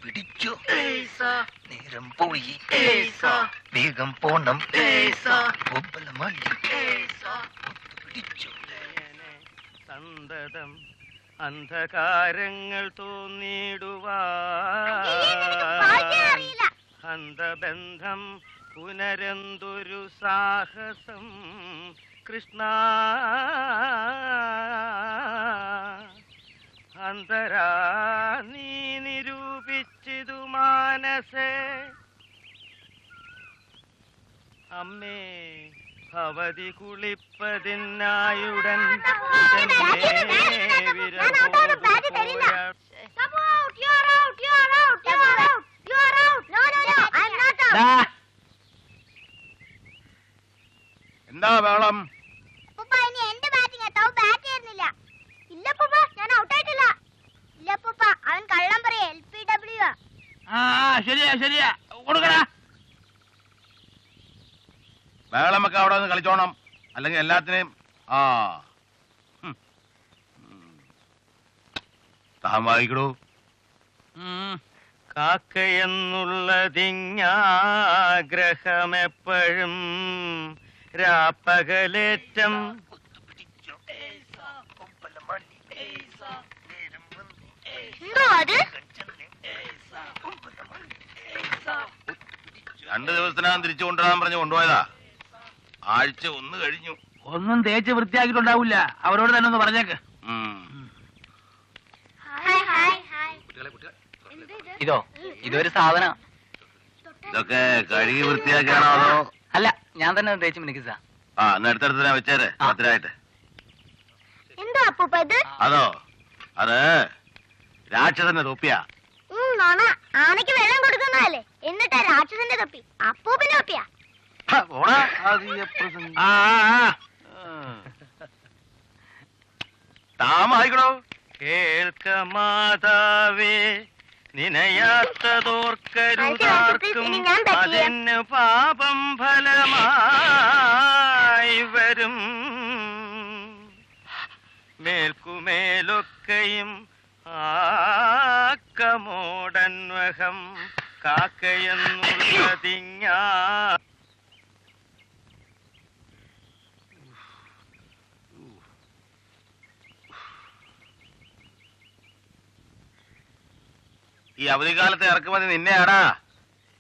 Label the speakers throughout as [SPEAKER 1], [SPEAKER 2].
[SPEAKER 1] പിടിച്ചു. നേരം പോയി, വേഗം പോണം. പിടിച്ചു.
[SPEAKER 2] സന്തതം അന്ധകാരങ്ങൾ തോന്നിടുവാൻ അന്ധബന്ധം പുനരന്തൊരു സാഹസം കൃഷ്ണ അന്തരാ നീ നിരൂപിച്ചിതു മാനസേ അമ്മേ ഭവതി കുളിപ്പതിനായുടൻ
[SPEAKER 3] എന്താ വേളം?
[SPEAKER 4] എന്റെ ബാറ്റിംഗ് ബാറ്റ് ചെയ്യുന്നില്ല. ഇല്ല ഞാൻ ഔട്ടായിട്ടില്ല. ഇല്ല അവൻ കള്ളം പറയാ. LPW.
[SPEAKER 3] ശരിയാ ശരിയാ, കൊടുക്കടാ. വേളമൊക്കെ അവിടെ നിന്ന് കളിച്ചോണം, അല്ലെങ്കിൽ എല്ലാത്തിനെയും താൻ വായിക്കടൂ.
[SPEAKER 2] കാക്കയെന്നുള്ളതിങ്ങാഗ്രഹമെപ്പോഴും രാപ്പകലേറ്റം
[SPEAKER 3] രണ്ടു ദിവസത്തിനകം തിരിച്ചു കൊണ്ടുവരാൻ പറഞ്ഞു കൊണ്ടുപോയതാ. ആഴ്ച ഒന്ന് കഴിഞ്ഞു.
[SPEAKER 5] ഒന്നും തേച്ച് വൃത്തിയാക്കിയിട്ടുണ്ടാവില്ല. അവരോട് തന്നെ ഒന്ന് പറഞ്ഞേക്ക്.
[SPEAKER 1] ഇതൊരു സാധന.
[SPEAKER 3] ഇതൊക്കെ കഴുകി വൃത്തിയാക്കിയാണോ അതോ?
[SPEAKER 1] അല്ല, ഞാൻ തന്നെ തേച്ച് മിനിക്കിച്ച.
[SPEAKER 3] എന്നാ അടുത്തടുത്ത് വെച്ചേരെ പത്തിരായിട്ട്.
[SPEAKER 4] എന്താ അപ്പൂപ്പ ഇത്?
[SPEAKER 3] അതോ, അത് രാക്ഷസന്റെ തൊപ്പിയാ.
[SPEAKER 4] ആനയ്ക്ക് വെള്ളം കൊടുക്കുന്നതല്ലേ, എന്നിട്ടാ രാക്ഷസന്റെ തൊപ്പി. അപ്പൂപ്പിന്റെ തൊപ്പിയാ.
[SPEAKER 3] താമായിക്കണോ?
[SPEAKER 2] കേൾക്ക മാതാവേ നിനയാത്തതോർക്കരുതാർക്കും അതിന് പാപം ഫലമായി വരും. മേൽക്കുമേലൊക്കെയും ആക്കമോടന്വഹം കാക്കയെന്നുള്ളതിങ്ങാ.
[SPEAKER 3] ഈ അവധിക്കാലത്തെ ഇറക്കുമതി നിന്നെയാടാ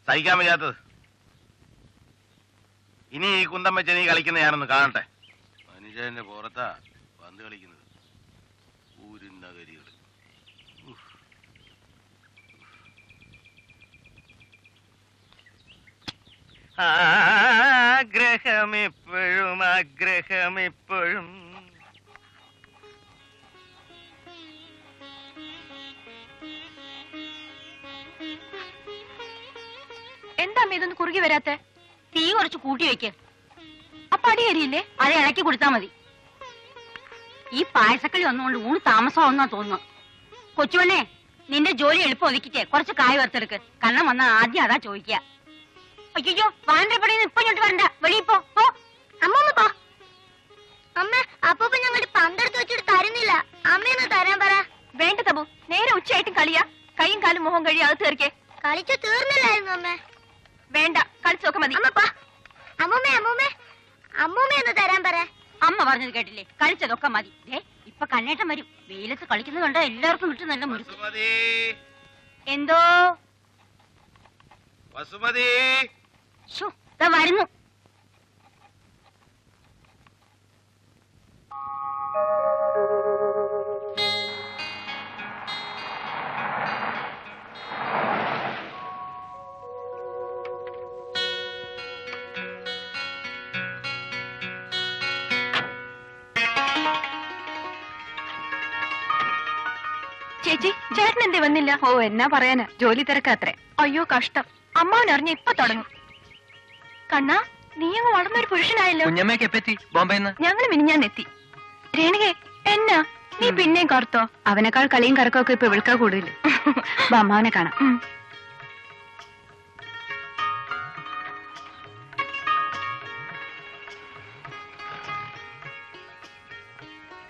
[SPEAKER 3] സഹിക്കാൻ വയ്യാത്തത്. ഇനി ഈ കുന്തം വെച്ച് നീ കളിക്കുന്ന ഞാനൊന്ന് കാണട്ടെ. മനുഷ്യന്റെ പുറത്താ പന്ത് കളിക്കുന്നത്. ഊരിന്ന കരികൾ.
[SPEAKER 2] ആഗ്രഹമിപ്പോഴും ആഗ്രഹമിപ്പോഴും
[SPEAKER 6] എന്താ ഇതൊന്ന് കുറുകി വരാത്തെ? തീ കുറച്ച് കൂട്ടി വെക്ക്. അപ്പൊ അടി കരിയില്ലേ? അത് ഇളക്കി കൊടുത്താ മതി. ഈ പായസക്കളി ഒന്നുകൊണ്ട് ഊണ് താമസമാവുന്നാ തോന്നുന്നു. കൊച്ചുവണ്ണേ, നിന്റെ ജോലി എളുപ്പം ഒതുക്കിച്ചേ കുറച്ച് കായ് വറുത്തെടുക്ക്. കണ്ണം വന്നാ ആദ്യം അതാ ചോദിക്കുക. അയ്യോ, വാണ്ടപ്പടിന്ന് ഇപ്പൊ ഇങ്ങോട്ട് വരണ്ട, വെളിയിൽ പോ.
[SPEAKER 4] അമ്മ പോ. അമ്മ അപ്പൂപ്പ ഞങ്ങളുടെ പന്തെടുത്ത് വെച്ചിട്ട് തരുന്നില്ല. അമ്മയൊന്ന് തരാൻ പറ.
[SPEAKER 6] വേണ്ട തബു, നേരെ ഉച്ചയായിട്ടും കളിയാ. കൈയും കാലും മുഖം കഴിയും അകത്ത് കയറിക്കേ.
[SPEAKER 4] കളിച്ചു തീർന്നില്ലായിരുന്നു അമ്മ.
[SPEAKER 6] വേണ്ട, കളിച്ചൊക്കെ മതി.
[SPEAKER 4] അമ്മൂമ്മേ ഒന്ന് തരാൻ പറ.
[SPEAKER 6] അമ്മ പറഞ്ഞത് കേട്ടില്ലേ? കളിച്ചതൊക്കെ മതി. ഇപ്പൊ കണ്ണേട്ടം വരും. വെയിലത്ത് കളിക്കുന്നത് കണ്ട എല്ലാവർക്കും കിട്ടും നല്ല മുറുക്ക്. എന്തോ വരുന്നു. ചേച്ചി, ചേട്ടൻ എന്തേ വന്നില്ല? ഓ, എന്നാ പറയാനാ, ജോലി തിരക്കാത്രേ. അയ്യോ കഷ്ടം. അമ്മാവൻ അറിഞ്ഞ ഇപ്പൊ തുടങ്ങും. കണ്ണാ, നീ അങ്ങ് വളർന്നൊരു പുരുഷനായല്ലോ. ഞങ്ങൾ മിനിഞ്ഞാന്നെത്തി. രേണുകേ, എന്നാ നീ പിന്നെയും കറുത്തോ? അവനേക്കാൾ കളിയും കറക്കമൊക്കെ ഇപ്പൊ വിളിക്കാ കൂടുതൽ. അമ്മാവനെ കാണാം.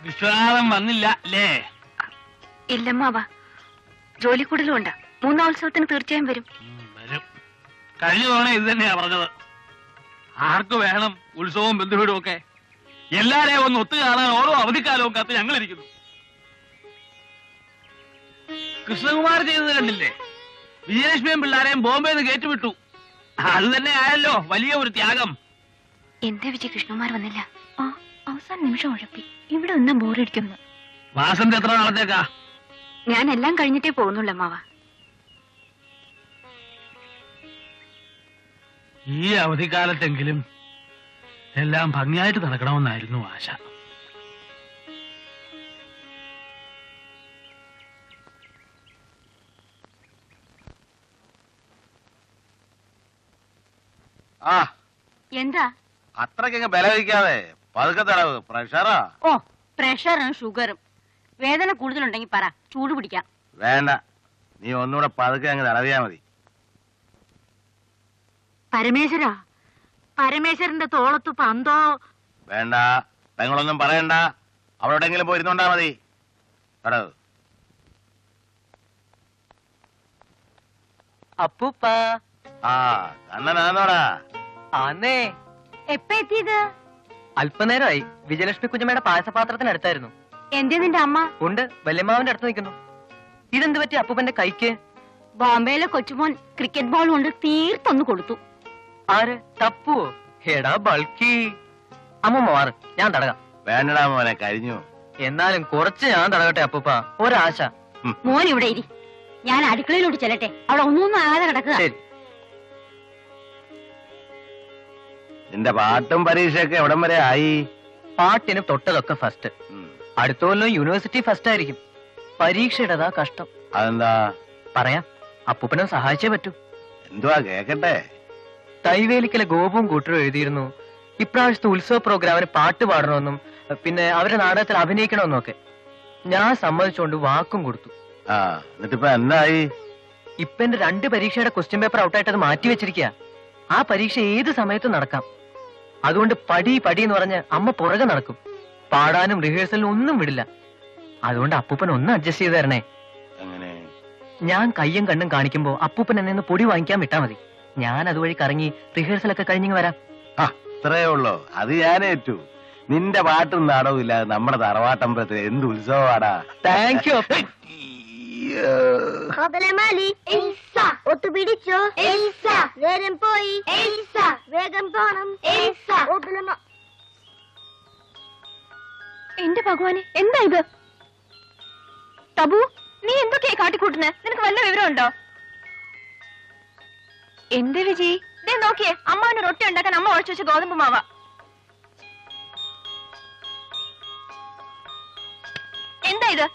[SPEAKER 5] വിശ്വനാഥൻ വന്നില്ല അല്ലേ?
[SPEAKER 6] ഇല്ലമ്മാവാ, ജോലി കൂടുതലും ഉണ്ടാ. മൂന്നാം ഉത്സവത്തിന് തീർച്ചയായും വരും.
[SPEAKER 5] വരും. കഴിഞ്ഞ തവണ ഇത് തന്നെയാ പറഞ്ഞത്. ആർക്ക് വേണം ഉത്സവവും ബന്ധുവീടും ഒക്കെ? എല്ലാരെയും ഒന്ന് ഒത്തു കാണാൻ ഓരോ അവധിക്കാലവും കാത്ത് ഞങ്ങളിരിക്കുന്നു. കൃഷ്ണകുമാർ ചെയ്തത് കണ്ടില്ലേ? വിജയലക്ഷ്മിയും പിള്ളാരെയും ബോംബെന്ന് കയറ്റിവിട്ടു. അത് തന്നെ ആയല്ലോ വലിയ ഒരു ത്യാഗം.
[SPEAKER 6] എന്താ വിജയ കൃഷ്ണകുമാർ വന്നില്ല? അവസാന നിമിഷം ഉഴപ്പി. ഇവിടെ ഒന്നും ബോറടിക്കുന്നു.
[SPEAKER 5] വാസന്തി എത്ര നാളത്തേക്കാ?
[SPEAKER 6] ഞാൻ എല്ലാം കഴിഞ്ഞിട്ടേ പോകുന്നുള്ളൂ അമ്മാവ.
[SPEAKER 5] ഈ അവധിക്കാലത്തെങ്കിലും എല്ലാം ഭംഗിയായിട്ട് നടക്കണമെന്നായിരുന്നു ആശ.
[SPEAKER 3] ആ
[SPEAKER 6] എന്താ?
[SPEAKER 3] അത്രയ്ക്കങ്ങ് ബലവയ്ക്കാതെ പതുക്കെ തടവ്. പ്രഷറാ.
[SPEAKER 6] ഓ, പ്രഷറും ഷുഗറും. വേദന കൂടുതലുണ്ടെങ്കിൽ പറ, ചൂട് പിടിക്കാം.
[SPEAKER 3] വേണ്ട, നീ ഒന്നുകൂടെ പതുക്കെ അങ്ങ് തടവിയാ മതി.
[SPEAKER 6] പരമേശ്വരന്റെ തോളത്ത് പന്തോ?
[SPEAKER 3] വേണ്ട, പെങ്ങളൊന്നും പറയണ്ട. അവളോടെങ്കിലും പോയിരുന്നോണ്ടാ മതി. തടവ്.
[SPEAKER 1] അപ്പൂപ്പ.
[SPEAKER 3] ആ കണ്ണനാന്നോടാ?
[SPEAKER 1] ആന്നേ.
[SPEAKER 6] എപ്പ എത്തിയത്?
[SPEAKER 1] അല്പനേരമായി. വിജയലക്ഷ്മി കുഞ്ഞമ്മയുടെ പായസപാത്രത്തിനടുത്തായിരുന്നു.
[SPEAKER 6] എന്തേ നിന്റെ അമ്മ?
[SPEAKER 1] ഉണ്ട്, വല്യമ്മാവിന്റെ അടുത്ത് നിൽക്കുന്നു. ഇതെന്ത് പറ്റി അപ്പൂപ്പന്റെ കൈക്ക്?
[SPEAKER 6] ബോംബെയിലെ കൊച്ചുമോൻ ക്രിക്കറ്റ് ബോൾ കൊണ്ട് തീർത്തൊന്ന് കൊടുത്തു.
[SPEAKER 1] ആര്? തപ്പുവോ? എടാ ബൾക്കി. അമ്മൂമ്മ മാറ്, ഞാൻ തടകാം.
[SPEAKER 3] വേണ്ടടാ മോനെ, കഴിഞ്ഞു.
[SPEAKER 1] എന്നാലും കുറച്ച് ഞാൻ തടകട്ടെ അപ്പൂപ്പ, ഒരാശ.
[SPEAKER 6] മോൻ ഇവിടെ ഇരി, ഞാൻ അടുക്കളയിലോട്ട് ചെല്ലട്ടെ. അവിടെ ഒന്നും ആകാതെ കിടക്കുക.
[SPEAKER 1] ശരി.
[SPEAKER 3] നിന്റെ പാട്ടും പരീക്ഷയൊക്കെ എവിടം വരെ ആയി?
[SPEAKER 1] പാട്ടിന് തൊട്ടതൊക്കെ ഫസ്റ്റ്. അടുത്ത കൊല്ലം യൂണിവേഴ്സിറ്റി ഫസ്റ്റ് ആയിരിക്കും. പരീക്ഷയുടേതാ കഷ്ടം.
[SPEAKER 3] അതെന്താ?
[SPEAKER 1] പറയാം, അപ്പൂപ്പനെ സഹായിച്ചേ പറ്റൂ.
[SPEAKER 3] എന്തുവാ കേക്കട്ടെ?
[SPEAKER 1] തൈവേലിക്കലെ ഗോപവും കൂട്ടരും എഴുതിയിരുന്നു ഇപ്രാവശ്യത്തെ ഉത്സവ പ്രോഗ്രാമിന് പാട്ട് പാടണമെന്നും പിന്നെ അവരുടെ നാടകത്തിൽ അഭിനയിക്കണമെന്നും ഒക്കെ. ഞാൻ സമ്മതിച്ചുകൊണ്ട് വാക്കും കൊടുത്തു.
[SPEAKER 3] ആ, എന്നിട്ടിപ്പോ എന്തായി?
[SPEAKER 1] ഇപ്പൊ എന്റെ 2 പരീക്ഷയുടെ ക്വസ്റ്റ്യൻ പേപ്പർ ഔട്ടായിട്ട് അത് മാറ്റി വെച്ചിരിക്കുക. ആ പരീക്ഷ ഏത് സമയത്തും നടക്കാം. അതുകൊണ്ട് പടി എന്ന് പറഞ്ഞ് അമ്മ പുറകെ നടക്കും. പാടാനും റിഹേഴ്സലിനും ഒന്നും വിടില്ല. അതുകൊണ്ട് അപ്പൂപ്പൻ ഒന്ന് അഡ്ജസ്റ്റ് ചെയ്ത് തരണേ.
[SPEAKER 3] എങ്ങനെ?
[SPEAKER 1] ഞാൻ കയ്യും കണ്ണും കാണിക്കുമ്പോ അപ്പൂപ്പൻ എന്നെ ഒന്ന് പൊടി വാങ്ങിക്കാൻ വിട്ടാ മതി. ഞാൻ അതുവഴി കറങ്ങി റിഹേഴ്സലൊക്കെ കഴിഞ്ഞിങ്ങ് വരാം.
[SPEAKER 3] ആ, ഇത്രേ ഉള്ളോ? അത് ഞാനേറ്റു. നിന്റെ പാട്ടും നാടകവും ഇല്ലാതെ നമ്മുടെ തറവാട്ടമ്പലത്തിൽ എന്ത് ഉത്സവമാടാ.
[SPEAKER 1] Thank you.
[SPEAKER 4] ഒത്തു പിടിച്ചോ? നേരം പോയി. വേഗം പോണം.
[SPEAKER 6] എന്റെ ഭഗവാനെ, എന്താ ഇത്? തബു, നീ എന്തൊക്കെയാ കാട്ടിക്കൂട്ടുന്നേ? നിനക്ക് വല്ല വിവരമുണ്ടോ? എന്റെ വിജയ്, ദേ നോക്കിയേ, അമ്മാവിന് റൊട്ടി ഉണ്ടാക്കാൻ അമ്മ ഒഴിച്ചു വെച്ച ഗോതമ്പ് മാവ. എന്താ ഇത്?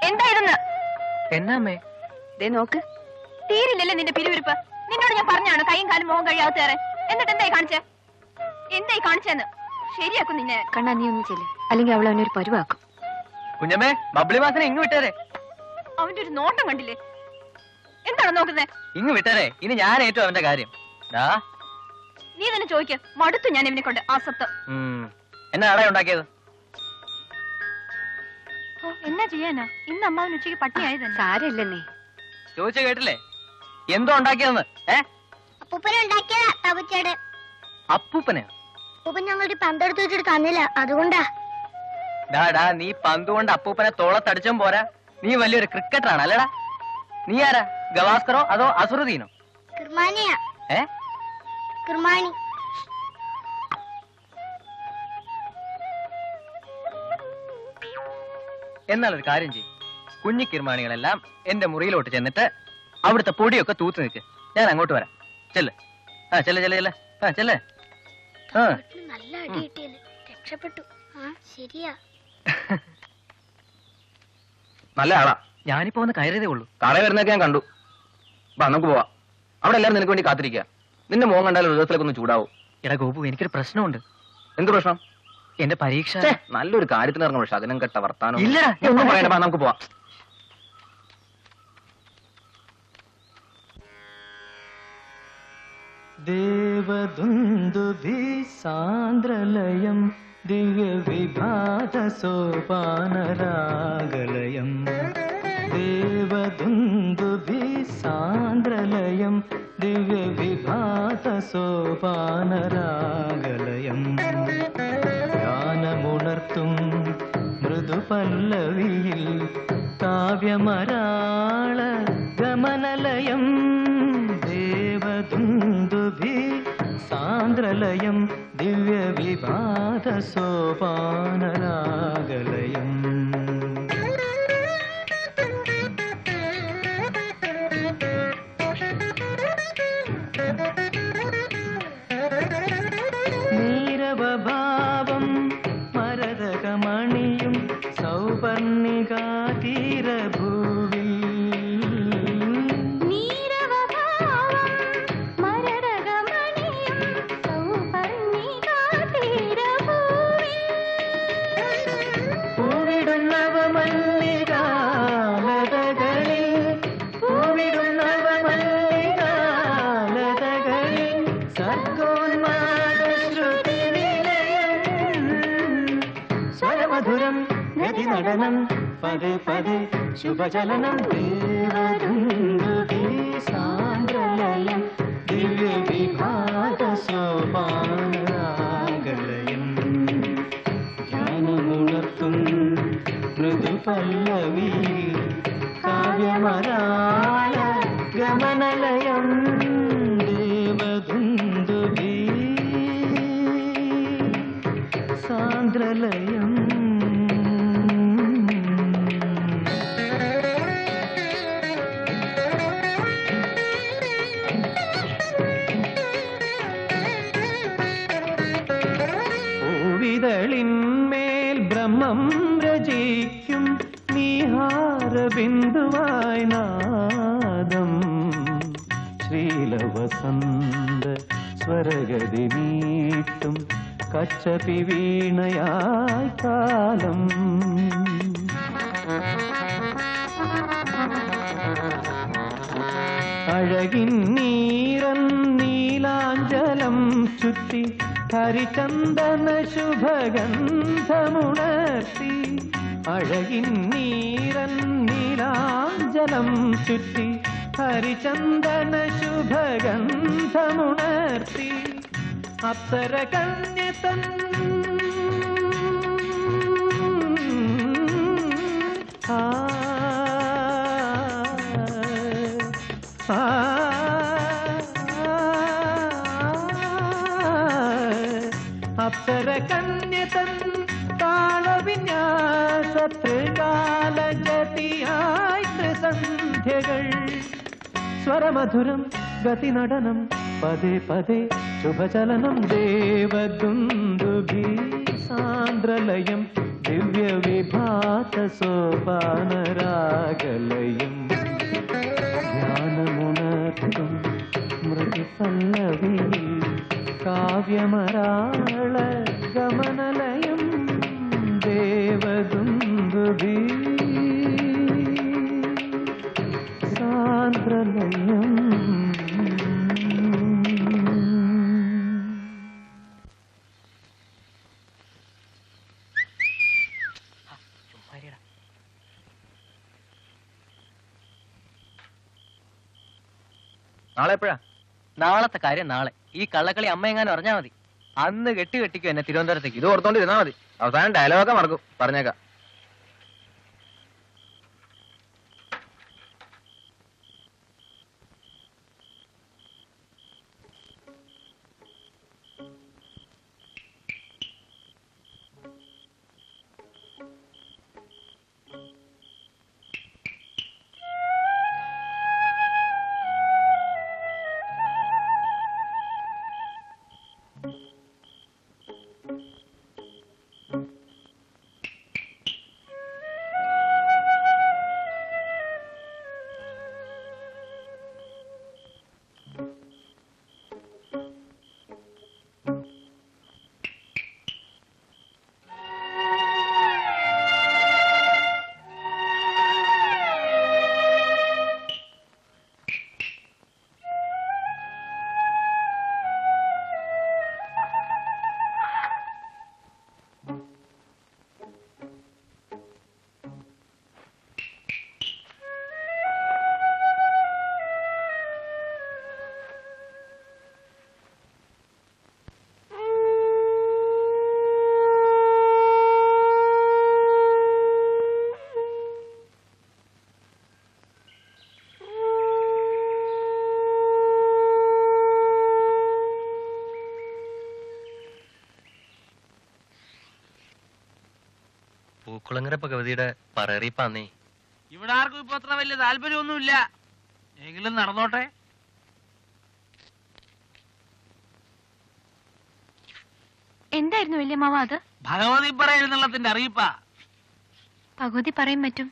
[SPEAKER 6] എന്താ ഇതെന്ന്?
[SPEAKER 1] എന്നാമ്മേ?
[SPEAKER 6] ദേ നോക്ക്, തീരില്ലല്ലേ നിന്റെ പിരിവിരിപ്പ്? നിന്നോട് ഞാൻ പറഞ്ഞാണ് കൈയും കാലും മുഖം കഴിയാത്തേറെ. എന്നിട്ട് എന്തായി കാണിച്ചേ? എന്തായി കാണിച്ചെന്ന്? ശരിയാക്കും നിന്നെ.
[SPEAKER 7] കണ്ണാ, നീ ഒന്നും ചെല്ല്, അല്ലെങ്കിൽ അവൾ അവനൊരു പരുവാക്കും.
[SPEAKER 1] കുഞ്ഞമ്മേ, ബബ്ലി മാസിനെ ഇങ്ങ് വിട്ടേരെ.
[SPEAKER 6] അവന്റെ ഒരു നോട്ടം കണ്ടില്ലേ? എന്താണ് നോക്കുന്നേ?
[SPEAKER 1] ഇങ്ങ് വിട്ടേരെ, ഇനി ഞാൻ ഏറ്റവും അവന്റെ കാര്യം.
[SPEAKER 6] നീ തന്നെ ചോദിക്ക്, മടുത്തു ഞാൻ ഇവനെ കൊണ്ട്. ആസത്ത്.
[SPEAKER 1] എന്നാ ആടെ ഉണ്ടാക്കിയത്?
[SPEAKER 6] ഓ, എന്നാ ചെയ്യാനാ? ഇന്ന് അമ്മാവൻ ഉച്ചയ്ക്ക് പട്ടിയായി തന്നെ.
[SPEAKER 7] സാരല്ലെന്നേ.
[SPEAKER 1] ചോദിച്ചു കേട്ടില്ലേ എന്തോ ഉണ്ടാക്കിയതെന്ന്?
[SPEAKER 4] അപ്പൂപ്പനുണ്ടാക്കിയതാ തവച്ചേട്.
[SPEAKER 1] അപ്പൂപ്പനെ?
[SPEAKER 4] അപ്പൂപ്പൻ ഞങ്ങളൊരു പന്തെടുത്ത് വെച്ചിട്ട് തന്നില്ല, അതുകൊണ്ടാ.
[SPEAKER 1] ഡാ, നീ പന്ത് കൊണ്ട് അപ്പൂപ്പനെ തോളത്തടിച്ചും പോരാ, നീ വലിയൊരു ക്രിക്കറ്ററാണ് അല്ലടാ. നീ ആരാ? ഗവാസ്കറോ അതോ അസുറുദ്ദീനോ?
[SPEAKER 4] കിർമാനിയാ.
[SPEAKER 1] ഏ?
[SPEAKER 4] കിർമാനി.
[SPEAKER 1] എന്നാലൊരു കാര്യം ചെയ്യും, കുഞ്ഞി കിർമാണികളെല്ലാം എന്റെ മുറിയിലോട്ട് ചെന്നിട്ട് അവിടുത്തെ പൊടിയൊക്കെ തൂത്ത് നിൽക്ക്. ഞാൻ അങ്ങോട്ട് വരാം. ചെല്ല്. ചെല്ലേ.
[SPEAKER 4] നല്ല അടി കിട്ടിയല്ലേ, രക്ഷപ്പെട്ടു. ശരിയാ.
[SPEAKER 3] നല്ല ആളാ.
[SPEAKER 1] ഞാനിപ്പോ ഒന്ന് കയറിയതേ ഉള്ളൂ.
[SPEAKER 3] കടയിൽ വരുന്നൊക്കെ ഞാൻ കണ്ടു. വാ, നമുക്ക് പോവാം. അവിടെ എല്ലാവരും നിനക്ക് വേണ്ടി കാത്തിരിക്കുക. നിന്റെ മോൻ കണ്ടാലും ഒരു ദിവസത്തിലേക്ക് ഒന്ന് ചൂടാവും.
[SPEAKER 1] എടാ ഗോപു, എനിക്കൊരു പ്രശ്നമുണ്ട്.
[SPEAKER 3] എന്ത് പ്രശ്നം?
[SPEAKER 1] എന്റെ പരീക്ഷ.
[SPEAKER 3] നല്ലൊരു കാര്യത്തിന് ഇറങ്ങും, പക്ഷെ അതിനും കെട്ട വർത്താനം.
[SPEAKER 1] ഇല്ലടാ,
[SPEAKER 3] ഒന്നും പറയണ്ട, വാ, നമുക്ക് പോവാം.
[SPEAKER 8] ദേവദുന്ദുഭി സാന്ദ്രലയം ദിവ്യവിഭാത സോപാനരാഗലയം ദേവദുന്ദുഭി സാന്ദ്രലയം ദിവ്യവിഭാത സോപാനരാഗലയം ഗാനമുണർത്തും മൃദുപല്ലവിയിൽ കാവ്യമരാള ഗമനലയം ദേവദുന്ദുഭി സാന്ദ്രലയം ദിവ്യവിഭാത സോപാനരാഗലയം നീരവഭാവം മരതകമണിയും സൗപർണികാതീരഭൂവിൽ നടനം പദേ പദേ ശുഭചലനം ദേവദുന്ദുഭി സാന്ദ്രലയം ദിവ്യവിഭാത സോപാനരാഗലയം ധ്യാനമുണർത്തും മൃദുപല്ലവി കാവ്യമരാള ഗമനലയം ദേവദുന്ദുഭി സാന്ദ്രലയം ിന്മേൽ ബ്രഹ്മം രചിക്കും നീഹാരബിന്ദുവായി നാദം ശ്രീലവസന്ത സ്വരഗതി നീട്ടും കച്ചപി വീണയായി കാലം അഴകിൻ നീരൻ നീലാഞ്ചലം ചുറ്റി ഹരിചന്ദന ശുഭഗന്ധമുണർത്തി അഴകിൻ നീരൻ നീലാഞ്ചലം ചുറ്റി ഹരിചന്ദന ശുഭഗന്ധമുണർത്തി അപ്സര കന്യതൻ അപ്സര കന്യതൻ താളവിന്യാസ ത്രികാലജതിയായി ത്രിസന്ധ്യകൾ സ്വരമധുരം ഗതിനടനം പദേ പദേ ശുഭചലനം ദേവദുന്ദുഭി സാന്ദ്രലയം ദിവ്യവിഭാത സോപാനരാഗലയം ധ്യാനമുണർത്തും മൃദുപല്ലവി കാവ്യമരാള ഗമനലയം ദേവദുന്ദുഭി സാന്ദ്രലയം
[SPEAKER 1] നാളെ എപ്പോഴാ? നാളത്തെ കാര്യം നാളെ. ഈ കള്ളക്കളി അമ്മ എങ്ങാനും അറിഞ്ഞാൽ മതി. അന്ന് കെട്ടിക്കും എന്നെ തിരുവനന്തപുരത്തേക്ക്.
[SPEAKER 3] ഇത് ഓർത്തോണ്ടിരുന്നാ മതി. അവസാനം ഡയലോഗൊക്കെ മറക്കും. പറഞ്ഞേക്കാം.
[SPEAKER 1] പൂക്കുളങ്ങര ഭഗവതിയുടെ പറയറിയിപ്പാന്നേ.
[SPEAKER 5] ഇവിടെ ആർക്കും ഇപ്പൊ അത്ര വലിയ താല്പര്യമൊന്നുമില്ല. എങ്കിലും നടന്നോട്ടെ.
[SPEAKER 7] എന്തായിരുന്നു വല്യമ്മാവ അത്?
[SPEAKER 5] ഭഗവതി പറയുന്നതിന്റെ അറിയിപ്പാ.
[SPEAKER 7] ഭഗവതി പറയും പറ്റും.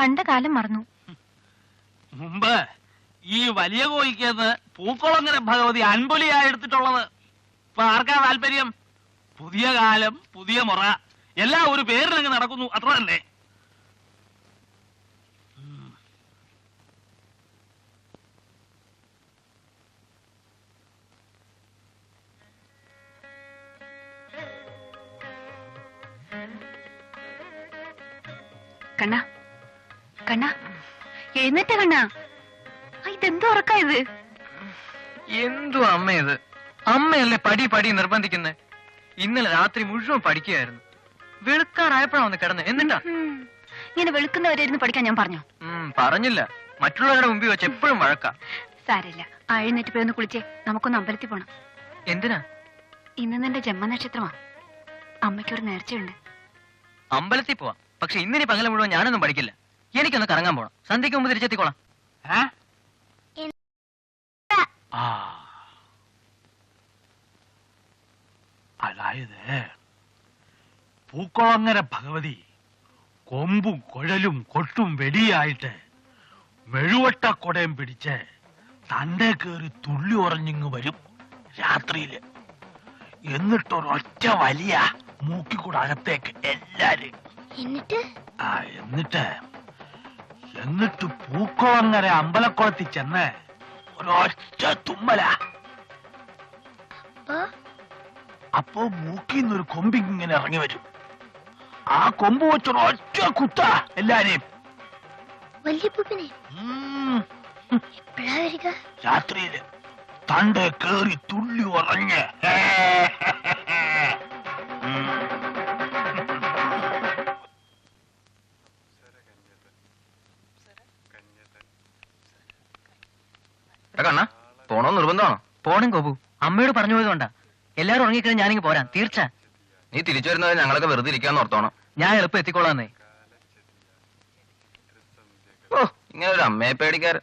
[SPEAKER 7] കണ്ട കാലം മറന്നു.
[SPEAKER 5] മുമ്പ് ഈ വലിയ കോയിക്കന്ന് പൂക്കുളങ്ങര ഭഗവതി അൻപൊലിയായി എടുത്തിട്ടുള്ളത്. ഇപ്പൊ ആർക്കാ താല്പര്യം? പുതിയ കാലം, പുതിയ മുറ, എല്ലാം ഒരു പേരിനങ്ങ് നടക്കുന്നു, അത്ര തന്നെ.
[SPEAKER 7] കണ്ണ കണ്ണ എഴുന്നേറ്റ കണ്ണ. ഇതെന്തോ ഉറക്കാ ഇത്?
[SPEAKER 1] എന്തു അമ്മ ഇത്? അമ്മയല്ലേ പടി പടി നിർബന്ധിക്കുന്നേ. ഇന്നലെ രാത്രി മുഴുവൻ പഠിക്കുകയായിരുന്നു. വെളുക്കാറായപ്പോഴാ ഒന്ന് കിടന്ന്. എന്നിട്ടാ
[SPEAKER 7] ഇങ്ങനെ വെളുക്കുന്നവരായിരുന്നു പഠിക്കാൻ ഞാൻ പറഞ്ഞു?
[SPEAKER 1] പറഞ്ഞില്ല. മറ്റുള്ളവരുടെ മുമ്പിൽ വെച്ച് എപ്പോഴും വഴക്കാ.
[SPEAKER 7] സാരില്ല, എഴുന്നേറ്റ് പോയി ഒന്ന് കുളിച്ചേ. നമുക്കൊന്ന് അമ്പലത്തിൽ പോണം.
[SPEAKER 1] എന്തിനാ?
[SPEAKER 7] ഇന്ന് നിന്റെ ജന്മനക്ഷത്രമാ. അമ്മയ്ക്കൊരു നേർച്ചയുണ്ട്.
[SPEAKER 1] അമ്പലത്തിൽ പോവാം. പക്ഷെ ഇന്നിനി പകല മുഴുവൻ ഞാനൊന്നും പഠിക്കില്ല. എനിക്കൊന്ന് കറങ്ങാൻ പോണം. സന്ധ്യക്ക് മുമ്പ് തിരിച്ചെത്തിക്കോളാം.
[SPEAKER 5] അതായത് പൂക്കുളങ്ങര ഭഗവതി കൊമ്പും കുഴലും കൊട്ടും വെടിയായിട്ട് മെഴുവട്ടക്കൊടയും പിടിച്ച് തന്റെ കയറി തുള്ളി ഉറഞ്ഞിങ്ങ് വരും രാത്രിയില്. എന്നിട്ടൊരൊറ്റ വലിയ മൂക്കിക്കൂടെ അകത്തേക്ക് എല്ലാരും. എന്നിട്ട് പൂക്കുളങ്ങര അമ്പലക്കുളത്തിൽ ചെന്ന് ഒരൊറ്റ തുമ്മല. അപ്പോ മൂക്കിന്നൊരു കൊമ്പിങ്ങനെ ഇറങ്ങി വരും. ആ കൊമ്പ് വെച്ചൊരൊറ്റ കുത്ത എല്ലാരെയും. രാത്രിയില് തന്റെ കേറി തുള്ളി ഉറഞ്ഞ്.
[SPEAKER 1] കണ്ണ പോണോ? നിർബന്ധമാണോ? പോണം കോപു. അമ്മയോട് പറഞ്ഞു പോയതുകൊണ്ടാ. എല്ലാരും ഉറങ്ങിക്കഴിഞ്ഞാൽ ഞാനിങ്ങ് പോരാം. തീർച്ച. നീ തിരിച്ചു വരുന്നത് ഞങ്ങളൊക്കെ വെറുതെ ഇരിക്കാന്ന് ഓർത്തോണം. ഞാൻ എളുപ്പം എത്തിക്കോളാന്നേ. ഓ, ഇങ്ങനെ ഒരു അമ്മയെ പേടിക്കാറ്.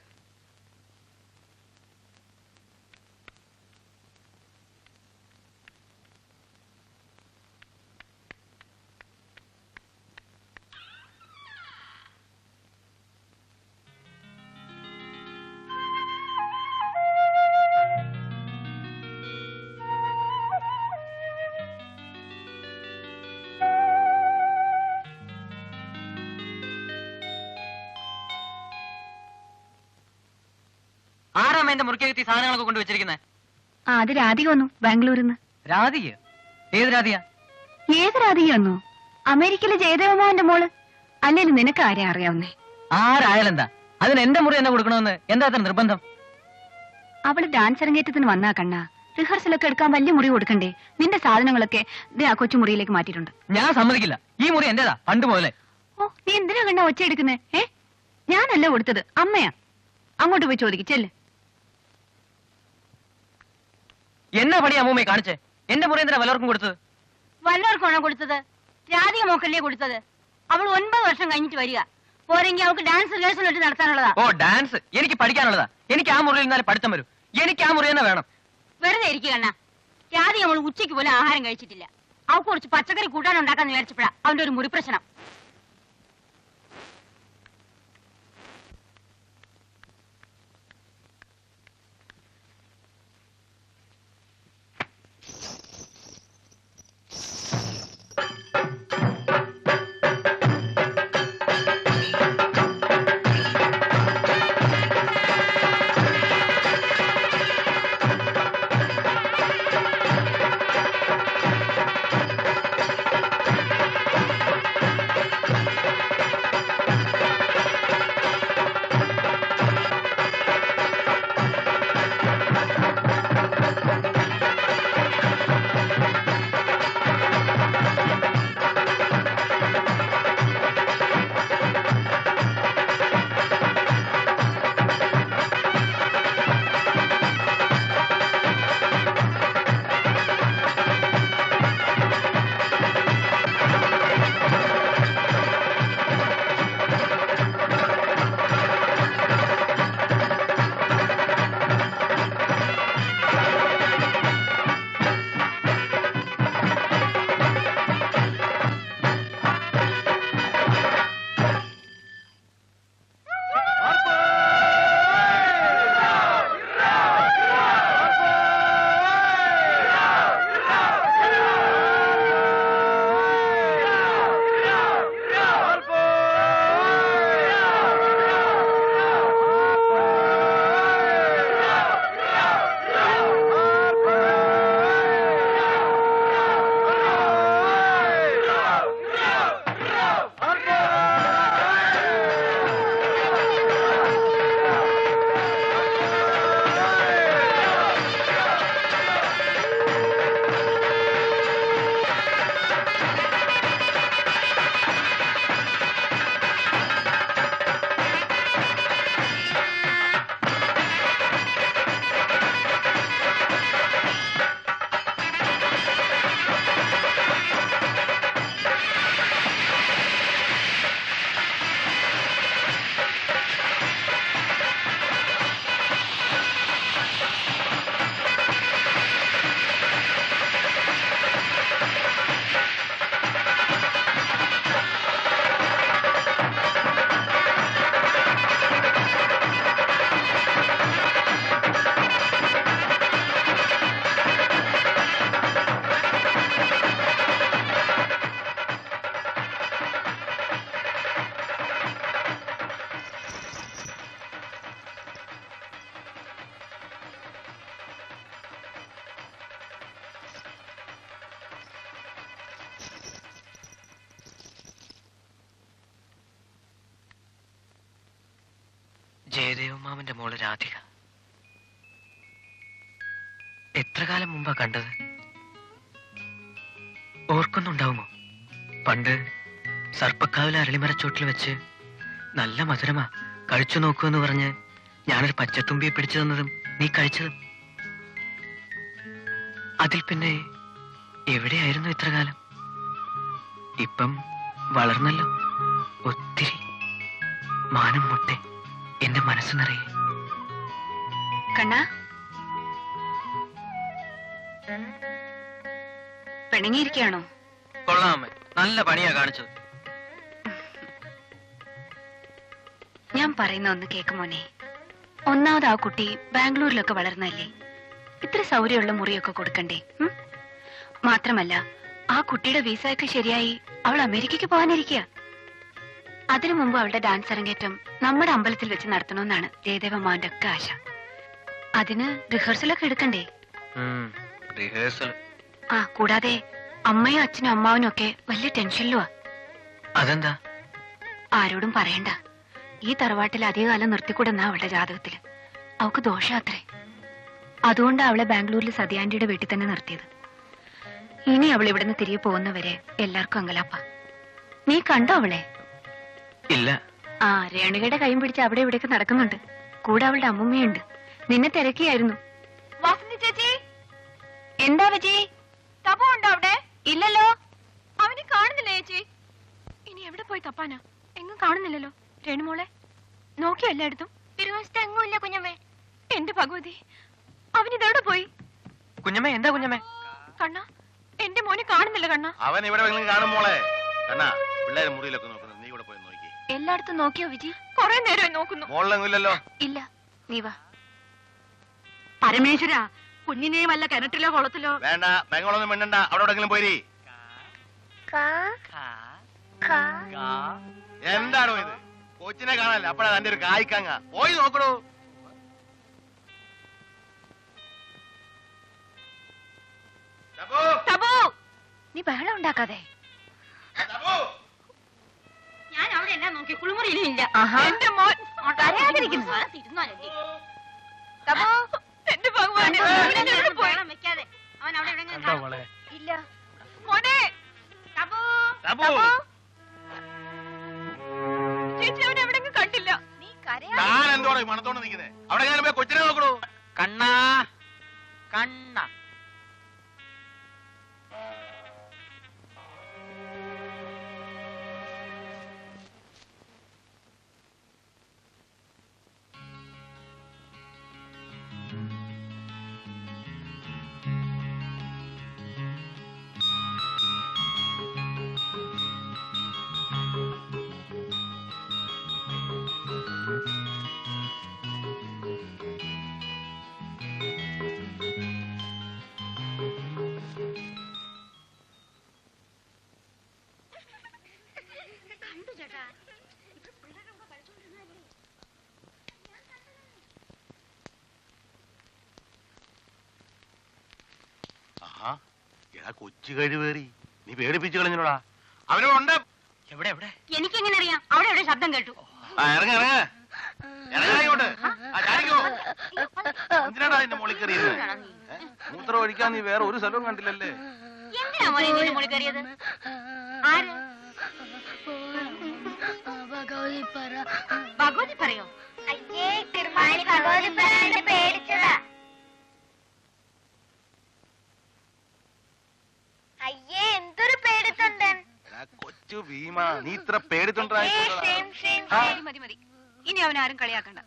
[SPEAKER 1] ആരാമ്മ എന്റെ മുറിക്കകത്ത് ഈ സാധനങ്ങളൊക്കെ കൊണ്ടുവച്ചിരിക്കുന്നത്?
[SPEAKER 7] അത് രാധിക വന്നു ബാംഗ്ലൂരിന്ന്.
[SPEAKER 1] രാധിക? ഏത് രാധിക?
[SPEAKER 7] ഏത് രാധിക വന്നു? അമേരിക്കയിലെ ജയദേവമാവന്റെ മോള്. അല്ലെങ്കിൽ നിനക്ക് ആരെ അറിയാവുന്നേ?
[SPEAKER 1] ആരായാലെന്താ? അതിന് എന്റെ മുറി എന്നെ കൊടുക്കണമെന്ന് എന്താ അത്ര നിർബന്ധം?
[SPEAKER 7] അവള് ഡാൻസ് അരങ്ങേറ്റത്തിന് വന്നാ കണ്ണ. റിഹേഴ്സലൊക്കെ എടുക്കാൻ വലിയ മുറി കൊടുക്കണ്ടേ? നിന്റെ സാധനങ്ങളൊക്കെ ആ കൊച്ചു മുറിയിലേക്ക് മാറ്റിയിട്ടുണ്ട്.
[SPEAKER 1] ഞാൻ സമ്മതിക്കില്ല. ഈ മുറി എന്റേതാ പണ്ട് പോലെ.
[SPEAKER 7] ഓ, നീ എന്തിനാ കണ്ണ ഒച്ച എടുക്കുന്നേ? ഞാനല്ല കൊടുത്തത്, അമ്മയാ. അങ്ങോട്ട് പോയി ചോദിക്കല്ലേ.
[SPEAKER 1] എന്നാ പണി അമ്മൂമ്മയെ കാണിച്ചേ? എന്റെ മുറി എന്തിനാ വല്ലവർക്കും കൊടുത്തത്?
[SPEAKER 6] വല്ലവർക്കാണോ കൊടുത്തത്? രാധിക മോക്കല്ലേ കൊടുത്തത്? അവൾ 9 വർഷം കഴിഞ്ഞിട്ട് വരിക. പോരെങ്കിൽ അവൾക്ക് ഡാൻസ് റിഹേഴ്സൽ ഇട്ട് നടത്താനുള്ളതാ.
[SPEAKER 1] ഓ, ഡാൻസ് എനിക്ക് പഠിക്കാനുള്ളതാ. എനിക്ക് ആ മുറിയിൽ നിന്നാലും പഠിത്തം വരും. എനിക്ക് ആ മുറി തന്നെ വേണം.
[SPEAKER 6] വെറുതെ ഇരിക്കുക കണ്ണ. രാധിക അവൾ ഉച്ചയ്ക്ക് പോലും ആഹാരം കഴിച്ചിട്ടില്ല. അവൾക്ക് കുറച്ച് പച്ചക്കറി കൂട്ടാനുണ്ടാക്കാന്ന് വിചാരിച്ചപ്പോഴാ അവന്റെ ഒരു മുറി പ്രശ്നം.
[SPEAKER 1] ജയദേവമാമന്റെ മോള് രാധിക. എത്ര കാലം മുമ്പാ കണ്ടത്? ഓർക്കുന്നുണ്ടാവുമോ? പണ്ട് സർപ്പക്കാവിലെ അരളിമരച്ചോട്ടിൽ വെച്ച് നല്ല മധുരമാ, കഴിച്ചു നോക്കൂ എന്ന് പറഞ്ഞ് ഞാനൊരു പച്ചത്തുമ്പിയെ പിടിച്ചു തന്നതും നീ കഴിച്ചതും. അതിൽ പിന്നെ എവിടെയായിരുന്നു ഇത്ര കാലം? ഇപ്പം വളർന്നല്ലോ ഒത്തിരി. മാനം മുട്ടെ എന്റെ മനസ്സ് നിറയെ.
[SPEAKER 7] കണ്ണാ, പിണങ്ങിയിരിക്കുകയാണോ?
[SPEAKER 1] കൊള്ളാമേ, നല്ല പണിയാ കാണിച്ചത്.
[SPEAKER 7] ഞാൻ പറയുന്ന ഒന്ന് കേക്കുമോനെ. ഒന്നാമത് ആ കുട്ടി ബാംഗ്ലൂരിലൊക്കെ വളർന്നല്ലേ, ഇത്ര സൗകര്യമുള്ള മുറിയൊക്കെ കൊടുക്കണ്ടേ? മാത്രമല്ല ആ കുട്ടിയുടെ വിസയൊക്കെ ശരിയായി അവൾ അമേരിക്കയ്ക്ക് പോകാനിരിക്കുക. അതിനു മുമ്പ് അവളുടെ ഡാൻസ് അരങ്ങേറ്റം നമ്മുടെ അമ്പലത്തിൽ വെച്ച് നടത്തണമെന്നാണ് ജയദേവമാന്റെ ഒക്കെ ആശ. അതിന് റിഹേഴ്സലൊക്കെ എടുക്കണ്ടേ?
[SPEAKER 1] റിഹേഴ്സൽ.
[SPEAKER 7] ആ, കൂടാതെ അമ്മയും അച്ഛനും അമ്മാവനും ഒക്കെ വലിയ ടെൻഷനിലുവാ.
[SPEAKER 1] അതെന്താ?
[SPEAKER 7] ആരോടും പറയണ്ട. ഈ തറവാട്ടിൽ അധികകാലം നിർത്തിക്കൂടെന്നാ അവളുടെ ജാതകത്തില്. അവക്ക് ദോഷാത്രേ. അതുകൊണ്ട് അവളെ ബാംഗ്ലൂരിൽ സതിയാന്റിയുടെ വീട്ടിൽ തന്നെ നിർത്തിയത്. ഇനി അവൾ ഇവിടുന്ന് തിരികെ പോകുന്നവരെ എല്ലാവർക്കും അങ്കലാപ്പ. നീ കണ്ടോ അവളെ?
[SPEAKER 1] ഇല്ല.
[SPEAKER 7] ആ, രേണുകയുടെ കൈയും പിടിച്ച് അവിടെ ഇവിടെയൊക്കെ നടക്കുന്നുണ്ട്. കൂടെ അവളുടെ അമ്മുമ്മയുണ്ട്. നിന്നെ തിരക്കിയായിരുന്നു.
[SPEAKER 6] വാസന്തി ചേച്ചി,
[SPEAKER 7] എന്താ വിജി?
[SPEAKER 6] തപു ഉണ്ടോ അവിടെ?
[SPEAKER 7] ഇല്ലല്ലോ.
[SPEAKER 6] അവനെ കാണുന്നില്ല ചേച്ചി. ഇനി എവിടെ പോയി തപ്പാനാ? എങ്ങും കാണുന്നില്ലല്ലോ. രേണുമോളെ നോക്കിയോ എല്ലായിടത്തും?
[SPEAKER 4] തിരുവനന്തപുരത്ത് എങ്ങുമില്ല കുഞ്ഞമ്മേ.
[SPEAKER 6] എന്റെ ഭഗവതി, അവനിതെവിടെ പോയി?
[SPEAKER 1] കുഞ്ഞമ്മേ, എന്താ കുഞ്ഞമ്മേ?
[SPEAKER 6] കണ്ണ, എന്റെ മോനെ കാണുന്നില്ല കണ്ണ.
[SPEAKER 3] അവൻ ഇവിടെ കാണും മോളെ. കണ്ണാ, പിള്ളേരെ മുറിയിലൊക്കെ നോക്കുന്നത്, നീ ഇവിടെ പോയി നോക്കി.
[SPEAKER 7] എല്ലായിടത്തും നോക്കിയോ വിജി?
[SPEAKER 6] കൊറേ നേരമായി നോക്കുന്നു.
[SPEAKER 3] മോളിലെങ്ങും ഇല്ലല്ലോ.
[SPEAKER 7] ഇല്ല, നീ വാ.
[SPEAKER 6] പരമേശ്വര, കുഞ്ഞിനെ വല്ല കിണറ്റിലോ കുളത്തിലോ?
[SPEAKER 3] വേണ്ട, പെങ്ങളൊന്നും മിണ്ടണ്ട, അവിടെ എവിടെങ്കിലും പോയി. എന്താണോ ഇത്? കൊച്ചിനെ കാണാനല്ല, അപ്പഴാ തന്റെ ഒരു കായ്ക്കാങ്ങ. പോയി നോക്കണോ.
[SPEAKER 7] നീ ബഹളം ഉണ്ടാക്കാതെ.
[SPEAKER 6] ഞാൻ അവിടെ എല്ലാം നോക്കി, കുളിമുറിയിലും ഇല്ല.
[SPEAKER 7] ആഹാ.
[SPEAKER 6] എന്റെ മോൻ
[SPEAKER 7] കരയാതിരിക്കുന്നു.
[SPEAKER 6] എന്റെ ഭഗവാനെ, അവനെവിടെ പോയി?
[SPEAKER 7] അവൻ അവിടെ എവിടെയെങ്കിലും ഇല്ല.
[SPEAKER 6] മോനെ, ചേച്ചി അവനെ എവിടെയെങ്കിലും കണ്ടില്ല.
[SPEAKER 7] നീ കരയാ.
[SPEAKER 3] താൻ എന്തോടെ മണത്തോണ്ട് നിൽക്കുന്നേ? അവിടെ എങ്ങനെ പോയി കൊച്ചിനെ നോക്കണോ.
[SPEAKER 1] കണ്ണാ, കണ്ണ.
[SPEAKER 3] കൊച്ചു കഴിവേറി, നീ പേടിപ്പിച്ചു കളഞ്ഞോടാ. അവനോണ്ട്
[SPEAKER 1] എവിടെ എവിടെ?
[SPEAKER 6] എനിക്കെങ്ങനെ അറിയാം? അവിടെ എവിടെ ശബ്ദം കേട്ടു.
[SPEAKER 3] ഇറങ്ങ ഇറങ്ങ ഇറങ്ങോട്ട്. എന്തിനാടാ എന്റെ മോളിൽ കയറിയത്? മൂത്രം ഒഴിക്കാൻ നീ വേറെ ഒരു സ്ഥലവും കണ്ടില്ലല്ലേ?
[SPEAKER 6] എന്തിനാ മോനെ ഇതിന്റെ മുകളിൽ കയറിയത്? ആര്? ഭഗവതി പറയോ?
[SPEAKER 4] അയ്യേ, തിരുമാണി ഭഗവതി പറയാണ്ട് പേടിച്ചതാ. അയ്യേ, എന്തൊരു പേടിത്തൊണ്ടൻ.
[SPEAKER 3] കൊച്ചു ഭീമ, നീ ഇത്ര പേടിത്തൊണ്ടായി.
[SPEAKER 7] മതി മതി, ഇനി അവനാരും കളിയാക്കണ്ട.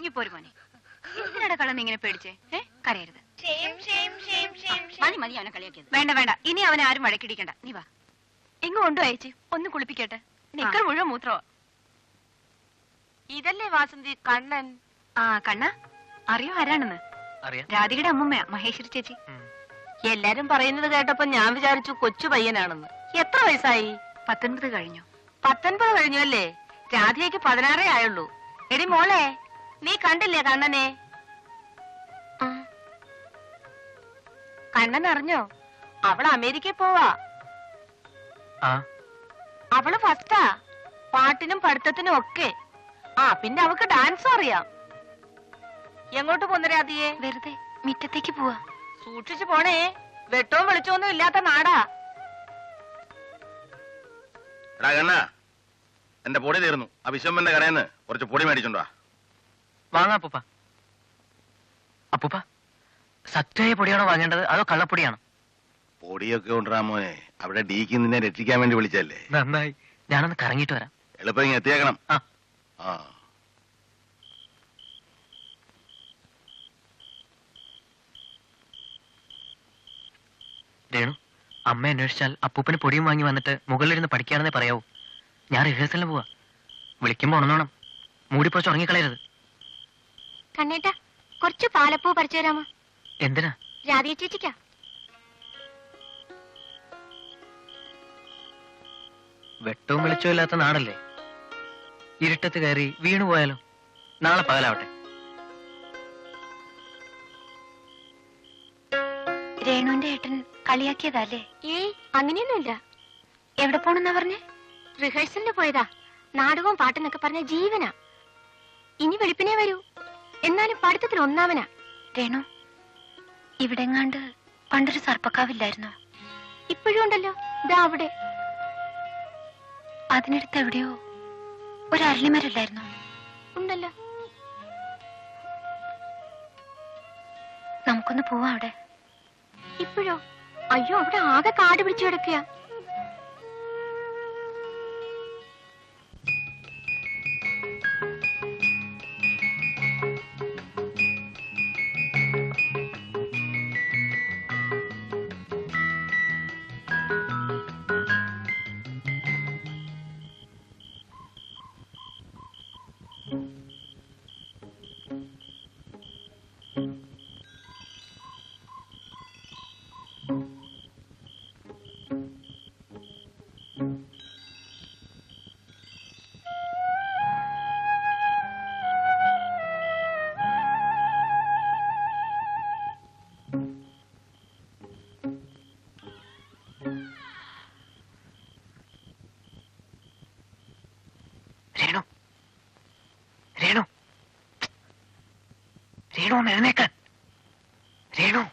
[SPEAKER 7] നീ പോരു മോനെ. എന്തിനാടെ കളന്ന് ഇങ്ങനെ പേടിച്ചേ? കരയരുത്.
[SPEAKER 6] മതി മതി അവനെ കളിയാക്കിയത്.
[SPEAKER 7] വേണ്ട വേണ്ട, ഇനി അവനെ ആരും വഴക്കിടിക്കണ്ട. നീ വാ.
[SPEAKER 6] എങ്ങും ഉണ്ടോ ചേച്ചി? ഒന്ന് കുളിപ്പിക്കട്ടെ. നിക്കർ മുഴുവൻ മൂത്രമാ. ഇതല്ലേ വാസന്തി കണ്ണൻ?
[SPEAKER 7] ആ, കണ്ണ അറിയോ ആരാണെന്ന്?
[SPEAKER 1] അറിയാം.
[SPEAKER 7] രാധികയുടെ അമ്മുമ്മയാ, മഹേശ്വരി ചേച്ചി.
[SPEAKER 6] എല്ലാരും പറയുന്നത് കേട്ടപ്പോ ഞാൻ വിചാരിച്ചു കൊച്ചു പയ്യനാണെന്ന്. എത്ര വയസ്സായി?
[SPEAKER 7] 19 കഴിഞ്ഞു.
[SPEAKER 6] 19 കഴിഞ്ഞു അല്ലേ? രാധികയ്ക്ക് 16 ആയുള്ളൂ. എടി മോളെ, നീ കണ്ടില്ലേ കണ്ണനെ? കണ്ണൻ അറിഞ്ഞോ? അവൾ അമേരിക്കയിൽ പോവാ. അവള് ഫസ്റ്റാ, പാട്ടിനും പഠിത്തത്തിനും ഒക്കെ. ആ പിന്നെ അവക്ക് ഡാൻസ് അറിയാം. എങ്ങോട്ട് പോന്നരാതിയെ?
[SPEAKER 7] വെറുതെ മിറ്റത്തേക്ക് പോവാ.
[SPEAKER 6] സൂക്ഷിച്ചു പോണേ, വെട്ടവും വെളിച്ചൊന്നും ഇല്ലാത്ത നാടാ.
[SPEAKER 3] എടാ കണ്ണ, എന്റെ പൊടി തീർന്നു. ആ വിശ്വമ്മന്റെ കടയിൽ കുറച്ച് പൊടി മേടിച്ചോണ്ടാ.
[SPEAKER 1] വാങ്ങാ അപ്പൂപ്പ. അപ്പൂപ്പ, സത്യമായ പൊടിയാണോ വാങ്ങേണ്ടത് അതോ കള്ളപ്പൊടിയാണോ?
[SPEAKER 3] പൊടിയൊക്കെ കൊണ്ടുവരാ മോനെ. അവിടെ ഡീക്ക് നിന്നെ രക്ഷിക്കാൻ വേണ്ടി വിളിച്ചല്ലേ.
[SPEAKER 1] നന്നായി, ഞാനൊന്ന് കറങ്ങിയിട്ട് വരാം.
[SPEAKER 3] എളുപ്പം ഇങ്ങ് എത്തിയേക്കണം.
[SPEAKER 1] ആ.
[SPEAKER 3] ആ
[SPEAKER 1] രേണു, അമ്മ അന്വേഷിച്ചാൽ അപ്പൂപ്പന് പൊടിയും വാങ്ങി വന്നിട്ട് മുകളിലിരുന്ന് പഠിക്കാണെന്നേ പറയാവൂ. ഞാൻ റിഹേഴ്സലിന് പോവാ. വിളിക്കുമ്പോ ഉണന്നോണം. മൂടിപ്പോച്ച് ഉറങ്ങിക്കളയരുത്.
[SPEAKER 4] കണ്ണേട്ടാ, കുറച്ച് പാലപ്പൂ പറിച്ചു തരാമോ?
[SPEAKER 1] എന്തിനാ?
[SPEAKER 4] രാധിക ചേച്ചിക്കാ.
[SPEAKER 1] വെട്ടവും വെളിച്ചവും ഇല്ലാത്ത നാടല്ലേ. ഇരുട്ടത്ത് കയറി വീണു പോയാലോ? നാളെ പകലാവട്ടെ.
[SPEAKER 7] രേണുവിന്റെ ഏട്ടൻ കളിയാക്കിയതല്ലേ?
[SPEAKER 4] ഏയ് അങ്ങനെയൊന്നുമില്ല.
[SPEAKER 7] എവിടെ പോണെന്നാ പറഞ്ഞേ?
[SPEAKER 4] റിഹേഴ്സലിന് പോയതാ. നാടകവും പാട്ടെന്നൊക്കെ പറഞ്ഞ ജീവനാ. ഇനി വെളുപ്പിനെ വരൂ. എന്നാലും പഠിത്തത്തിൽ ഒന്നാമനാ.
[SPEAKER 7] രേണു, ഇവിടെങ്ങാണ്ട് പണ്ടൊരു സർപ്പക്കാവില്ലായിരുന്നോ?
[SPEAKER 4] ഇപ്പോഴും ഉണ്ടല്ലോ, ഇതാ അവിടെ.
[SPEAKER 7] അതിനടുത്ത് എവിടെയോ ഒരു അരളിമരല്ലായിരുന്നോ?
[SPEAKER 4] ഉണ്ടല്ലോ.
[SPEAKER 7] നമുക്കൊന്ന് പോവാ അവിടെ.
[SPEAKER 4] ഇപ്പോഴോ? അയ്യോ, അവിടെ ആകെ കാട് പിടിച്ചു കിടക്കുക.
[SPEAKER 1] രേണു, രേണു, രേണു ഒന്ന് എഴുന്നേക്കാൻ. രേണു,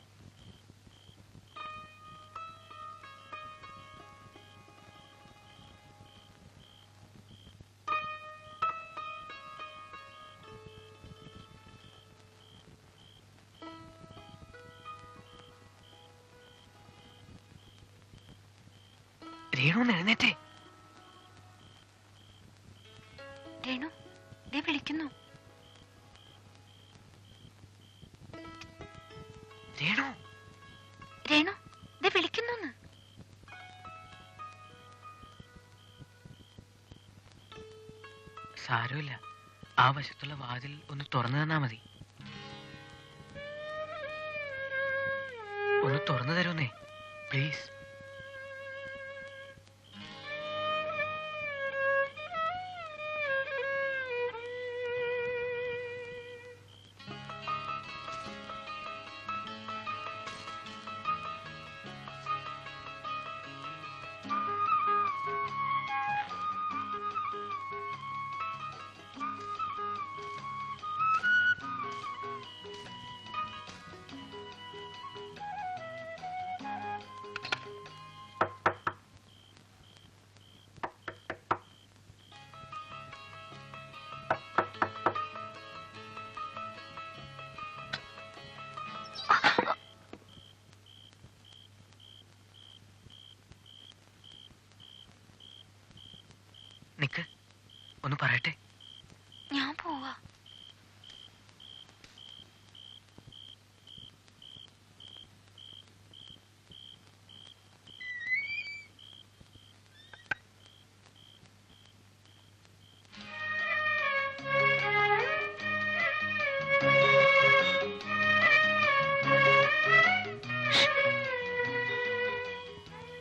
[SPEAKER 1] രേണു ഒന്ന് എഴുന്നേറ്റേ.
[SPEAKER 7] രേണു, ദേ വിളിക്കുന്നു.
[SPEAKER 1] രേണു,
[SPEAKER 7] രേണു, ദേ വിളിക്കുന്നു.
[SPEAKER 1] സാരമില്ല, ആ വശത്തുള്ള വാതിൽ ഒന്ന് തുറന്നു തന്നാ മതി. ഒന്ന് തുറന്നു തരുന്നേ പ്ലീസ്. നിക്ക്, ഒന്ന് പറയട്ടെ.
[SPEAKER 7] ഞാൻ പോവാ.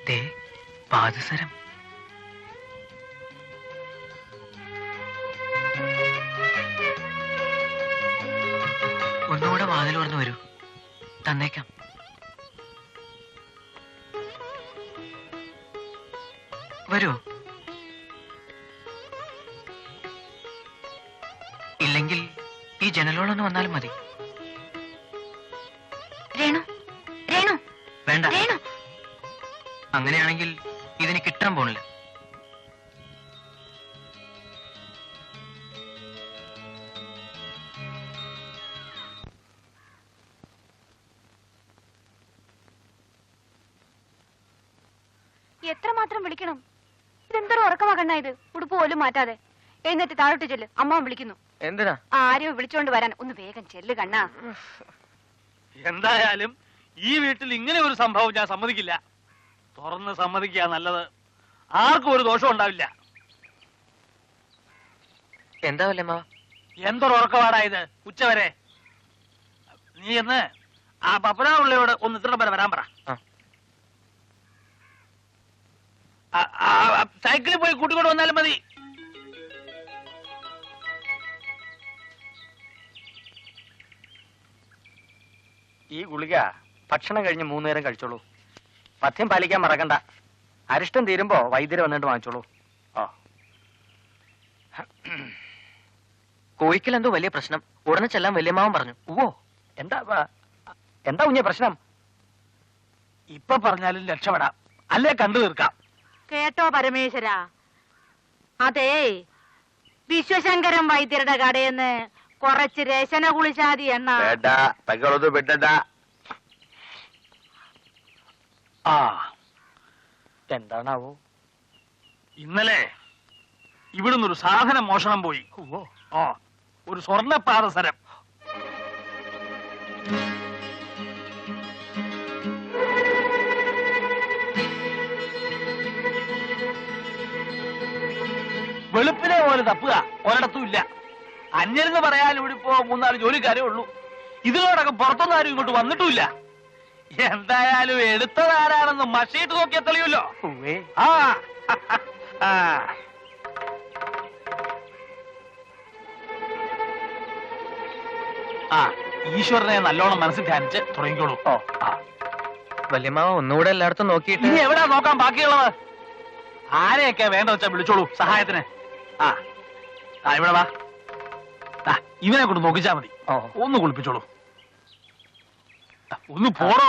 [SPEAKER 1] ദേ പാദസരം. ഒന്നുകൂടെ വാതിൽ തുറന്നു വരൂ, തന്നേക്കാം. വരൂ. ജനലോളൊന്ന് വന്നാലും മതി.
[SPEAKER 7] രേണു, രേണു,
[SPEAKER 1] വേണ്ട,
[SPEAKER 7] രേണു.
[SPEAKER 1] അങ്ങനെയാണെങ്കിൽ ഇതിന് കിട്ടാൻ പോണില്ല.
[SPEAKER 6] എത്രമാത്രം വിളിക്കണം? ഇതെന്തൊരു ഉറക്കമാകണ്ണ ഇത്? ഉടുപ്പ് പോലും മാറ്റാതെ എഴുന്നേറ്റ് താഴോട്ട് ചെല്ല്, അമ്മ വിളിക്കുന്നു.
[SPEAKER 1] എന്തിനാ?
[SPEAKER 6] ആരെയോ വിളിച്ചോണ്ട് വരാൻ. ഒന്ന് വേഗം ചെല്ല് കണ്ണാ.
[SPEAKER 5] എന്തായാലും ഈ വീട്ടിൽ ഇങ്ങനെ ഒരു സംഭവം ഞാൻ സമ്മതിക്കില്ല. തുറന്ന് സമ്മതിക്കുക നല്ലത്. ആർക്കും ഒരു ദോഷം ഉണ്ടാവില്ല.
[SPEAKER 1] എന്താ വല്യമ്മ?
[SPEAKER 5] എന്തൊരു ഉറക്കപാടായത് ഉച്ചവരെ. നീ എന്ന് ആ പപ്പനാവുള്ളയോട് ഒന്ന് ഇത്ര വരെ വരാൻ പറ. സൈക്കിളിൽ പോയി കൂട്ടിക്കൊണ്ട് വന്നാലും മതി.
[SPEAKER 9] ഈ ഗുളിക ഭക്ഷണം കഴിഞ്ഞ് 3 നേരം കഴിച്ചോളൂ. പഥ്യം പാലിക്കാൻ മറക്കണ്ട. അരിഷ്ടം തീരുമ്പോ വൈദ്യര് വന്നിട്ട് വാങ്ങിച്ചോളൂ.
[SPEAKER 1] കോഴിക്കൽ എന്തോ വലിയ പ്രശ്നം. ഉടനെ ചെല്ലാൻ വല്യമ്മാവൻ പറഞ്ഞു.
[SPEAKER 9] ഓ, എന്താ കുഞ്ഞെ പ്രശ്നം?
[SPEAKER 5] ഇപ്പൊ പറഞ്ഞാലും രക്ഷപ്പെടാം, അല്ലേ കണ്ടു തീർക്കാം.
[SPEAKER 6] കേട്ടോ പരമേശ്വര, അതേ വിശ്വശങ്കരൻ വൈദ്യരുടെ കടയെന്ന് കുറച്ച് രശന കുളിച്ചാതി എണ്ണ.
[SPEAKER 5] ആ,
[SPEAKER 9] എന്താണാവോ?
[SPEAKER 5] ഇന്നലെ ഇവിടുന്ന് ഒരു സാധനം മോഷണം പോയി. ഓ, ഒരു സ്വർണ്ണപാദസരം. വെളുപ്പിനെ പോലെ തപ്പുക ഒരിടത്തും ഇല്ല. അന്യരെന്ന് പറയാൻ ഇവിടെ ഇപ്പോ 3-4 ജോലിക്കാരേ ഉള്ളൂ. ഇതിനോടൊക്കെ പുറത്തൊന്നും ആരും ഇങ്ങോട്ട് വന്നിട്ടുമില്ല. എന്തായാലും എടുത്തതാരാണെന്ന് മഷീട്ട് നോക്കിയാൽ തെളിയുമല്ലോ. ആ ആ, ഈശ്വരനെ നല്ലോണം മനസ്സിൽ ധ്യാനിച്ച് തുടങ്ങിക്കോളൂ.
[SPEAKER 1] വല്യമ്മാവ ഒന്നുകൂടെ എല്ലായിടത്തും നോക്കിയിട്ട്.
[SPEAKER 5] ഇനി എവിടാ നോക്കാൻ ബാക്കിയുള്ളത്? ആരെയൊക്കെ വേണ്ട വെച്ചാ വിളിച്ചോളൂ സഹായത്തിന്. ആ, ഇവിടെ വാ. ഇവനെ കൊണ്ട് നോക്കിച്ചാ മതി. ഒന്ന് കുളിപ്പിച്ചോളൂ. ഒന്ന് പോടോ.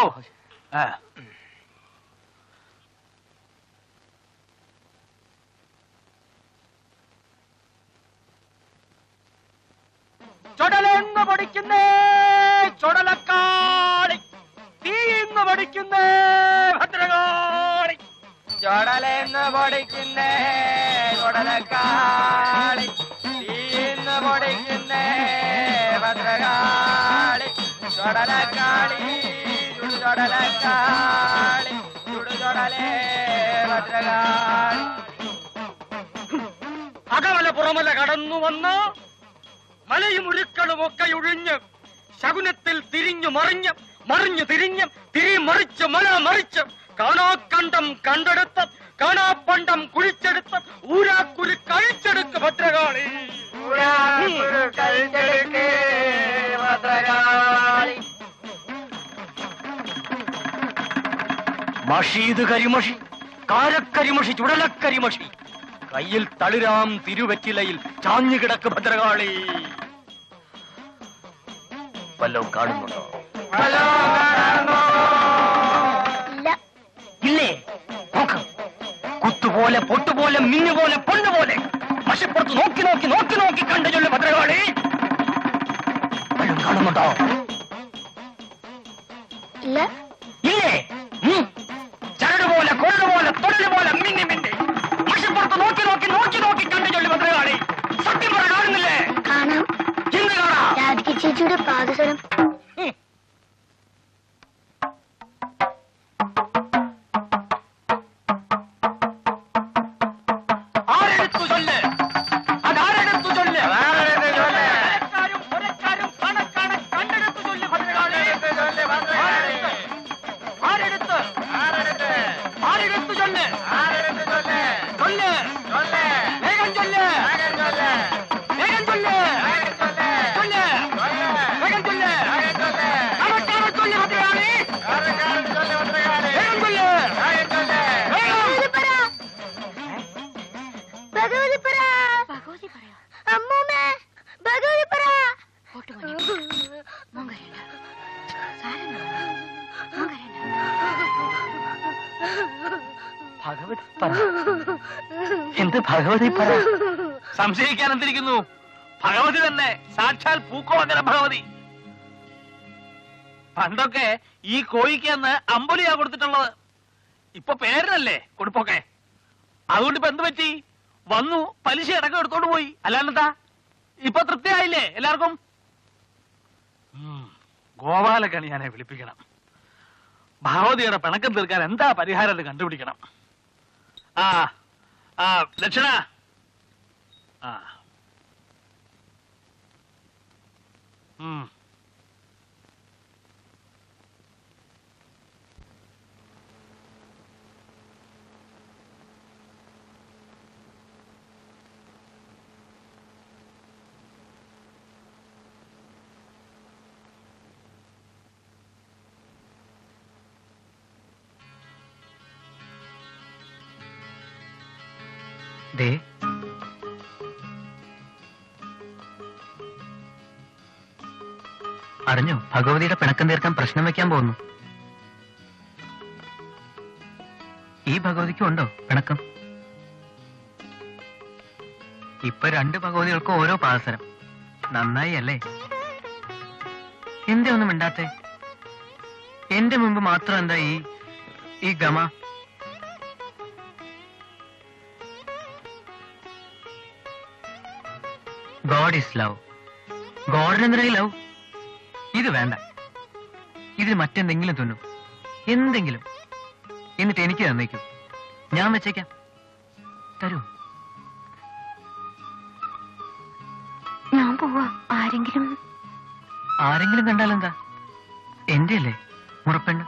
[SPEAKER 9] ചുടലെന്ന് പൊടിക്കുന്നേ ചുടലക്കാളി, തീന്ന് പൊടിക്കുന്നേ ഭദ്രകാളി. ചുടലെന്ന് പൊടിക്കുന്നേ ചുടലക്കാളി, തീന്ന് പൊടിക്കുന്നേ ഭദ്രകാളി. ചുടലക്കാളി ചുടലക്കാളി, ചുടുചുടലേ ഭദ്രകാളി. അകമല പുറമല കടന്നു വന്ന് മലയും ഉരുക്കളുമൊക്കെ ഒഴിഞ്ഞ് ശകുനത്തിൽ തിരിഞ്ഞു മറിഞ്ഞ് മറിഞ്ഞു തിരിഞ്ഞ് തിരിമറിച്ച് മല മറിച്ച് കാണാക്കണ്ടം കണ്ടെടുത്ത് കാണാപ്പണ്ടം കുഴിച്ചെടുത്ത് ഊരാക്കുരു കഴിച്ചെടുക്ക് ഭദ്രകാളി. മഷീത് കരിമഷി, കാരക്കരിമഷി, ചുടലക്കരിമഷി, കയ്യിൽ തളിരാം തിരുവറ്റിലയിൽ ചാഞ്ഞുകിടക്ക് ഭദ്രകാളി. വല്ലതും കാണുന്നുണ്ടോ? ഇല്ലേ? നോക്ക്. കുത്തുപോലെ പൊട്ടുപോലെ മിന്നുപോലെ പൊണ്ണുപോലെ മഷിപ്പുറത്ത് നോക്കി നോക്കി നോക്കി നോക്കി കണ്ടു ചൊല്ലു ഭദ്രകാളി. വല്ലതും കാണുന്നുണ്ടോ? ഇല്ലേ? ചരടുപോലെ കൊള്ളുപോലെ തൊഴിലുപോലെ മിന്നി മിന്നി മഷിപ്പുറത്ത് നോക്കി നോക്കി നോക്കി നോക്കി കണ്ടു ചൊല്ലു ഭദ്രകാളി. സത്യം പറ, കാണുന്നില്ലേ?
[SPEAKER 4] കാണാം.
[SPEAKER 9] എന്ത് കാണാം?
[SPEAKER 4] രാധിക ചേച്ചിയുടെ പാദസരം.
[SPEAKER 9] ആരെടുത്തു ചൊല്ല്? അതാരെടുത്തു ചൊല്ല്? ഒരക്കാരും കണ്ടെടുത്തു ചൊല്ല് ഭദ്രകാളി. ആരെടുത്ത്? ആരെടുത്തു ചൊല്ല്? ചൊല്ല്, വേഗം ചൊല്ല്, വേഗം ചൊല്ല്, ചൊല്ല്, വേഗം ചൊല്ല്. കണക്കാണ് ചൊല്ല് ഭദ്രകാളി. വേഗം ചൊല്ല്,
[SPEAKER 4] ഭഗവതിപ്പറ, അമ്മൂമ്മേ, ഭഗവതിപ്പറ.
[SPEAKER 1] ഭഗവതി പറ. എന്ത് ഭഗവതി പറ?
[SPEAKER 5] സംശയിക്കാൻ എന്തിരിക്കുന്നു? ഭഗവതി തന്നെ, സാക്ഷാൽ പൂക്കോളങ്ങര ഭഗവതി. പണ്ടൊക്കെ ഈ കോഴിക്ക് എന്ന് അമ്പുലിയാ കൊടുത്തിട്ടുള്ളത്. ഇപ്പൊ പേരിനല്ലേ കൊടുപ്പൊക്കെ. അതുകൊണ്ട് ഇപ്പൊ എന്ത് പറ്റി? വന്നു, പലിശ അടക്കം എടുത്തോണ്ട് പോയി. അല്ലാണ്ടെന്താ? ഇപ്പൊ തൃപ്തിയായില്ലേ എല്ലാവർക്കും? ഗോപാലകണിയാനെ വിളിപ്പിക്കണം. ഭഗവതിയുടെ പിണക്കം തീർക്കാൻ എന്താ പരിഹാരം എന്ന് കണ്ടുപിടിക്കണം. ദക്ഷിണ.
[SPEAKER 1] ദേ, അറിഞ്ഞോ? ഭഗവതിയുടെ പിണക്കം തീർക്കാൻ പ്രശ്നം വെക്കാൻ പോകുന്നു. ഈ ഭഗവതിക്കും ഉണ്ടോ പിണക്കം? ഇപ്പൊ 2 ഭഗവതികൾക്കും ഓരോ പാദസരം. നന്നായി അല്ലേ? എന്തേ ഒന്നും മിണ്ടാത്തെ? എന്റെ മുമ്പ് മാത്രം എന്താ ഈ ഗമ? God is love. ഗോഡിനെന്തിനായി ലവ്? ഇത് വേണ്ട. ഇതിൽ മറ്റെന്തെങ്കിലും തിന്നു, എന്തെങ്കിലും. എന്നിട്ട് എനിക്ക് തന്നേക്കും, ഞാൻ വെച്ചേക്കാം. തരൂ.
[SPEAKER 7] ഞാൻ പോവാ.
[SPEAKER 1] ആരെങ്കിലും കണ്ടാലെന്താ? എന്റെ അല്ലേ മുറപ്പെണ്ണ്.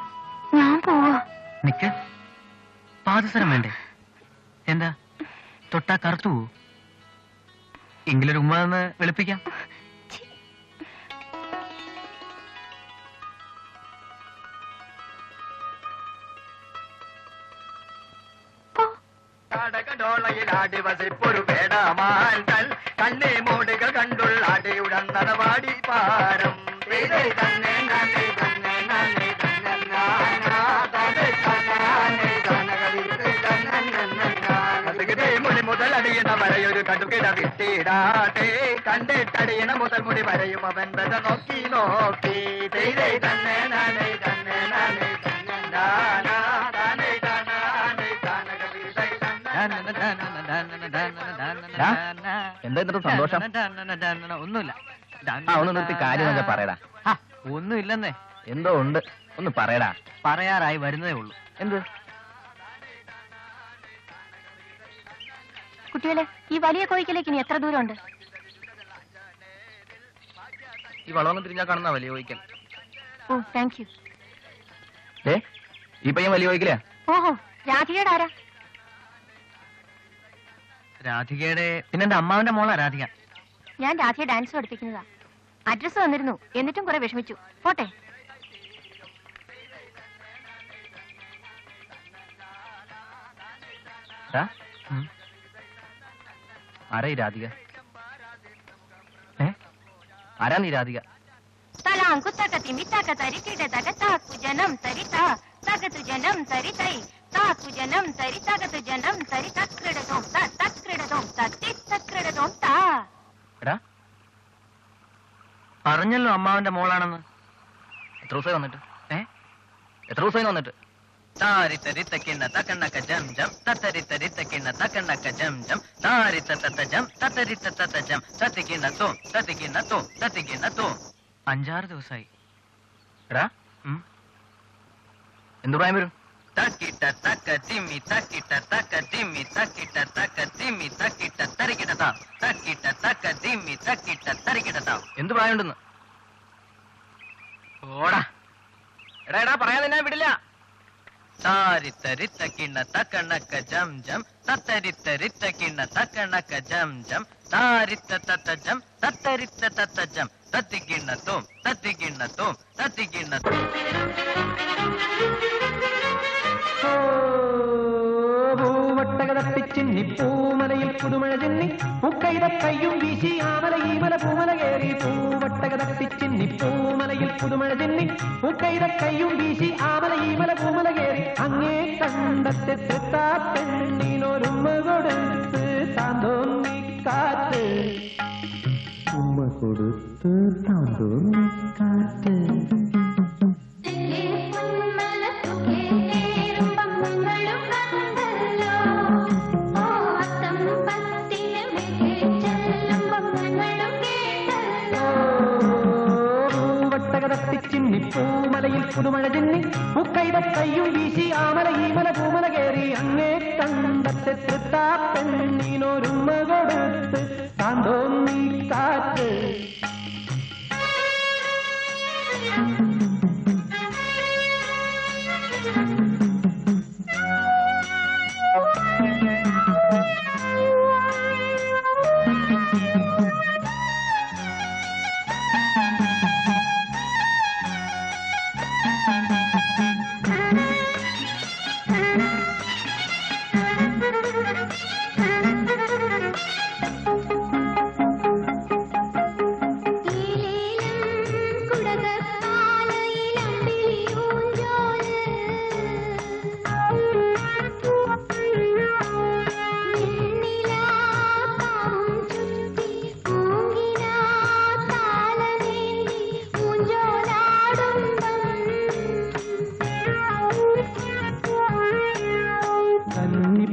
[SPEAKER 7] ഞാൻ പോവാ.
[SPEAKER 1] നിക്ക്. പാദസരം വേണ്ടേ? എന്താ തൊട്ടാ കറുത്തു പോവൂ? എങ്കിലൊരു ഉമ്മ എന്ന് വെളുപ്പിക്കാം.
[SPEAKER 9] ൊരു പേടമാൽ കണ്ണേ മോടുകൾ കണ്ടുള്ളാടി ഉടന്നടവാടി പാരം മുടി മുതൽ അടിയണ വരയൊരു കടുകിട വിട്ടിടാട്ടെ കണ്ടിട്ടടിയണ മുതൽ മുടി വരയും അവൻ വര നോക്കി നോക്കി തന്നെ നാനേ തന്നെ നാനേ തന്നെ
[SPEAKER 1] എന്താ സന്തോഷം? ഒന്നുമില്ല.
[SPEAKER 9] ഒന്ന് നിർത്തി കാര്യം പറയടാ.
[SPEAKER 1] ഒന്നുമില്ലെന്നേ.
[SPEAKER 9] എന്തോ ഉണ്ട്, ഒന്ന് പറയടാ.
[SPEAKER 1] പറയാറായി വരുന്നതേ ഉള്ളൂ.
[SPEAKER 9] എന്ത്?
[SPEAKER 4] കുട്ടികളെ, ഈ വലിയ കോഴിക്കലേക്ക് ഇനി എത്ര ദൂരമുണ്ട്?
[SPEAKER 9] ഈ വളവൊന്നും തിരിഞ്ഞാ കാണുന്ന വലിയ കോഴിക്കൽ.
[SPEAKER 4] ഓ, താങ്ക് യു.
[SPEAKER 9] ഈ പയ്യൻ വലിയ കോഴിക്കലാ?
[SPEAKER 4] ഓഹോ, രാധികയുടെ ആരാ?
[SPEAKER 1] രാധികയുടെ പിന്നെ എന്റെ അമ്മാവന്റെ മോളാ രാധിക.
[SPEAKER 4] ഞാൻ രാധിക ഡാൻസ് പഠിപ്പിക്കുന്നതാ. അഡ്രസ് വന്നിരുന്നു, എന്നിട്ടും കുറെ വിഷമിച്ചു. പോട്ടെ.
[SPEAKER 9] ആരാ ഈ രാധിക? ആരാ നീ രാധിക?
[SPEAKER 4] തലാങ്കു തകതി മിതക തരികിട തക താക്കു ജനം തരിതാ തകതു ജനം തരിതൈ താക്കു ജനം തരി തകതു ജനം തരി തക്രിടതോം തക്രിടതോം തത്തി തക്രിടതോം താ.
[SPEAKER 9] എടാ,
[SPEAKER 1] പറഞ്ഞല്ലോ അമ്മാവന്റെ മോളാണെന്ന്.
[SPEAKER 9] എത്ര ദിവസമായി വന്നിട്ട്? എത്ര ദിവസമായി വന്നിട്ട്?
[SPEAKER 1] താരിത്തരിത്തക്കിണ്ണ തക്കണ്ണക്ക ജം ജം തത്തരിത്തരിത്തക്കിണ്ണ തക്കണ്ണക്ക ജം ജം താരിത്തത്ത ജം തത്തരിത്തത്ത ജം തത്തിക്കിണ്ണ തോം തത്തിക്കിണ്ണ തോം തത്തിക്കിണ്ണ തോം. 5-6 ദിവസമായി.
[SPEAKER 9] എടാ, എന്ത് പ്രായം വരും?
[SPEAKER 1] തക്കിട്ട തക്ക തിമ്മി തക്കിട്ട തക്ക തിമ്മി തക്കിട്ട തക്ക തിമ്മി തക്കിട്ട തരികിടതാ തക്കിട്ട തക്ക തിമ്മി തക്കിട്ട തരികിടതാ.
[SPEAKER 9] എന്ത് പ്രായം ഉണ്ടെന്ന്?
[SPEAKER 1] ഓടാ.
[SPEAKER 9] എടാ എടാ, പറയാൻ നിന്നെ വിടില്ല.
[SPEAKER 1] താരിത്തരിത്തക്കിണ്ണ തക്കണ്ണക്ക ജം ജം തത്തരിത്തരിത്തക്കിണ്ണ തക്കണ്ണക്ക ജം ജം താരിത്തത്ത ജം തത്തരിത്തത്ത ജം തത്തിക്കിണ്ണ തോം തത്തിക്കിണ്ണ തോം തത്തിക്കിണ്ണ.
[SPEAKER 8] പൂവട്ടക തട്ടിച്ചിന്നി പൂമലയിൽ പുതുമഴ ചെന്നി പൂക്കൈത കയ്യും വീശി ആമല ഈമല പൂമല കയറി. പൂവട്ടക തട്ടിച്ചിന്നി പൂമലയിൽ പുതുമഴ ചെന്നി പൂക്കൈത കയ്യും വീശി ആമല ഈമല പൂമല കയറി. അങ്ങേ കണ്ണ കണ്ടത്തെ തൃത്താ പെണ്ണിനൊരുമ്മ കൊടുത്ത് താന്തോന്നി കാറ്റ് ഉമ്മ കൊടുത്ത് താന്തോന്നി കാറ്റ് പൂമലയിൽ പുതുമഴ ചെന്നി പൂക്കൈത കയ്യും വീശി ആമല ഈമല പൂമല കേറി അങ്ങേ കണ്ടത്തെ തൃത്താ പെണ്ണിനൊരുമ്മ കൊടുത്ത് താന്തോന്നി കാറ്റ്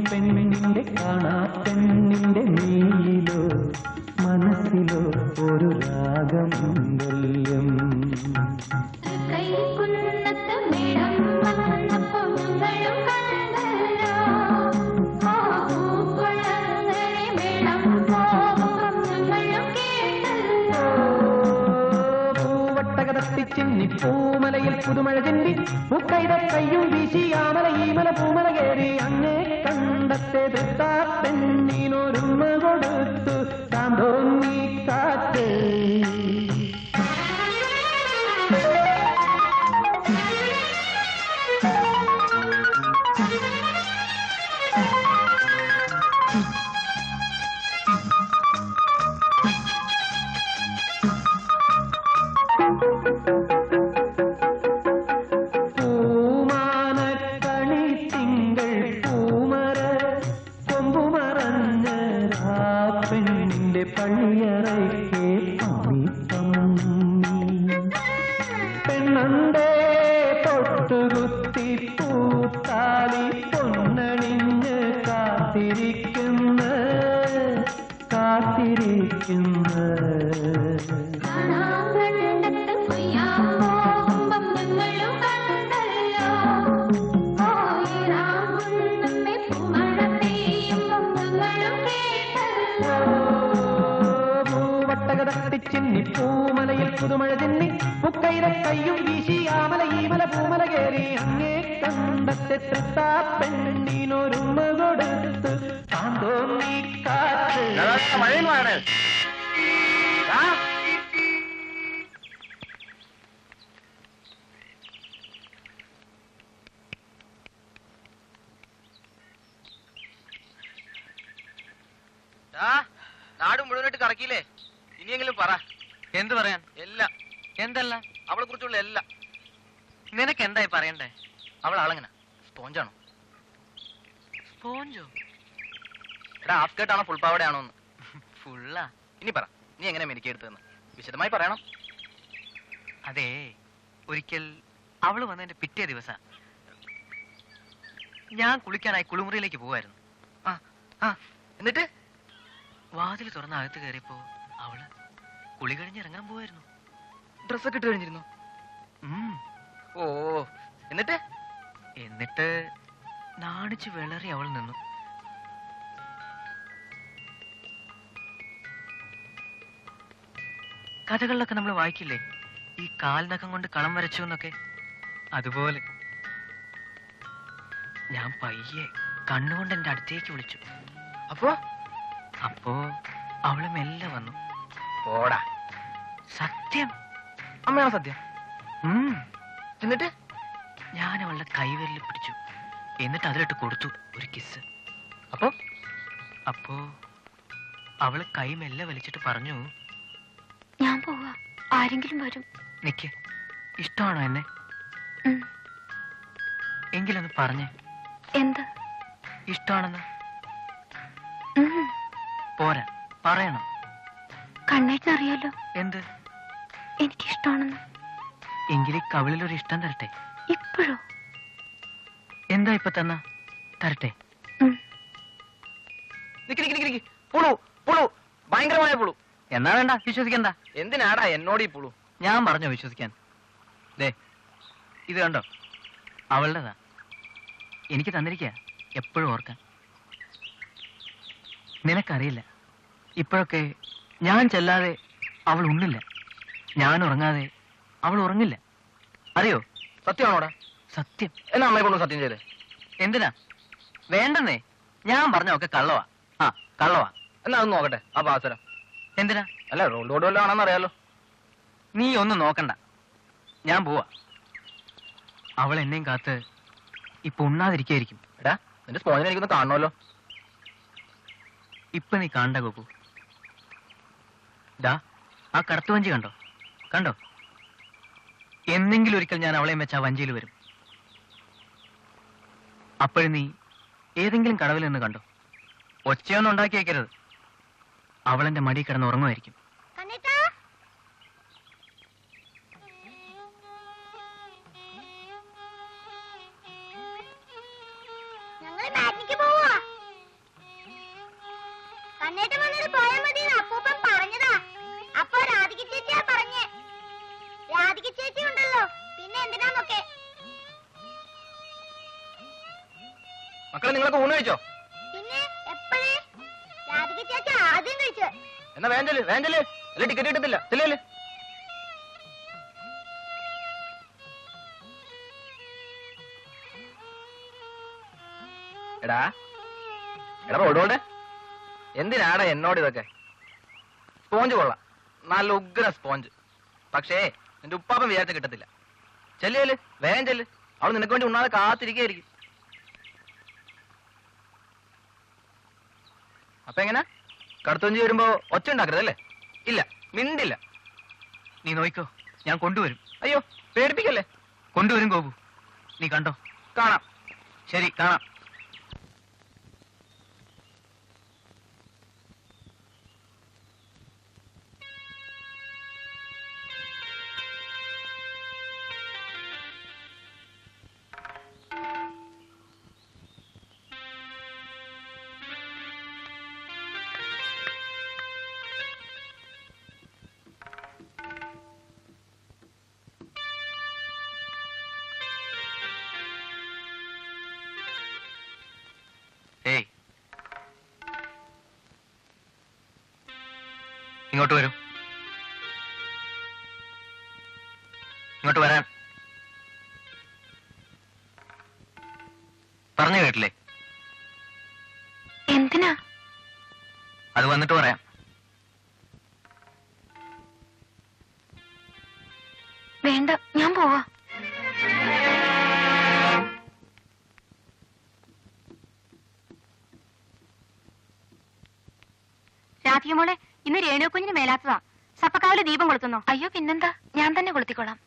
[SPEAKER 8] പെണ്ണിന്റെ കാണാ പെണ്ണിന്റെ നീയിലോ മനസ്സിലോ ഒരു രാഗം വല്യം പൂവട്ടകതത്തിച്ചിന്നി പൂമലയിൽ പുതുമഴ ചെന്നി പൂക്കൈത കയ്യും വീശി ആമല ഈമല പൂമല കേറി അങ്ങേ കണ്ടത്തെ തൃത്താ പെണ്ണിനൊരുമ്മ കൊടുത്തു താന്തോന്നി കാറ്റ് പെണ്ണണ്ടേ തൊട്ടുകുത്തി പൂത്താലി പൊന്നണിഞ്ഞ് കാത്തിരിക്കുന്ന പൂവട്ടകതട്ടിച്ചിന്നി പൂമലയിൽ പുതുമഴ ചെന്നി പൂക്കൈത കയ്യും വീശി ആമല ഈമല പൂമല കേറി അങ്ങേ കണ്ടത്തെ തൃത്താ പെണ്ണിനൊരുമ്മ കൊടുത്ത് താന്തോന്നി കാറ്റ്
[SPEAKER 1] നാട് മുഴുവനായിട്ട് കറക്കിയില്ലേ? ഇനിയെങ്കിലും പറ. എന്ത് പറയാൻ? എല്ലാം. എന്തല്ല? അവളെ കുറിച്ചുള്ള എല്ലാം. നിനക്ക് എന്തായി പറയണ്ടേ? അവൾ ആളെങ്ങനെ? സ്പോഞ്ചാണോ? സ്പോഞ്ചോ? എടാ ഹാഫ് സ്കേർട്ടാണോ ഫുൾ പാവടയാണോ? ഫുള്ളാ. ഇനി പറ, നീ എങ്ങനെ മെനിക്കെടുത്തെന്ന് വിശദമായി പറയണം. അതെ, ഒരിക്കൽ അവള് വന്നതിന്റെ പിറ്റേ ദിവസ ഞാൻ കുളിക്കാനായി കുളിമുറിയിലേക്ക് പോവായിരുന്നു. എന്നിട്ട് വാതിൽ തുറന്ന് അകത്ത് കയറിയപ്പോ അവള് കുളി കഴിഞ്ഞിറങ്ങാൻ പോവായിരുന്നു. ഡ്രസ്സൊക്കെ ഇട്ട് കഴിഞ്ഞിരുന്നു. ഓ, എന്നിട്ട് നാണിച്ച് വിളറി അവൾ നിന്നു. കഥകളിലൊക്കെ നമ്മൾ വായിക്കില്ലേ, ഈ കാൽനഖം കൊണ്ട് കളം വരച്ചു എന്നൊക്കെ? അതുപോലെ ഞാൻ പയ്യെ കണ്ണുകൊണ്ട് എന്റെ അടുത്തേക്ക് വിളിച്ചു. അപ്പോ അവള് മെല്ലെ വന്നു. പോടാ. സത്യം. അമ്മയാ സത്യം. എന്നിട്ട് ഞാൻ അവളുടെ കൈവിരലിൽ പിടിച്ചു. എന്നിട്ട് അതിലിട്ട് കൊടുത്തു ഒരു കിസ്. അപ്പോ അവള് കൈ മെല്ലെ വലിച്ചിട്ട് പറഞ്ഞു,
[SPEAKER 7] ഞാൻ പോവാ, ആരെങ്കിലും വരും.
[SPEAKER 1] നിക്ക്, ഇഷ്ടമാണോ എന്നെ? എങ്കിലൊന്ന് പറഞ്ഞേ.
[SPEAKER 7] എന്ത്?
[SPEAKER 1] ഇഷ്ടമാണെന്ന്.
[SPEAKER 7] ഉം.
[SPEAKER 1] പോരാ, പറയണം.
[SPEAKER 7] കണ്ണേട്ടനറിയാലോ
[SPEAKER 1] എന്ത്?
[SPEAKER 7] എനിക്കിഷ്ടമാണെന്ന്.
[SPEAKER 1] എങ്കിൽ കവിളിലൊരു ഇഷ്ടം തരട്ടെ.
[SPEAKER 7] ഇപ്പോഴോ?
[SPEAKER 1] എന്താ ഇപ്പൊ തന്ന തരട്ടെ?
[SPEAKER 9] പുളു പുളു ഭയങ്കരമായ പുളു.
[SPEAKER 1] എന്നാ വേണ്ട, വിശ്വസിക്കണ്ട.
[SPEAKER 9] എന്തിനാടാ എന്നോട് ഈ പുളു?
[SPEAKER 1] ഞാൻ പറഞ്ഞോ വിശ്വസിക്കാൻ. ദേ, ഇത് കണ്ടോ, അവളുടെതാ. എനിക്ക് തന്നിരിക്കുക, എപ്പോഴും ഓർക്കാൻ. നിനക്കറിയില്ല, ഇപ്പോഴൊക്കെ ഞാൻ ചെല്ലാതെ അവൾ ഉണ്ണില്ല, ഞാൻ ഉറങ്ങാതെ അവൾ ഉറങ്ങില്ല. അറിയോ?
[SPEAKER 9] സത്യമാണോടാ?
[SPEAKER 1] സത്യം.
[SPEAKER 9] എന്നാ അമ്മയെ കൊണ്ട് സത്യം ചെയ്തേ.
[SPEAKER 1] എന്തിനാ? വേണ്ടെന്നേ. ഞാൻ പറഞ്ഞൊക്കെ കള്ളവാ. ആ, കള്ളവാ.
[SPEAKER 9] എന്നാ ഒന്ന് നോക്കട്ടെ ആ പാസരം.
[SPEAKER 1] എന്തിനാ?
[SPEAKER 9] അല്ല റോഡ് റോഡ് വല്ലതും ആണെന്ന് അറിയാലോ.
[SPEAKER 1] നീ ഒന്നും നോക്കണ്ട, ഞാൻ പോവാ. അവൾ എന്നെയും കാത്ത് ഇപ്പൊ ഉണ്ണാതിരിക്കായിരിക്കും.
[SPEAKER 9] എടാ നിന്റെ സ്പോഞ്ചിനെ എനിക്കൊന്ന് കാണണമല്ലോ.
[SPEAKER 1] ഇപ്പൊ നീ കാണണ്ട ഗോപു. ദാ ആ കടത്തുവഞ്ചി കണ്ടോ? കണ്ടോ? എന്നെങ്കിലും ഒരിക്കൽ ഞാൻ അവളെയും വെച്ച് ആ വഞ്ചിയിൽ വരും. അപ്പോഴും നീ ഏതെങ്കിലും കടവിൽ നിന്ന് കണ്ടോ? ഒച്ചയൊന്നും ഉണ്ടാക്കി വയ്ക്കരുത്. അവളെന്റെ മടി കിടന്ന് ഉറങ്ങുമായിരിക്കും.
[SPEAKER 9] മക്കളെ നിങ്ങളൊക്കെ ഊണ് കഴിച്ചോ? എന്നാ വേഞ്ചല് വേഞ്ചല് അല്ല ടിക്കറ്റ് കിട്ടത്തില്ല. ചെല്ലേ എടാ എടാ റോഡോടെ എന്തിനാടാ എന്നോട് ഇതൊക്കെ? സ്പോഞ്ച് കൊള്ളാം, നല്ല ഉഗ്ര സ്പോഞ്ച്. പക്ഷേ നിന്റെ ഉപ്പാപ്പൻ വിചാരിച്ച കിട്ടത്തില്ല. ചെല്ല് വേഗം ചെല്ല്, അവൾ നിനക്ക് വേണ്ടി ഉണ്ണാതെ കാത്തിരിക്കുകയായിരിക്കും. അപ്പൊ എങ്ങനെ കടത്തുവഞ്ചി വരുമ്പോ ഒച്ച ഉണ്ടാക്കരുതല്ലേ? ഇല്ല, മിണ്ടില്ല.
[SPEAKER 1] നീ നോയിക്കോ, ഞാൻ കൊണ്ടുവരും.
[SPEAKER 9] അയ്യോ പേടിപ്പിക്കല്ലേ.
[SPEAKER 1] കൊണ്ടുവരും ഗോപു, നീ കണ്ടോ?
[SPEAKER 9] കാണാം.
[SPEAKER 1] ശരി, കാണാം. ഏയ്, ഇങ്ങോട്ട് വരൂ. ഇങ്ങോട്ട് വരാൻ പറഞ്ഞു കേട്ടില്ലേ?
[SPEAKER 7] എന്തിനാ?
[SPEAKER 1] അത് വന്നിട്ട് പറയാം.
[SPEAKER 7] വേണ്ട, ഞാൻ പോവാ.
[SPEAKER 4] രാധികമോളെ, ഇന്ന് രേണുകുഞ്ഞിന് മേലാത്തതാ. സപ്പക്കാവിലെ ദീപം കൊളുത്തുന്നോ?
[SPEAKER 7] അയ്യോ പിന്നെന്താ, ഞാൻ തന്നെ കൊളുത്തിക്കോളാം.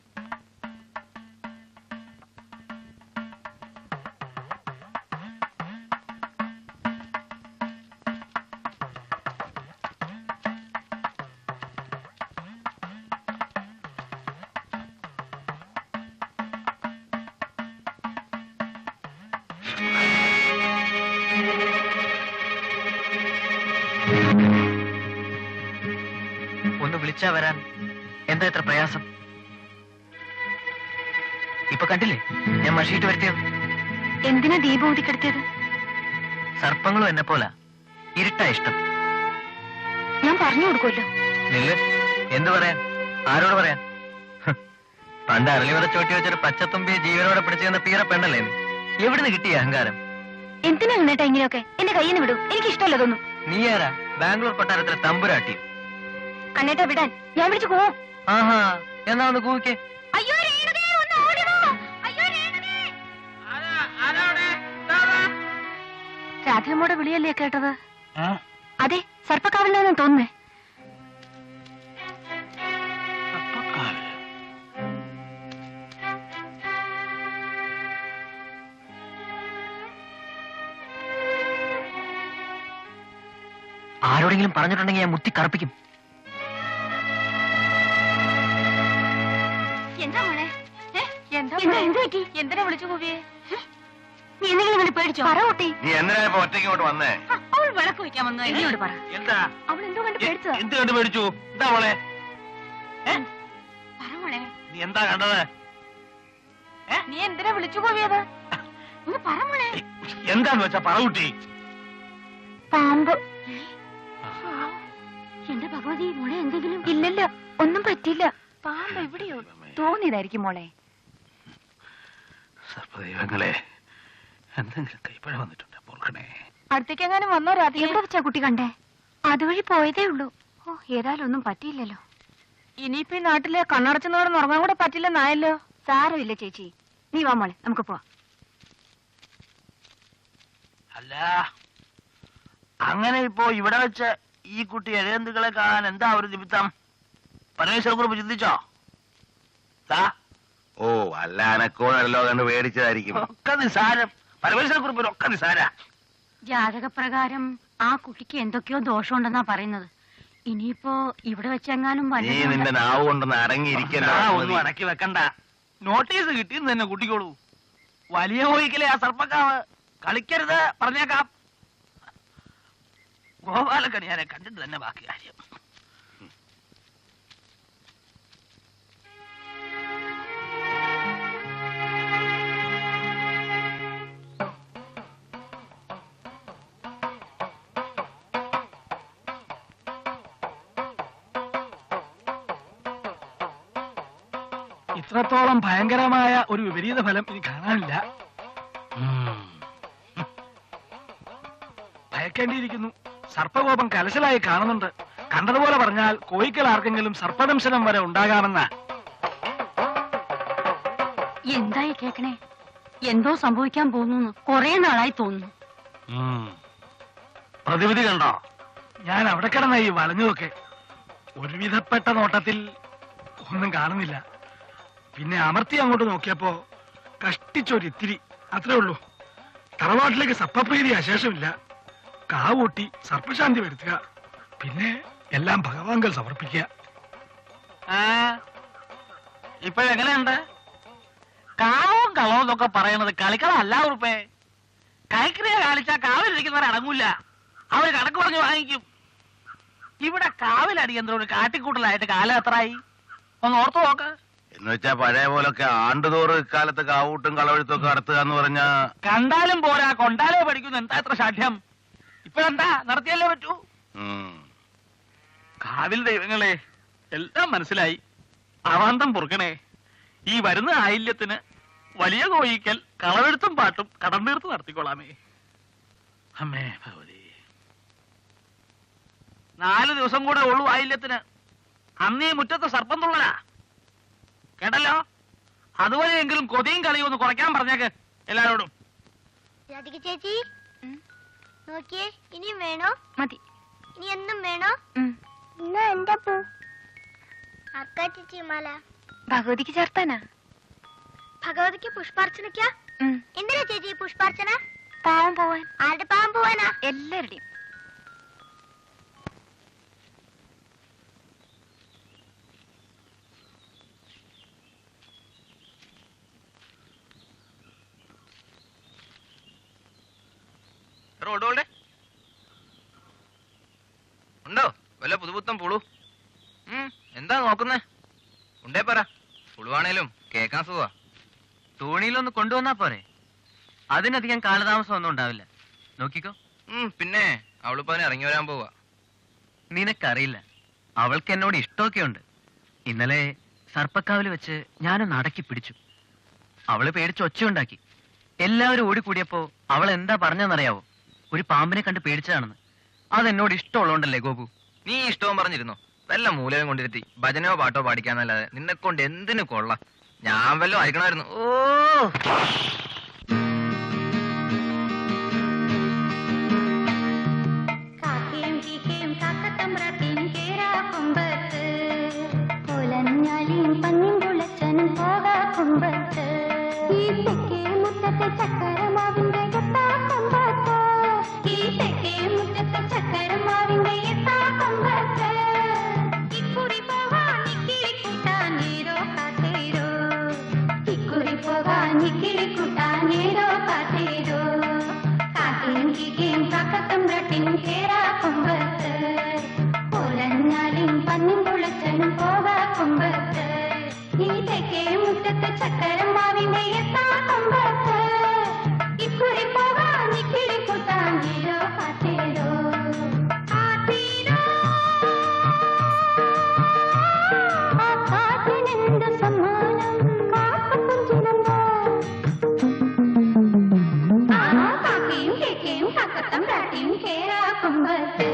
[SPEAKER 1] ഒന്ന് വിളിച്ചാ വരാൻ എന്താ ഇത്ര പ്രയാസം? ഇപ്പൊ കണ്ടില്ലേ ഞാൻ മഷീട്ട് വരുത്തിയത്?
[SPEAKER 7] എന്തിനാ ദീപം ഊതിക്കെടുത്തിയത്?
[SPEAKER 1] സർപ്പങ്ങളും എന്നെ പോലെ ഇരുട്ടാ ഇഷ്ടം.
[SPEAKER 7] ഞാൻ പറഞ്ഞു കൊടുക്കുമല്ലോ.
[SPEAKER 1] നില്ല്, എന്തു പറയാൻ? ആരോട് പറയാൻ? പണ്ട് അരളിവരെ ചോട്ടി വെച്ചൊരു പച്ചത്തുമ്പിയെ ജീവനോടെ പിടിച്ചു തന്ന പീറ പെണ്ണല്ലേ നീ? എവിടുന്ന് കിട്ടിയ അഹങ്കാരം?
[SPEAKER 7] എന്തിനാ എന്നിട്ട് ഇങ്ങനെയൊക്കെ? എന്റെ കയ്യിൽ നിന്ന് വിടൂ, എനിക്ക് ഇഷ്ടമല്ല തോന്നും.
[SPEAKER 1] നീ ആരാ ബാംഗ്ലൂർ കൊട്ടാരത്തിലെ തമ്പുരാട്ടി?
[SPEAKER 7] കണ്ണേട്ടാ വിടാൻ, ഞാൻ വിളിച്ചു പോവും.
[SPEAKER 1] ആഹാ, എന്നാ ഒന്ന് കൂവിക്കേ.
[SPEAKER 7] അയ്യോ രേണുകേ, ഒന്ന് ഓടി വാ. അയ്യോ രേണുകേ. രാധികമ്മയുടെ വിളിയല്ലേ കേട്ടത്? അതെ, സർപ്പക്കാവിലാണെന്ന് തോന്നുന്നേ.
[SPEAKER 1] ആരോടെങ്കിലും പറഞ്ഞിട്ടുണ്ടെങ്കിൽ ഞാൻ മുത്തി കറപ്പിക്കും.
[SPEAKER 6] എന്താ മോളെ? എന്തിനാ വിളിച്ചു പോവിയേ? നീ എന്തെങ്കിലും ഇങ്ങനെ പേടിച്ചോ? പറ കുട്ടി.
[SPEAKER 3] നീ എന്തിനാ ഇപ്പൊ ഒറ്റയ്ക്ക് ഇങ്ങോട്ട് വന്നേ?
[SPEAKER 6] അവൾ വിളക്ക് വയ്ക്കാൻ വന്നു. എന്നോട് പറ.
[SPEAKER 5] എന്താ
[SPEAKER 6] അവൾ എന്തോ കണ്ട് പേടിച്ചതാ.
[SPEAKER 5] എന്ത് കണ്ട് പേടിച്ചു? എന്താ മോളെ?
[SPEAKER 6] പറ മോളെ.
[SPEAKER 5] നീ എന്താ കണ്ടത്?
[SPEAKER 6] നീ എന്തിനാ വിളിച്ചു പോവിയത്? ഒന്ന് പറ മോളെ.
[SPEAKER 5] എന്താന്ന് വെച്ചാ പറ കുട്ടി.
[SPEAKER 6] പാമ്പ്. എന്റെ ഭഗവതി, മോളെ എന്തെങ്കിലും?
[SPEAKER 7] ഇല്ലല്ല, ഒന്നും പറ്റില്ല. പാമ്പ് എവിടെയോ തോന്നിയതായിരിക്കും മോളെ.
[SPEAKER 5] സർപ്പദൈവങ്ങളെ, എന്തെങ്കിലും കൈപ്പഴ വന്നിട്ടുണ്ട്, പോർക്കണേ.
[SPEAKER 6] അടുത്തേക്ക് എങ്ങാനും വന്നോ രാത്രി?
[SPEAKER 7] എവിടെ വെച്ചാ കുട്ടി കണ്ടേ? അതുവഴി പോയതേ ഉള്ളൂ. ഓ, ഏതായാലും ഒന്നും പറ്റിയില്ലല്ലോ.
[SPEAKER 6] ഇനിയിപ്പോ ഈ നാട്ടില് കണ്ണടച്ചെന്നോട് ഉറങ്ങാൻ കൂടെ പറ്റില്ലെന്നായല്ലോ.
[SPEAKER 7] സാരമില്ല ചേച്ചി, നീ വാ മോളെ, നമുക്ക് പോവാം.
[SPEAKER 5] അല്ല, അങ്ങനെ ഇപ്പോ ഇവിടെ വെച്ച് ഈ കുട്ടി എഴയന്തുക്കളെ കാണാൻ എന്താ ഒരു നിമിത്തം? പരമേശ്വര കുറിപ്പ് ചിന്തിച്ചോ?
[SPEAKER 3] ഓ, അല്ല അനക്കോടല്ലോ കണ്ട് പേടിച്ചതായിരിക്കും.
[SPEAKER 5] ഒക്കെ നിസാരം. പരമേശ്വര കുറിപ്പിനൊക്കെ നിസാര.
[SPEAKER 6] ജാതകപ്രകാരം ആ കുട്ടിക്ക് എന്തൊക്കെയോ ദോഷമുണ്ടെന്നാ പറയുന്നത്. ഇനിയിപ്പോ ഇവിടെ വെച്ചെങ്ങാനും
[SPEAKER 3] നീ നിന്റെ നാവ് കൊണ്ടൊന്ന് അടങ്ങിയിരിക്കണ്ട.
[SPEAKER 5] ഒന്നും അടക്കി വെക്കണ്ട. നോട്ടീസ് കിട്ടിയെന്ന് തന്നെ കുട്ടിക്കോളൂ. വലിയ കോയിക്കലെ ആ സർപ്പക്കാവ് കളിക്കരുത് പറഞ്ഞേക്കാം. ഗോപാലക്കണിയാനെ കണ്ടിട്ട് തന്നെ ബാക്കി കാര്യം. ഇത്രത്തോളം ഭയങ്കരമായ ഒരു വിപരീത ഫലം ഇനി കാണാനില്ല. ഭയക്കേണ്ടിയിരിക്കുന്നു. സർപ്പകോപം കലശലായി കാണുന്നുണ്ട്. കണ്ടതുപോലെ പറഞ്ഞാൽ കോയിക്കൽ ആർക്കെങ്കിലും സർപ്പദംശനം വരെ ഉണ്ടാകാമെന്ന.
[SPEAKER 6] എന്തായി കേക്കണേ? എന്തോ സംഭവിക്കാൻ പോകുന്നു. കുറെ നാളായി തോന്നുന്നു.
[SPEAKER 5] പ്രതിവിധി കണ്ടോ? ഞാൻ അവിടെ കിടന്ന ഈ വളഞ്ഞതൊക്കെ ഒരുവിധപ്പെട്ട നോട്ടത്തിൽ ഒന്നും കാണുന്നില്ല. പിന്നെ അമർത്തി അങ്ങോട്ട് നോക്കിയപ്പോ കഷ്ടിച്ചൊരിത്തിരി, അത്രേ ഉള്ളൂ. തറവാട്ടിലേക്ക് സർപ്പപ്രീതി അശേഷമില്ല. കാവൂട്ടി സർപ്പശാന്തി വരുത്തുക, പിന്നെ എല്ലാം ഭഗവാൻകൾ സമർപ്പിക്കുക. ഇപ്പോഴെങ്ങനെയുണ്ട്? കാവും കളവും എന്നൊക്കെ പറയണത് കളിക്കളല്ല ഉറപ്പേ. കൈക്രിയ കാണിച്ചാൽ കാവിലിരിക്കുന്നവർ അടങ്ങൂല. അവര് കണക്ക് പറഞ്ഞു വാങ്ങിക്കും. ഇവിടെ കാവിലടിയന്തരം ഒരു കാട്ടിക്കൂട്ടലായിട്ട് കാലം എത്രയായി ഒന്ന് ഓർത്തു നോക്ക്.
[SPEAKER 3] എന്ന് വെച്ചാ പഴയ പോലൊക്കെ ആണ്ടുതോറും ഇക്കാലത്ത് കാവൂട്ടും കളവെഴുത്തും ഒക്കെ നടത്തുക എന്ന് പറഞ്ഞാ
[SPEAKER 5] കണ്ടാലും പോരാ, കൊണ്ടാലേ പഠിക്കുന്നു. എന്താ എത്ര സാധ്യം? ഇപ്പഴെന്താ നടത്തിയല്ലേ പറ്റൂ. കാവിൽ ദൈവങ്ങളെ എല്ലാം മനസ്സിലായി. അവാന്തം പൊറുക്കണേ. ഈ വരുന്ന ആയില്യത്തിന് വലിയ കോയിക്കൽ കളവെഴുത്തും പാട്ടും കടം തീർത്ത് നടത്തിക്കൊള്ളാമേ. അമ്മേ ഭഗവതി, 4 ദിവസം കൂടെ ഉള്ളൂ ആയില്യത്തിന്. അന്നീ മുറ്റത്ത് സർപ്പം തുള്ളലാ കേട്ടല്ലോ. അതുവരെയെങ്കിലും കൊതിയും കളിയും ഒന്ന് കുറയ്ക്കാൻ പറഞ്ഞേക്ക് എല്ലാരോടും.
[SPEAKER 4] രാധിക ചേച്ചി നോക്കിയേ, ഇനിയും വേണോ?
[SPEAKER 7] മതി.
[SPEAKER 4] ഇനി എന്നും വേണോ? എന്നാ എന്റെ പൂ അക്കാ ചേച്ചി മാല
[SPEAKER 7] ഭഗവതിക്ക് ചേർത്താനാ.
[SPEAKER 4] ഭഗവതിക്ക് പുഷ്പാർച്ചനയ്ക്കാ? എന്തിനാ ചേച്ചി പുഷ്പാർച്ചന?
[SPEAKER 7] പാവം പോവാൻ.
[SPEAKER 4] ആരുടെ പാവം പോവാനാ?
[SPEAKER 7] എല്ലാവരുടെയും.
[SPEAKER 10] ഉണ്ടോ വല്ല പുതുപുത്തം പുളു? എന്താ നോക്കുന്നേ? ഉണ്ടേ പറ. പുളുവാണേലും കേക്കാൻ സുഖ.
[SPEAKER 1] തോണിയിലൊന്ന് കൊണ്ടുവന്നാ പോരെ? അതിനധികം കാലതാമസം ഒന്നും ഉണ്ടാവില്ല. നോക്കിക്കോ.
[SPEAKER 10] പിന്നെ അവളിപ്പോ അതിന് ഇറങ്ങി വരാൻ പോവാ.
[SPEAKER 1] നിനക്കറിയില്ല, അവൾക്ക് എന്നോട് ഇഷ്ടമൊക്കെ ഉണ്ട്. ഇന്നലെ സർപ്പക്കാവിൽ വെച്ച് ഞാനൊന്ന് അടക്കി പിടിച്ചു. അവള് പേടിച്ച് ഒച്ചയുണ്ടാക്കി. എല്ലാവരും ഓടിക്കൂടിയപ്പോ അവൾ എന്താ പറഞ്ഞെന്നറിയാവോ? ഒരു പാമ്പിനെ കണ്ട് പേടിച്ചതാണെന്ന്. അതെന്നോട് ഇഷ്ടമുള്ളതുകൊണ്ടല്ലേ ഗോപു?
[SPEAKER 10] നീ ഇഷ്ടവും പറഞ്ഞിരുന്നു. വല്ല മൂലവും കൊണ്ടിരുത്തി ഭജനയോ പാട്ടോ പാടിക്കാന്നല്ലാതെ നിന്നെ കൊണ്ട് എന്തിനു കൊള്ള. ഞാൻ വല്ലതും അയക്കണമായിരുന്നു. ഓ
[SPEAKER 4] ചക്കരമാവിന്റെ കിക്കിയും കാക്കത്തും ബ്രട്ടിയും കേറാ കുമ്പത്ത് ഓലഞ്ഞാലും പന്നിൻ തുളച്ചനും പോകാ കുമ്പത്ത് ഈ തെക്കേ മുറ്റത്ത് ചക്കരം മാവിന്റെ എത്താ കുമ്പത്ത് ഇക്കുറി പോകാ നിക്കിളി കുത്താങ്കിലോ കാത്തേരോ കാത്തിനെന്ത് സമ്മാനം കാക്കപ്പുഞ്ചിനന്തോ കാക്കയും കേക്കയും കാക്കത്തം പ്രാട്ടിയും കേറാ കുമ്പത്ത്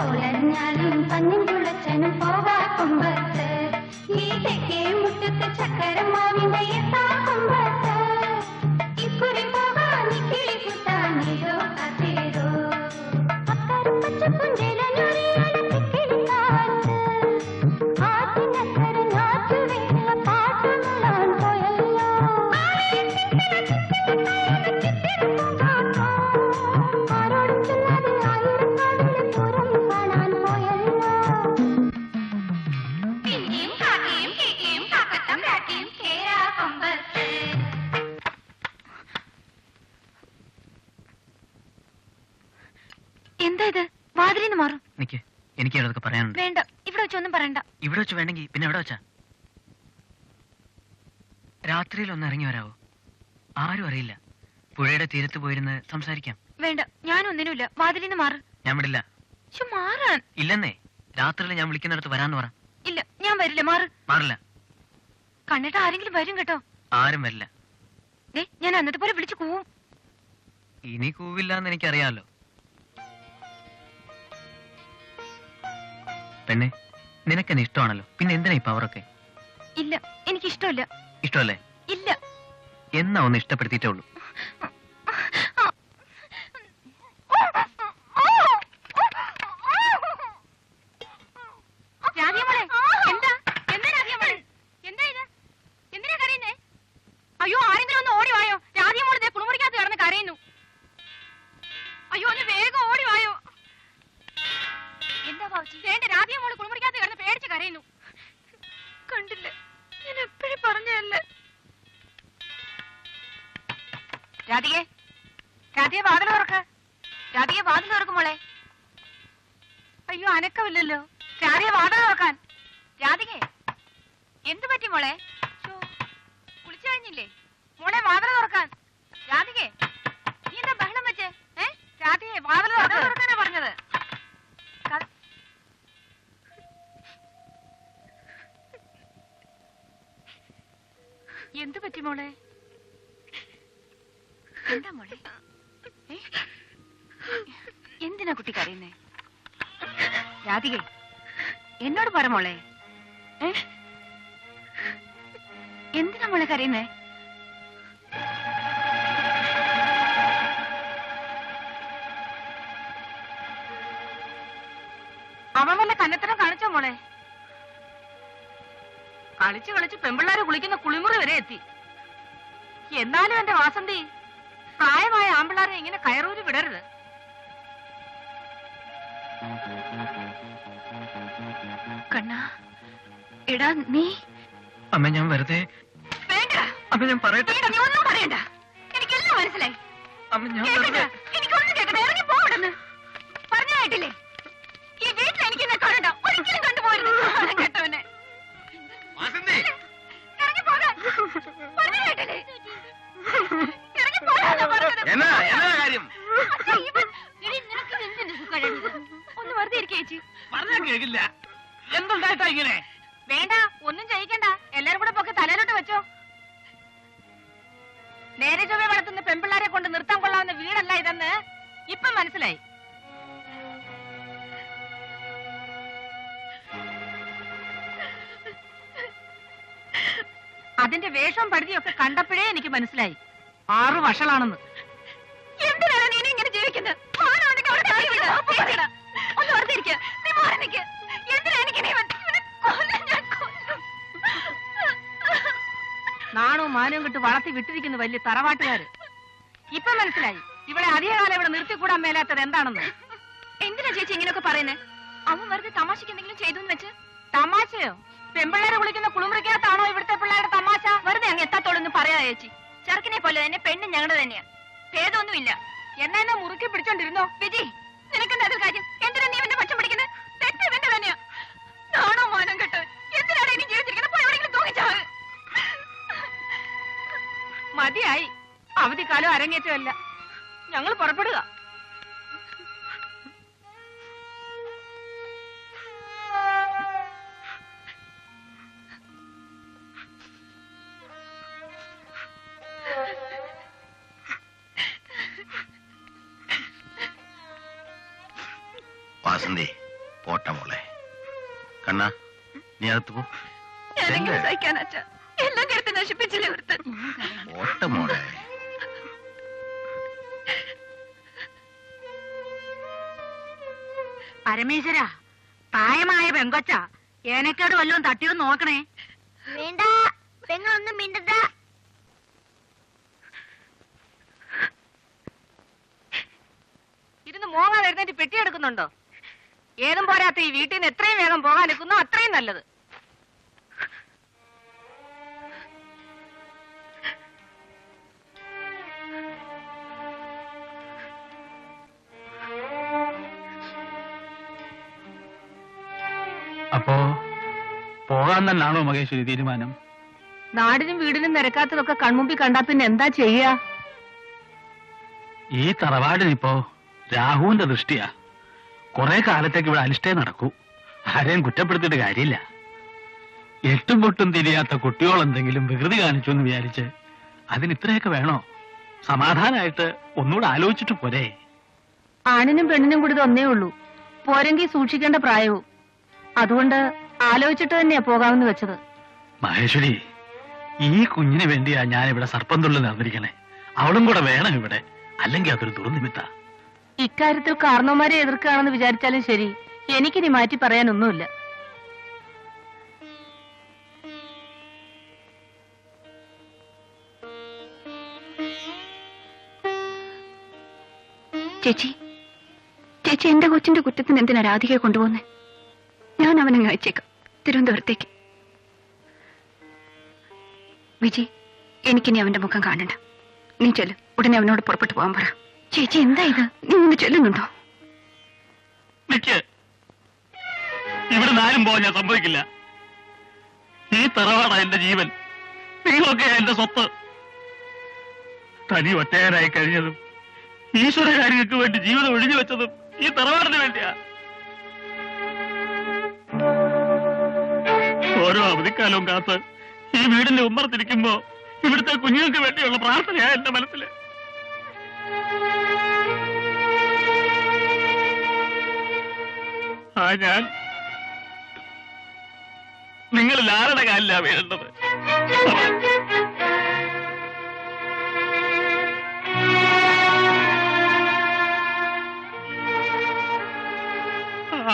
[SPEAKER 4] ഓലഞ്ഞാലും പന്നിൻ തുളച്ചനും പോകാ കുമ്പത്ത് ഈ തെക്കേ മുറ്റത്ത് ചക്കരം മാവിന്റെ എത്താ കുമ്പത്ത് ഇക്കുറി പോകാ നിക്കിളി കുത്താങ്കിലോ കാത്തേരോ അക്കരം പച്ച പുഞ്ചിലൊരിയാല തിക്കിളി കാറ്റ് ആറ്റിനക്കര ഞാറ്റുവേല പാട്ടുമുള്ളാൻ പോയല്ലോ ആരോടും ചൊല്ലാതെ ആയിരക്കാവിലെ പൂരം കാണാൻ പോയല്ലോ കിക്കിയും കാക്കയും കേക്കയും കാക്കത്തം പ്രാട്ടിയും കേറാ കൊമ്പത്ത്
[SPEAKER 7] എന്താ ഇത്? വാതിലിന്ന് മാറും.
[SPEAKER 1] നിക്ക്, എനിക്ക് അതൊക്കെ പറയാനുണ്ട്.
[SPEAKER 7] വേണ്ട, ഇവിടെ വെച്ചൊന്നും പറയണ്ട.
[SPEAKER 1] ഇവിടെ വെച്ച് വേണ്ടെങ്കിൽ പിന്നെ എവിടെ വെച്ചാ? രാത്രിയിൽ ഒന്ന് ഇറങ്ങി വരാവോ? ആരും അറിയില്ല. പുഴയുടെ തീരത്ത് പോയിരുന്ന് സംസാരിക്കാം.
[SPEAKER 7] വേണ്ട, ഞാനൊന്നിനുമില്ല. വാതിലിന്ന് മാറ്.
[SPEAKER 1] ഞാൻ വിടില്ല.
[SPEAKER 7] മാറാൻ
[SPEAKER 1] ഇല്ലെന്നേ, രാത്രിയിൽ ഞാൻ വിളിക്കുന്നിടത്ത് വരാന്ന് പറ.
[SPEAKER 7] ഇല്ല, ഞാൻ വരില്ല. മാറ്.
[SPEAKER 1] മാറില്ല.
[SPEAKER 7] കണ്ടിട്ട് ആരെങ്കിലും വരും കേട്ടോ.
[SPEAKER 1] ആരും വരില്ല.
[SPEAKER 7] ഞാൻ അന്നത്തെ പോലെ വിളിച്ചു കൂവും.
[SPEAKER 1] ഇനി കൂവില്ലാന്ന് എനിക്കറിയാമല്ലോ. പെണ്ണെ, നിനക്കെന്നെ ഇഷ്ടമാണല്ലോ, പിന്നെ എന്തിനാ ഈ പവറൊക്കെ?
[SPEAKER 7] ഇല്ല, എനിക്കിഷ്ടമില്ല.
[SPEAKER 1] ഇഷ്ടമല്ലേ?
[SPEAKER 7] ഇല്ല.
[SPEAKER 1] എന്നാ ഒന്ന് ഇഷ്ടപ്പെടുത്തിയിട്ടേ ഉള്ളൂ.
[SPEAKER 6] അയ്യോ, ആരെങ്കിലും ഒന്ന് ഓടി വായോ. രാധിയമോളെ കുളിമുറിക്കകത്ത് കിടന്ന് കരയുന്നു. അയ്യോ, ഒന്ന് വേഗം ഓടി വായോ. എന്താ ബാബുജി? വേണ്ട, രാധിയമോള് കുളിമുറിക്കകത്ത് കിടന്ന് പേടിച്ച് കരയുന്നു. കണ്ടില്ല, ഞാൻ എപ്പോഴും പറഞ്ഞല്ലേ. രാധികെ, രാധികെ വാതിൽ തുറക്ക്. രാധികെ വാതിൽ തുറക്കും മോളെ. അയ്യോ, അനക്കമില്ലല്ലോ. രാധികെ വാതിൽ തുറക്കാൻ. രാധികെ, എന്തു പറ്റി മോളെ? കുളിച്ചു കഴിഞ്ഞില്ലേ മോളെ? വാതിൽ തുറക്കാൻ. രാധികെ, നീ എന്താ ബഹളം വെച്ചേ? രാധികെ, വാതിൽ തുറക്കാനാ പറഞ്ഞത്. എന്തു പറ്റി മോളെ?
[SPEAKER 7] എന്താ മോളെ? എന്തിനാ കുട്ടി കരയുന്നേ? രാധികെ, എന്നോട് പറ മോളെ. എന്തിനാ മോളെ കരയുന്നേ?
[SPEAKER 6] അവൻ വല്ല കന്നത്തരം കാണിച്ചോ മോളെ? കളിച്ച് കളിച്ച് പെമ്പിള്ളാര് കുളിക്കുന്ന കുളിമുറി വരെ എത്തി. എന്നാലും എന്റെ വാസന്തി, പ്രായമായ ആമ്പിള്ളാരെ ഇങ്ങനെ കയറൂരി വിടരുത്.
[SPEAKER 7] കണ്ണാ, എടാ നീ.
[SPEAKER 1] അമ്മ, ഞാൻ വെറുതെ.
[SPEAKER 6] വേണ്ട
[SPEAKER 1] അമ്മ, ഞാൻ പറയട്ടെ.
[SPEAKER 6] നീ ഒന്നും പറയണ്ട, എനിക്കെല്ലാം മനസ്സിലായി.
[SPEAKER 1] അമ്മ, ഞാൻ
[SPEAKER 6] എനിക്കൊന്നും കേൾക്കട്ടെ, ഇറങ്ങി പോവിടുന്ന്. പറഞ്ഞായിട്ടില്ലേ, ഈ വീട്ടിൽ എനിക്ക് എന്നെ കാണണ്ട, ഒരിക്കലും കണ്ടുപോയിരുന്നു കേട്ടവനെ. ഇറങ്ങി പോകാൻ പറഞ്ഞായിട്ടില്ലേ? ഇറങ്ങി പോകാനാ പറഞ്ഞത്. ഒന്ന് വെറുതെ ഇരിക്കുക ചേച്ചി.
[SPEAKER 5] പറഞ്ഞാ കേൾക്കില്ല. എന്തുണ്ടായിട്ടാ ഇങ്ങനെ?
[SPEAKER 6] വേണ്ട, ഒന്നും ചെയ്യിക്കണ്ട. എല്ലാരും കൂടെ പൊക്കെ തലയിലോട്ട് വെച്ചോ. നേരെ ചൊവ്വെ വളർത്തുന്ന പെൺപിള്ളാരെ കൊണ്ട് നിർത്താൻ കൊള്ളാവുന്ന വീടല്ല ഇതെന്ന് ഇപ്പൊ മനസ്സിലായി. അതിന്റെ വേഷവും പടുതിയൊക്കെ കണ്ടപ്പോഴേ എനിക്ക് മനസ്സിലായി 6 വഷളാണെന്ന്. എന്തിനാണ് നീ ഇങ്ങനെ ജീവിക്കുന്നത്? ഒന്ന് ഓർത്തിരിക്കുക. നീ മാറി നിൽക്കുക. എന്തിനാ എനിക്ക് നാണവും മാനവും കിട്ട് വളർത്തി വിട്ടിരിക്കുന്ന വലിയ തറവാട്ടുകാര്. ഇപ്പൊ മനസ്സിലായി ഇവിടെ അധികകാലം ഇവിടെ നിർത്തിക്കൂടാൻ മേലാത്തത് എന്താണെന്ന്.
[SPEAKER 7] എന്തിനാ ചേച്ചി ഇങ്ങനെയൊക്കെ പറയുന്നേ? അവൻ വെറുതെ തമാശക്ക് എന്തെങ്കിലും ചെയ്തു വെച്ച്.
[SPEAKER 6] തമാശയോ? പെമ്പിള്ളേരെ വിളിക്കുന്ന കുളിമുറിക്കകത്താണോ ഇവിടുത്തെ പിള്ളേരുടെ തമാശ?
[SPEAKER 7] വെറുതെ അങ്ങ് എത്താത്തോളൊന്നും പറയാ ചേച്ചി. ചെറുക്കിനെ പോലെ തന്നെ പെണ്ണും ഞങ്ങളുടെ തന്നെയാ. ഭേദമൊന്നുമില്ല.
[SPEAKER 6] എന്നാ എന്നെ മുറുക്കി പിടിച്ചോണ്ടിരുന്നോ? വിജി, നിനക്കെന്താ അതിൽ കാര്യം? എന്തിനാ നീ എന്റെ പക്ഷം പിടിക്കുന്നത്? തെറ്റ് ഇവന്റെ തന്നെയാ. നാണോ മാനം കെട്ട് എന്തിനാണ് ഇനി ജീവിച്ചിരിക്കുന്നത്? പോയി എവിടെയെങ്കിലും തൂങ്ങിച്ചാവ്. മതിയായി. അവധിക്കാലം അരങ്ങേറ്റമല്ല. ഞങ്ങൾ പുറപ്പെടുക.
[SPEAKER 3] വാസന്തി പോട്ട മോളെ. കണ്ണാ നീ അകത്ത് പോ.
[SPEAKER 6] സഹിക്കാനാച്ച എല്ലാം കരുത്ത് നശിപ്പിച്ചില്ലേ ഒരുത്തൻ.
[SPEAKER 3] പോട്ട മോളെ.
[SPEAKER 6] പരമേശ്വര, പ്രായമായ പെങ്കൊച്ച ഏനക്കേട് വല്ലതും തട്ടിയത് നോക്കണേ.
[SPEAKER 4] വേണ്ട, പെങ്ങളൊന്നും മിണ്ടണ്ട.
[SPEAKER 6] ഇരുന്ന് മോങ്ങാതെ എഴുന്നേറ്റ് പെട്ടിയെടുക്കുന്നുണ്ടോ? ഏതും പോരാത്ത ഈ വീട്ടിൽ നിന്ന് എത്രയും വേഗം പോകാൻ നിൽക്കുന്നോ അത്രയും നല്ലത്.
[SPEAKER 5] അപ്പോ പോകാൻ തന്നെയാണോ മഹേശ്വരി തീരുമാനം?
[SPEAKER 6] നാടിനും വീടിനും നിരക്കാത്തതൊക്കെ കൺമുമ്പിൽ കണ്ടാ പിന്നെ എന്താ ചെയ്യാ?
[SPEAKER 5] ഈ തറവാടിനിപ്പോ രാഹുവിന്റെ ദൃഷ്ടിയാ. കുറെ കാലത്തേക്ക് ഇവിടെ അനിഷ്ടേ നടക്കൂ. ആരെയും കുറ്റപ്പെടുത്തിയിട്ട് കാര്യമില്ല. എട്ടും പൊട്ടും തിരിയാത്ത കുട്ടികളെന്തെങ്കിലും വികൃതി കാണിച്ചു എന്ന് വിചാരിച്ച് അതിന് ഇത്രയൊക്കെ വേണോ? സമാധാനമായിട്ട് ഒന്നുകൂടെ ആലോചിച്ചിട്ട് പോരെ.
[SPEAKER 6] ആണിനും പെണ്ണിനും കൂടി ഇതൊന്നേ ഉള്ളൂ. പോരെങ്കിൽ സൂക്ഷിക്കേണ്ട പ്രായവും. അതുകൊണ്ട് ആലോചിച്ചിട്ട് തന്നെയാ പോകാമെന്ന് വെച്ചത്.
[SPEAKER 5] മഹേശ്വരി, ഈ കുഞ്ഞിന് വേണ്ടിയാ ഞാൻ ഇവിടെ സർപ്പന്തുള്ളിൽ നടന്നിരിക്കണേ. അവളും കൂടെ വേണം ഇവിടെ, അല്ലെങ്കിൽ അതൊരു ദുർനിമിത്ത.
[SPEAKER 6] ഇക്കാര്യത്തിൽ കാരണവന്മാരെ എതിർക്കുകയാണെന്ന് വിചാരിച്ചാലും ശരി, എനിക്കിനി മാറ്റി പറയാനൊന്നുമില്ല.
[SPEAKER 7] ചേച്ചി, ചേച്ചി എന്റെ കൊച്ചിന്റെ കുറ്റത്തിന് എന്തിനാ രാധികയെ കൊണ്ടുപോകുന്നേ? ഞാൻ അവനെ അയച്ചേക്കാം തിരുവനന്തപുരത്തേക്ക്. വിജി, എനിക്കിനി അവന്റെ മുഖം കാണണ്ട. നീ ചെല്ല്, ഉടനെ അവനോട് പുറപ്പെട്ടു പോകാൻ പറ. ചേച്ചി എന്താ ഇത്? നീ ഒന്ന് ചെല്ലുന്നുണ്ടോ?
[SPEAKER 5] ഇവിടെ നാലും പോകാൻ ഞാൻ സമ്മതിക്കില്ല. ഈ തറവാടാ എന്റെ ജീവൻ. നിങ്ങളൊക്കെ എന്റെ സ്വത്ത്. തനി ഒറ്റയാനായി കഴിഞ്ഞതും ഈശ്വര കാര്യങ്ങൾക്ക് വേണ്ടി ജീവിതം ഒഴിഞ്ഞു വെച്ചതും ഈ തറവാടിന് വേണ്ടിയാ. ഓരോ അവധിക്കാലവും കാത്ത് ഈ വീടിന്റെ ഉമ്മറത്തിരിക്കുമ്പോ ഇവിടുത്തെ കുഞ്ഞുങ്ങൾക്ക് വേണ്ടിയുള്ള പ്രാർത്ഥനയാ എന്റെ മനസ്സില്. ആ ഞാൻ നിങ്ങളിൽ ആരുടെ കാലിലാ വീഴേണ്ടത്?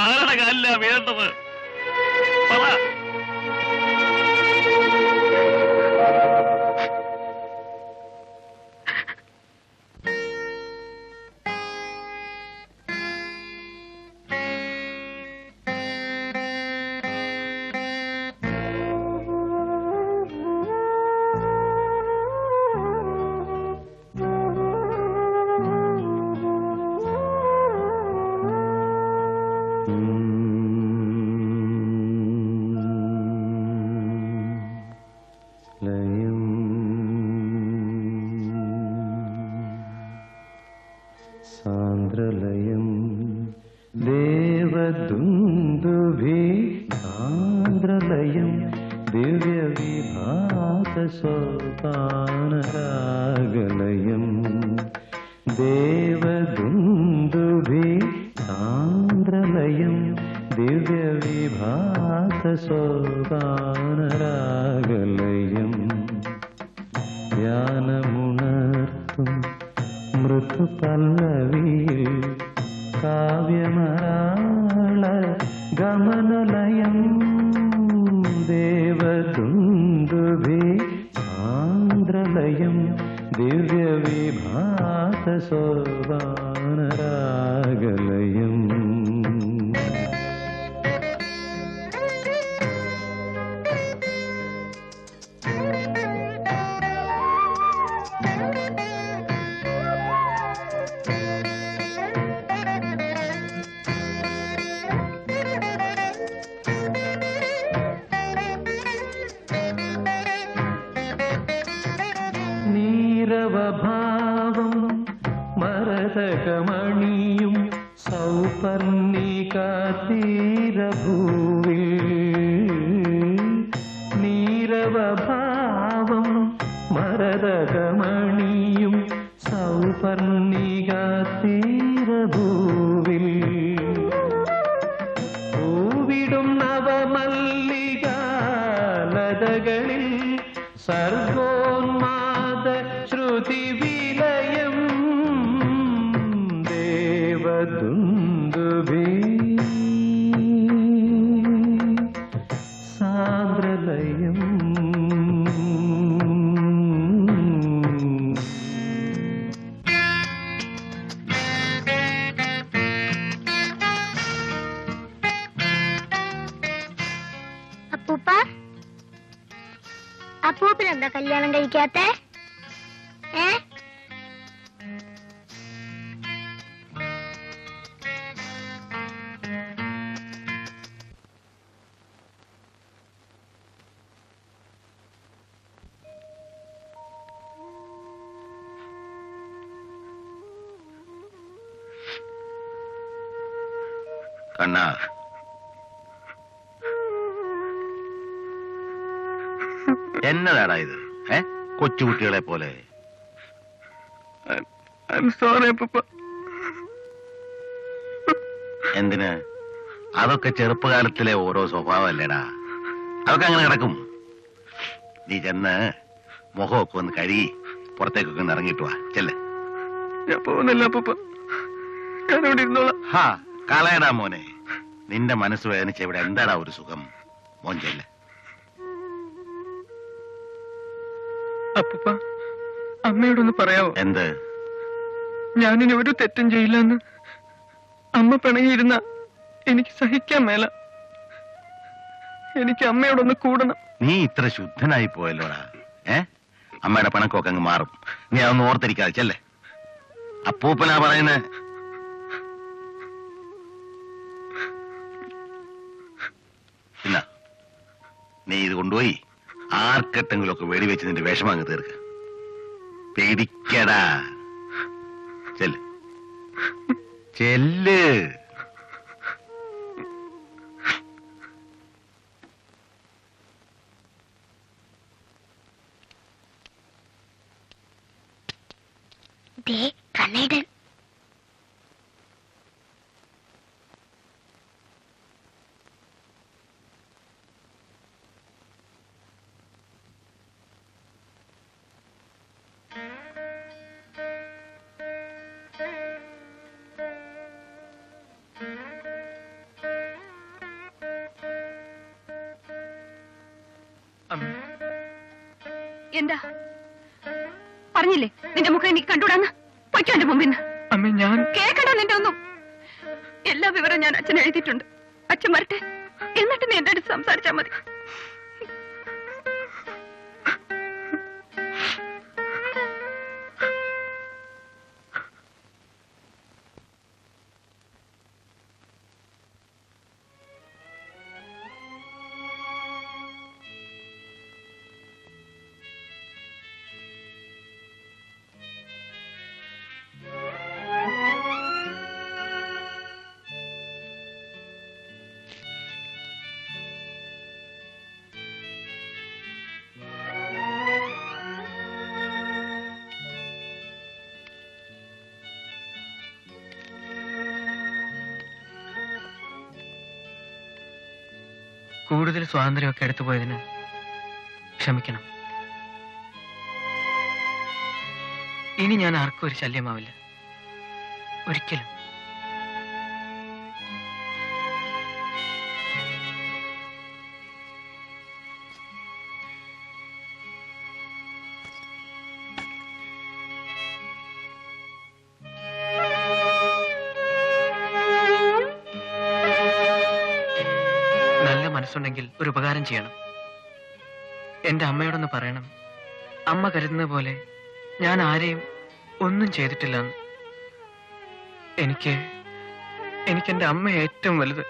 [SPEAKER 5] ആരുടെ കാലിലാ വീഴേണ്ടത്? പറ.
[SPEAKER 8] സാന്ദ്രലയം ദേവദുന്ദുഭി സാന്ദ്രലയം ദിവ്യവിഭാസോപാനരാഗലയം ദേവദുന്ദുഭി സാന്ദ്രലയം ദിവ്യവിഭാസോപാനരാഗലയം ധ്യാനമുണർത്തും മൃദുപല്ലവിയിൽ കാവ്യമരാള ഗമനലയം ദേവദുന്ദുഭി സാന്ദ്രലയം ദിവ്യവിഭാസോപാനരാഗലയം മരതകമണിയും സൗപർണിക തീരഭൂവിൽ നീരവഭാവം മരതകമണിയും സൗപർണിക തീരഭൂവിൽ പൂവിടും നവമല്ലികാലതകളിൽ സർഗോന്മാദ ശ്രുതി വിലയം ദേവദുന്ദുഭി സാന്ദ്രലയം
[SPEAKER 11] അപ്പൂപ്പനെന്താ കല്യാണം കഴിക്കാത്തെ?
[SPEAKER 3] കണ്ണാ, എന്നതാടാ ഇത്? കൊച്ചുകുട്ടികളെ പോലെ. എന്തിന്? അതൊക്കെ ചെറുപ്പകാലത്തിലെ ഓരോ സ്വഭാവമല്ലേടാ, അതൊക്കെ അങ്ങനെ കിടക്കും. നീ ചെന്ന് മുഖമൊക്കെ ഒന്ന് കഴുകി പുറത്തേക്കൊക്കെ ഒന്ന് ഇറങ്ങിയിട്ട് വാ. ചെല്ലേ.
[SPEAKER 9] ഞാൻ പോകുന്നില്ല അപ്പൂപ്പ, ഞാനിവിടെ ഇരുന്നോളാം.
[SPEAKER 3] ഹാ കളയടാ മോനെ, നിന്റെ മനസ്സ് വേദനിച്ച ഇവിടെ എന്താടാ ഒരു സുഖം? മോൻ ചെല്ലേ.
[SPEAKER 9] അപ്പൂപ്പ, അമ്മയോടൊന്ന് പറയാവോ?
[SPEAKER 3] എന്ത്?
[SPEAKER 9] ഞാനിനി ഒരു തെറ്റും ചെയ്യില്ലെന്ന്. അമ്മ പിണങ്ങിയിരുന്ന എനിക്ക് സഹിക്കാൻ മേല. എനിക്ക് അമ്മയോടൊന്ന് കൂടണം.
[SPEAKER 3] നീ ഇത്ര ശുദ്ധനായി പോയല്ലോടാ. അമ്മയുടെ പണക്കൊക്കെ അങ്ങ് മാറും. നീ അതൊന്ന് ഓർത്തിരിക്കാതെ ചെല്ലേ. അപ്പൂപ്പനാ പറയുന്നേ. പിന്നെ നീ ഇത് കൊണ്ടുപോയി ആർക്കെട്ടെങ്കിലും ഒക്കെ വെടിവെച്ച് നിന്റെ വിഷമം അങ്ങ് തീർക്ക. പേടിക്കടാ. ചെല്ല് ചെല്ല്.
[SPEAKER 11] കണ്ണീടൻ
[SPEAKER 7] എന്താ പറഞ്ഞില്ലേ നിന്റെ മുഖം എനിക്ക് കണ്ടുകൂടാന്ന്? പൊയ്ക്കോ എന്റെ മുമ്പിൽ നിന്ന്.
[SPEAKER 9] അമ്മ, ഞാൻ
[SPEAKER 7] കേൾക്കണ്ട നിന്റെ ഒന്നും. എല്ലാ വിവരവും ഞാൻ അച്ഛൻ എഴുതിയിട്ടുണ്ട്. അച്ഛൻ വരട്ടെ, എന്നിട്ട് നീ എന്റെ അടുത്ത് സംസാരിച്ചാൽ മതി.
[SPEAKER 1] കൂടുതൽ സ്വാതന്ത്ര്യമൊക്കെ എടുത്തു പോയതിന് ക്ഷമിക്കണം. ഇനി ഞാൻ ആർക്കും ഒരു ശല്യമാവില്ല, ഒരിക്കലും. മനസ്സുണ്ടെങ്കിൽ ഒരു ഉപകാരം ചെയ്യണം. എന്റെ അമ്മയോടൊന്ന് പറയണം, അമ്മ കരുതുന്ന പോലെ ഞാൻ ആരെയും ഒന്നും ചെയ്തിട്ടില്ലെന്ന്. എനിക്ക് എന്റെ അമ്മ ഏറ്റവും വലുത്.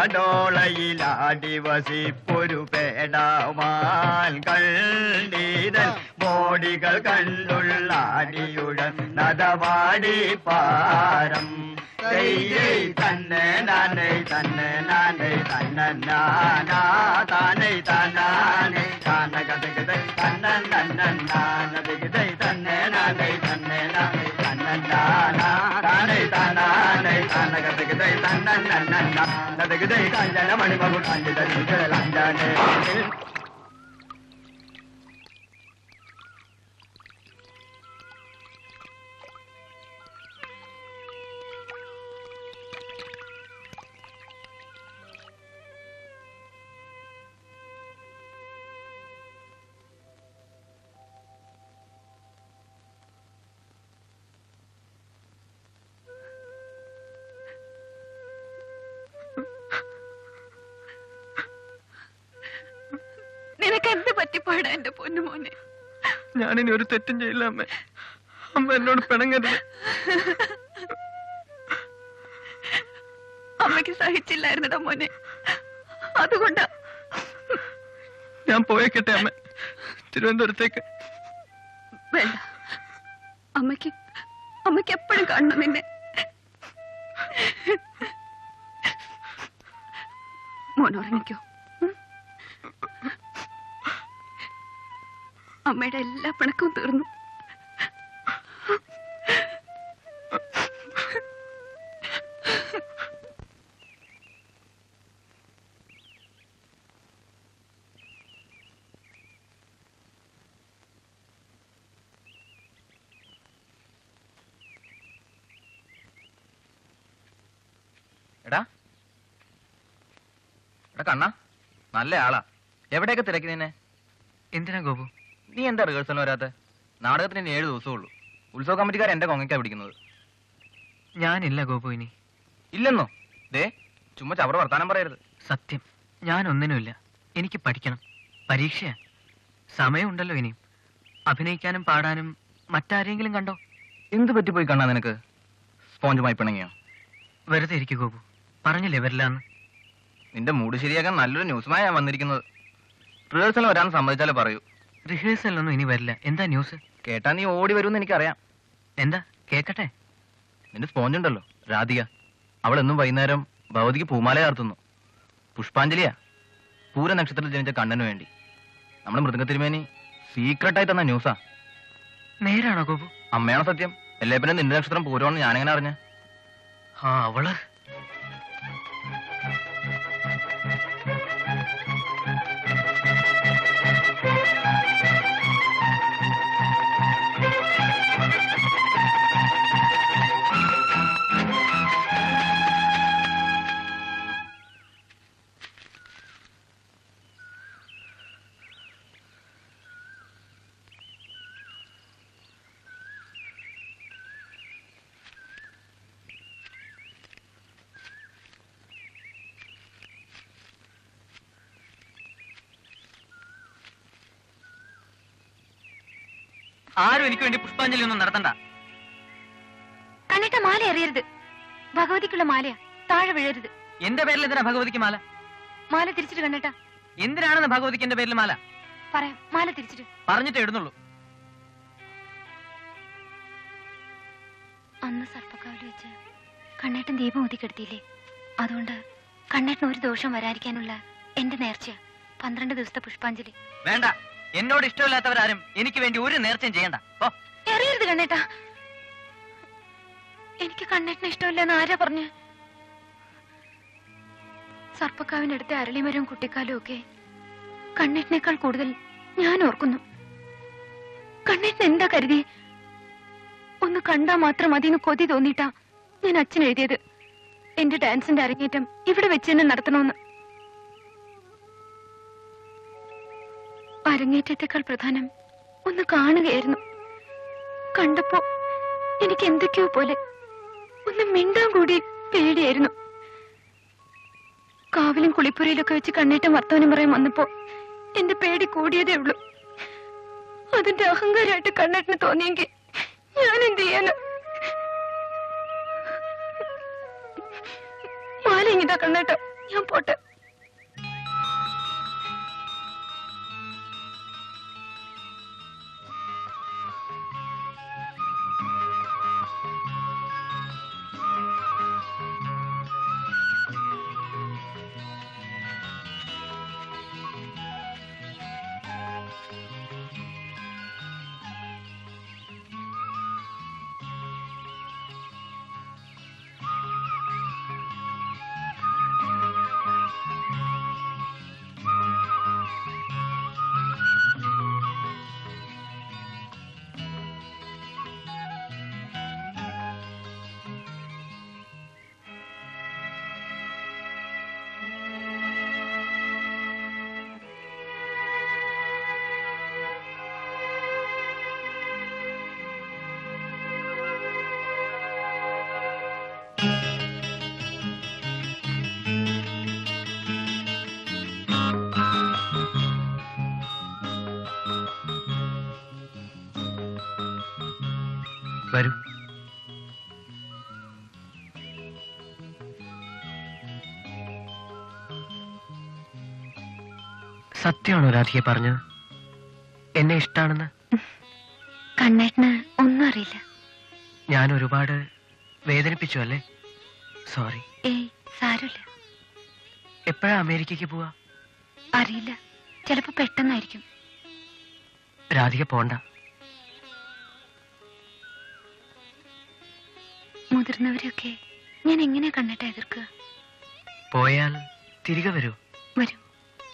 [SPEAKER 9] പാടകടോളയിലാടി വസിപ്പൊരു പേടമാൽ കണ്ടീതൻ മോടികൾ കണ്ടുള്ളാടിയുടൻ നദവാടി പാരം തന്നെ നാനേ തന്നെ നാനേ തന്നെ നാനാ താനേ താനാനേ താന കഥകഥ തന്നെ നന്നേ തന്നെ നാനേ തന്നെ നാനേ തന്നെ നാനാ താനേ താനാനേ താന കഥകഥ തന്നെ നന്നേ കല്യാണ മണിമകുൾ അഞ്ചാനേ
[SPEAKER 7] നിനക്ക് എന്ത് പറ്റിപ്പോയിടാ എന്റെ പൊന്നുമോനെ?
[SPEAKER 1] ഞാനിനി ഒരു തെറ്റും ചെയ്യില്ല അമ്മ. അമ്മ എന്നോട് പിണങ്ങരുത്.
[SPEAKER 7] അമ്മയ്ക്ക് സഹിച്ചില്ലായിരുന്നടാ മോനെ, അതുകൊണ്ടാ.
[SPEAKER 1] ഞാൻ പോയേക്കട്ടെ അമ്മ, തിരുവനന്തപുരത്തേക്ക്.
[SPEAKER 7] വേണ്ട, അമ്മയ്ക്ക് എപ്പോഴും കാണണം നിന്നെ. മോനുറങ്ങിക്കോ. അമ്മയുടെ എല്ലാ പിണക്കവും തീർന്നു.
[SPEAKER 10] എടാ കണ്ണ, നല്ല ആളാ. എവിടെയൊക്കെ തിരക്കി നിന്നെ?
[SPEAKER 1] എന്തിനാ ഗോപു?
[SPEAKER 10] നീ എന്താ റിഹേഴ്സലിന് വരാത്തെ? നാടകത്തിന് ഇനി 7 ദിവസമുള്ളൂ. ഉത്സവ കമ്മിറ്റിക്കാർ എന്റെ കൊങ്ങയ്ക്കാ പിടിക്കുന്നത്.
[SPEAKER 1] ഞാനില്ല ഗോപു ഇനി.
[SPEAKER 10] ഇല്ലെന്നോ? ദേ ചുമ്മാ ചവറ് വർത്താനം പറയരുത്.
[SPEAKER 1] സത്യം, ഞാൻ ഒന്നിനുമില്ല. എനിക്ക് പഠിക്കണം, പരീക്ഷയാ. സമയമുണ്ടല്ലോ ഇനിയും. അഭിനയിക്കാനും പാടാനും മറ്റാരെങ്കിലും കണ്ടോ?
[SPEAKER 10] എന്ത് പറ്റിപ്പോയി കണ്ണാ നിനക്ക്? സ്പോഞ്ചുമായി പിണങ്ങിയോ?
[SPEAKER 1] വെറുതെ ഇരിക്കു ഗോപു, പറഞ്ഞില്ലേ വരില്ലാന്ന്.
[SPEAKER 10] നിന്റെ മൂഡ് ശരിയാക്കാൻ നല്ലൊരു ന്യൂസുമായി ഞാൻ വന്നിരിക്കുന്നത്. റിഹേഴ്സൽ വരാൻ സമ്മതിച്ചാലേ പറയൂ.
[SPEAKER 1] റിഹേഴ്സലൊന്നും ഇനി വരില്ല. എന്താ ന്യൂസ്?
[SPEAKER 10] കേട്ടാ നീ ഓടി വരുമെന്ന് എനിക്കറിയാം.
[SPEAKER 1] എന്താ കേക്കട്ടെ?
[SPEAKER 10] നിന്റെ സ്പോഞ്ച് ഉണ്ടല്ലോ, രാധിക, അവൾ എന്നും വൈകുന്നേരം ഭഗവതിക്ക് പൂമാല ചാർത്തുന്നു. പുഷ്പാഞ്ജലിയാ, പൂര നക്ഷത്രത്തിൽ ജനിച്ച കണ്ണന് വേണ്ടി. നമ്മുടെ മൃദംഗത്തിരുമേനി സീക്രട്ടായി തന്ന ന്യൂസാ.
[SPEAKER 1] നേരാണോ ഗോപു?
[SPEAKER 10] അമ്മയാണോ സത്യം? അല്ലേ പിന്നെ നിന്റെ നക്ഷത്രം പൂരമാണെന്ന് ഞാനെങ്ങനെ അറിഞ്ഞ?
[SPEAKER 1] അവള് ആരും എനിക്ക് വേണ്ടി പുഷ്പാഞ്ജലി ഒന്നും നടത്തണ്ട.
[SPEAKER 7] കണ്ണിട്ട മാല എറിയരുത്. ഭഗവതിക്കുള്ള മാലയാ, താഴെ വീഴരുത്.
[SPEAKER 1] എന്റെ പേരിൽ എന്തിനാ ഭഗവതിക്ക് മാല?
[SPEAKER 7] മാല തിരിച്ചിട്ട് കണ്ണിട്ട.
[SPEAKER 1] എന്തിനാണെന്ന് ഭഗവതിക്ക് എന്റെ പേരിൽ മാല?
[SPEAKER 7] പറയാം, മാല തിരിച്ചിട്ട്.
[SPEAKER 1] പറഞ്ഞിട്ടേ ഇടുന്നുള്ളൂ.
[SPEAKER 7] അന്ന് സർപ്പക്കാവിൽ വെച്ച് കണ്ണേട്ടൻ ദീപം ഊതിക്കെടുത്തിയില്ലേ? അതുകൊണ്ട് കണ്ണേട്ടൻ ഒരു ദോഷം വരാതിരിക്കാനുള്ള എന്റെ നേർച്ച 12 ദിവസത്തെ പുഷ്പാഞ്ജലി.
[SPEAKER 1] വേണ്ട, എന്നോട് ഇഷ്ടമില്ലാത്തവരാരും എനിക്ക് വേണ്ടി ഒരു നേർച്ചയും ചെയ്യണ്ട.
[SPEAKER 7] എറിയരുത് കണ്ണേട്ടാ. എനിക്ക് കണ്ണേട്ടനെ ഇഷ്ടമില്ലെന്ന് ആരാ പറഞ്ഞ്? സർപ്പക്കാവിനടുത്തെ അരളിമരവും കുട്ടിക്കാലും ഒക്കെ കണ്ണേട്ടനേക്കാൾ കൂടുതൽ ഞാൻ ഓർക്കുന്നു. കണ്ണേട്ടൻ എന്താ കരുതി? ഒന്ന് കണ്ടാ മാത്രം മതിന്ന് കൊതി തോന്നിയിട്ടാ ഞാൻ അച്ഛൻ എഴുതിയത് എന്റെ ഡാൻസിന്റെ അരങ്ങേറ്റം ഇവിടെ വെച്ച് തന്നെ നടത്തണമെന്ന്. അരങ്ങേറ്റത്തെക്കാൾ പ്രധാനം ഒന്ന് കാണുകയായിരുന്നു. കണ്ടപ്പോ എനിക്ക് എന്തൊക്കെയോ പോലെ, ഒന്ന് മിണ്ടാൻ കൂടി പേടിയായിരുന്നു. കാവിലും കുളിപ്പുരയിലൊക്കെ വെച്ച് കണ്ണേറ്റം വർത്തമാനം പറയാൻ വന്നപ്പോ എന്റെ പേടി കൂടിയതേ ഉള്ളൂ. അതിന്റെ അഹങ്കാരമായിട്ട് കണ്ണേട്ടന് തോന്നിയെങ്കിൽ ഞാൻ എന്ത് ചെയ്യാന്? മാല ഇങ്ങിതാ കണ്ണേട്ട, ഞാൻ പോട്ടെ.
[SPEAKER 1] വരൂ. സത്യമാണോ രാധിക പറഞ്ഞത് എന്നെ ഇഷ്ടാണെന്ന്?
[SPEAKER 7] കണ്ണേട്ടന് ഒന്നും അറിയില്ല.
[SPEAKER 1] ഞാൻ ഒരുപാട് വേദനിപ്പിച്ചു അല്ലേ? സോറി.
[SPEAKER 7] ഏയ് സാരമില്ല.
[SPEAKER 1] എപ്പോഴാ അമേരിക്കക്ക് പോവാ?
[SPEAKER 7] അറിയില്ല, ചിലപ്പോ പെട്ടെന്നായിരിക്കും.
[SPEAKER 1] രാധിക പോണ്ട.
[SPEAKER 7] മുതിർന്നവരെയൊക്കെ ഞാൻ എങ്ങനെയാ കണ്ണേട്ട എതിർക്കുക?
[SPEAKER 1] പോയാൽ തിരികെ വരൂ?
[SPEAKER 7] വരും.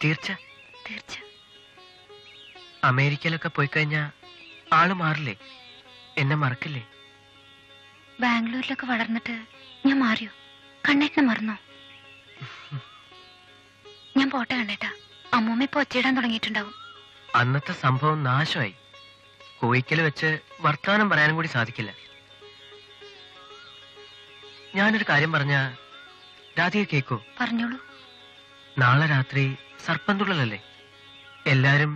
[SPEAKER 1] തീർച്ച?
[SPEAKER 7] തീർച്ച.
[SPEAKER 1] അമേരിക്കയിലൊക്കെ പോയി കഴിഞ്ഞാ ആള് മാറില്ലേ? എന്നെ മറക്കില്ലേ?
[SPEAKER 7] ബാംഗ്ലൂരിലൊക്കെ വളർന്നിട്ട് ഞാൻ മാറിയോ? കണ്ണേട്ടനെ മറന്നോ? ഞാൻ പോട്ടെ കണ്ണേട്ടാ. അമ്മൂമ്മ ഇപ്പൊ ഒച്ചയിടാൻ തുടങ്ങിയിട്ടുണ്ടാവും.
[SPEAKER 1] അന്നത്തെ സംഭവം നാശമായി. കോയിക്കല് വെച്ച് വർത്താനം പറയാനും കൂടി സാധിക്കില്ല. ഞാനൊരു കാര്യം പറഞ്ഞ രാധിക കേക്കോ?
[SPEAKER 7] പറഞ്ഞോളൂ.
[SPEAKER 1] നാളെ രാത്രി സർപ്പന്തുള്ളലല്ലേ? എല്ലാരും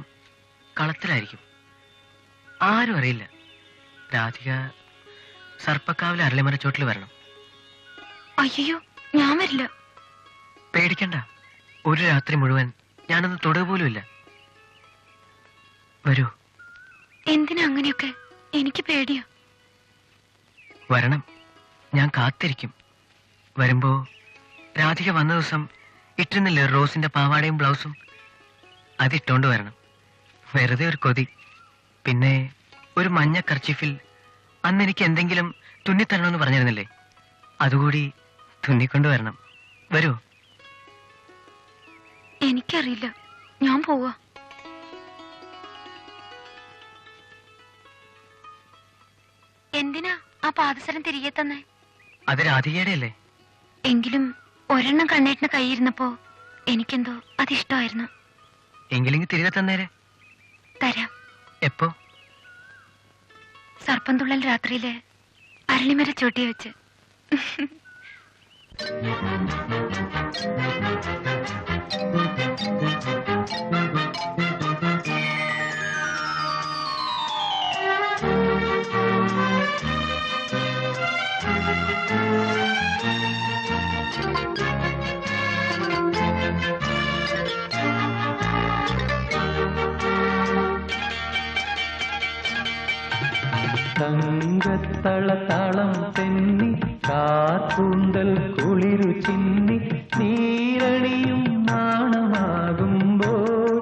[SPEAKER 1] കളത്തിലായിരിക്കും. ആരും അറിയില്ല. രാധിക സർപ്പക്കാവിലെ അരളിമരച്ചോട്ടിൽ വരണം.
[SPEAKER 7] അയ്യോ, ഞാൻ വരില്ല.
[SPEAKER 1] പേടിക്കണ്ട. ഒരു രാത്രി മുഴുവൻ ഞാനൊന്ന് തൊടുക പോലുമില്ല. വരൂ.
[SPEAKER 7] എന്തിനാ അങ്ങനെയൊക്കെ? എനിക്ക് പേടിയോ?
[SPEAKER 1] വരണം. ഞാൻ കാത്തിരിക്കും. വരുമ്പോ രാധിക വന്ന ദിവസം ഇട്ടിരുന്നില്ലേ റോസിന്റെ പാവാടയും ബ്ലൗസും? അതിട്ടോണ്ട് വരണം. വെറുതെ ഒരു കൊതി. പിന്നെ ഒരു മഞ്ഞ കർച്ചീഫിൽ അന്ന് എനിക്ക് എന്തെങ്കിലും തുന്നിത്തരണമെന്ന് പറഞ്ഞിരുന്നില്ലേ? അതുകൂടി തുന്നിക്കൊണ്ട് വരണം. വരൂ.
[SPEAKER 7] എനിക്കറിയില്ല, ഞാൻ പോവാ. എന്തിനാ ആ പാദസരം തിരികെ തന്നെ?
[SPEAKER 1] അത് രാധികയുടെ അല്ലേ?
[SPEAKER 7] എങ്കിലും ഒരെണ്ണം കണ്ണേട്ടിന് കൈയിരുന്നപ്പോ എനിക്കെന്തോ അതിഷ്ടമായിരുന്നു.
[SPEAKER 1] എങ്കിലും തിരികെ തന്നേരെ.
[SPEAKER 7] തരാം.
[SPEAKER 1] എപ്പോ?
[SPEAKER 7] സർപ്പംതുള്ളൽ രാത്രിയില് അരളിമര ചോട്ടി വെച്ച്.
[SPEAKER 8] തങ്കത്തളതാളം തെന്നി കാർക്കൂന്തൽ കുളിരു ചിന്നി നീരണിയും നാണമാകുമ്പോൾ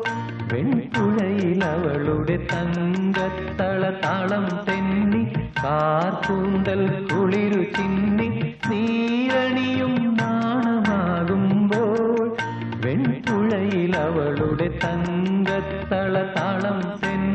[SPEAKER 8] വെൺപുഴയിൽ അവളുടെ തങ്കത്തളതാളം തെന്നി കാർക്കൂന്തൽ കുളിരു ചിന്നി നീരണിയും നാണമാകുമ്പോൾ വെൺപുഴയിൽ അവളുടെ തങ്കത്തളതാളം തെന്നി.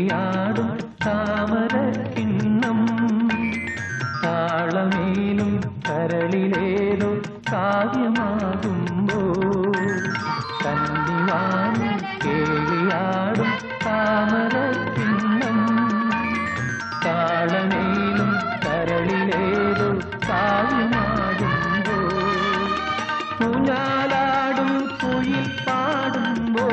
[SPEAKER 8] കേളിയാടും താമരക്കിണ്ണം താളമേലും കരളിലേതോ കാവ്യമാകുമ്പോ കന്നിവാനും കേളിയാടും താമരക്കിണ്ണം താളമേലും കരളിലേതോ കാവ്യമാകുമ്പോ ഊഞ്ഞാലാടും കുയിൽ പാടുമ്പോ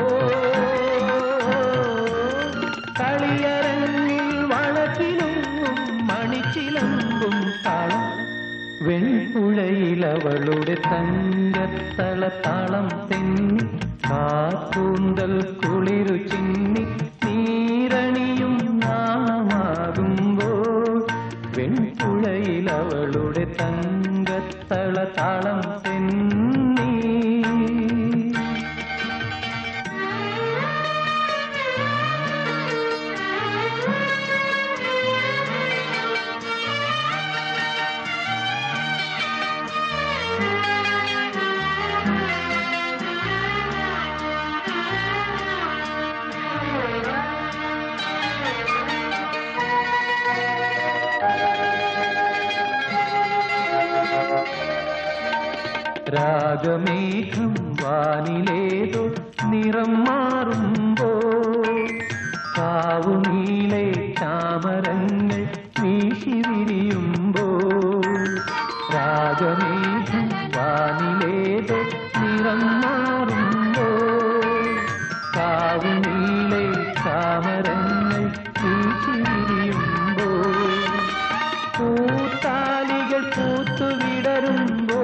[SPEAKER 8] കളിയരങ്ങിൽ വളക്കിലുങ്ങും മണിച്ചിലമ്പും താളം വെൺപുഴയിലവളുടെ തങ്കത്തള താളം തെന്നി കാത്തൂന്തൽ കുളിരു ചിന്നി നീരണിയും നാണമാകുമ്പോൾ വെൺപുഴയിലവളുടെ തങ്കത്തള താളം തെന്നി രാഗമേഘം വാനിലേതോ നിറം മാറുമ്പോ കാവുനീളെ ചാമരങ്ങൾ വീശി വിരിയുമ്പോ രാഗമേഘം വാനിലേതോ നിറം മാറുമ്പോ കാവുനീളെ ചാമരങ്ങൾ വീശി വിരിയുമ്പോ പൂത്താലികൾ പൂത്തുവിടരുമ്പോ